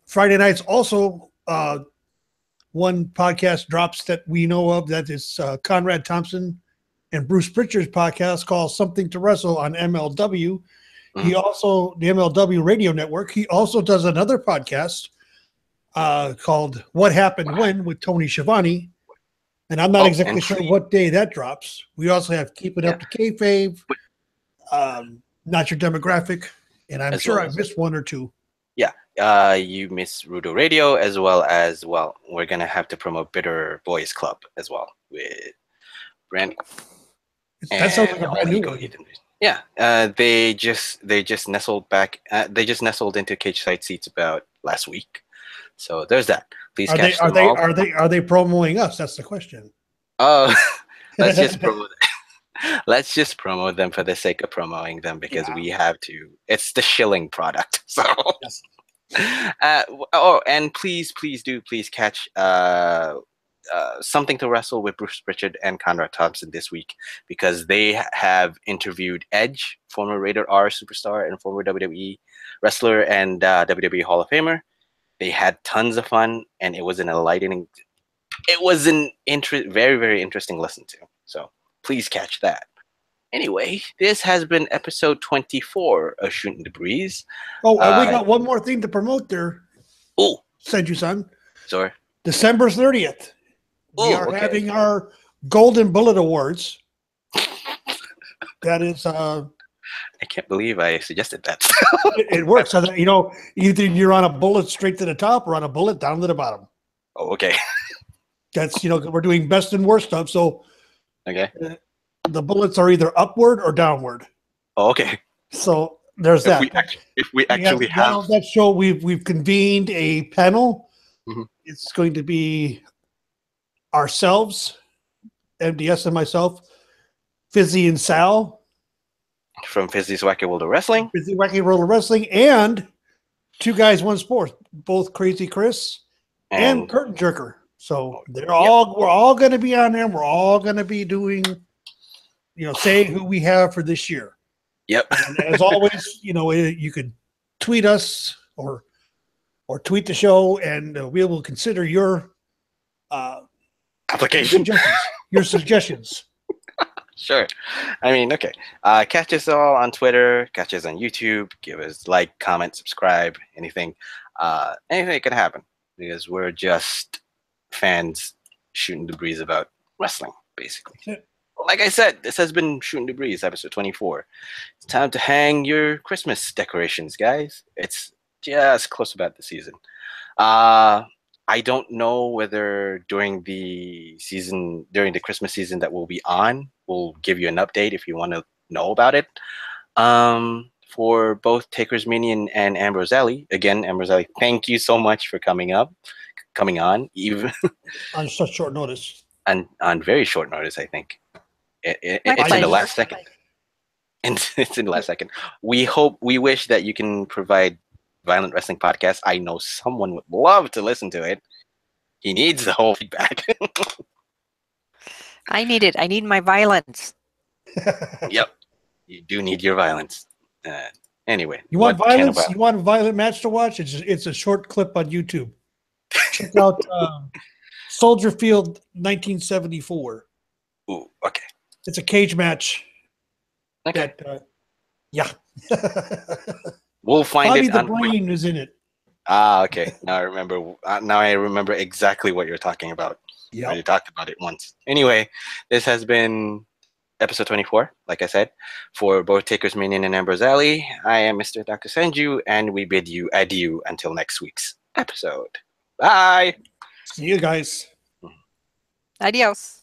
Friday nights also, one podcast drops that we know of. That is Conrad Thompson and Bruce Pritchard's podcast called Something to Wrestle on MLW. He also, the MLW Radio Network, he also does another podcast called What Happened When with Tony Schiavone. And I'm not exactly sure what day that drops. We also have Keep It Up to Kayfabe, Not Your Demographic, and I'm sure I missed one or two. Yeah, you miss Rudo Radio as well as, we're going to have to promote Bitter Boys Club as well with Brand. That sounds like a brand new one. Yeah, they just nestled back. They just nestled into Cage Side Seats about last week. So there's that. Please catch them all. Are they promoting us? That's the question. Oh, let's just promote. Let's just promote them for the sake of promoting them because we have to. It's the shilling product. So. Yes. And please catch something to wrestle with Bruce Pritchard and Conrad Thompson this week, because they have interviewed Edge, former Rated R superstar and former WWE wrestler and WWE Hall of Famer. They had tons of fun, and it was an enlightening. It was an very, very interesting listen to. So please catch that. Anyway, this has been episode 24 of Shootin' the Breeze. Oh, we got one more thing to promote there. Oh, Senju-san. Sorry. December 30th. We are having our Golden Bullet Awards. That is... I can't believe I suggested that. it works. So that, either you're on a bullet straight to the top or on a bullet down to the bottom. Oh, okay. That's, we're doing best and worst stuff. So okay. The bullets are either upward or downward. Oh, okay. So there's that. If we actually have that show, we've convened a panel. Mm-hmm. It's going to be ourselves, MDS and myself, Fizzy and Sal. From Fizzy's Wacky World of Wrestling. Fizzy Wacky World of Wrestling, and Two Guys, One Sport, both Crazy Chris and Curtain Jerker. So we're all going to be on there. We're all going to be doing, saying who we have for this year. Yep. And as always, you could tweet us or tweet the show, and we will consider your application, your suggestions. Sure. I mean, okay. Catch us all on Twitter. Catch us on YouTube. Give us like, comment, subscribe, anything. Anything could happen, because we're just fans shooting the breeze about wrestling, basically. Yeah. Like I said, this has been Shootin' the Breeze, episode 24. It's time to hang your Christmas decorations, guys. It's just close about the season. I don't know whether during the Christmas season that we'll be on, we'll give you an update if you want to know about it. For both TakersMinion and Ambrose Alley, again, Ambrose Alley, thank you so much for coming on, even on such short notice. And on very short notice, I think. It's in the last second. It's in the last second. We wish that you can provide Violent Wrestling Podcast. I know someone would love to listen to it. He needs the whole feedback. I need it. I need my violence. Yep. You do need your violence. Anyway. You want violence? You want a violent match to watch? It's a short clip on YouTube. Check out Soldier Field 1974. Ooh, okay. It's a cage match. Okay. Yeah. We'll find Bobby it. The Brain is in it. Ah, okay. Now I remember. Now I remember exactly what you're talking about. Yeah. You talked about it once. Anyway, this has been episode 24. Like I said, for both TakersMinion and Ambrose Alley, I am Mr. Senju, and we bid you adieu until next week's episode. Bye. See you guys. Adios.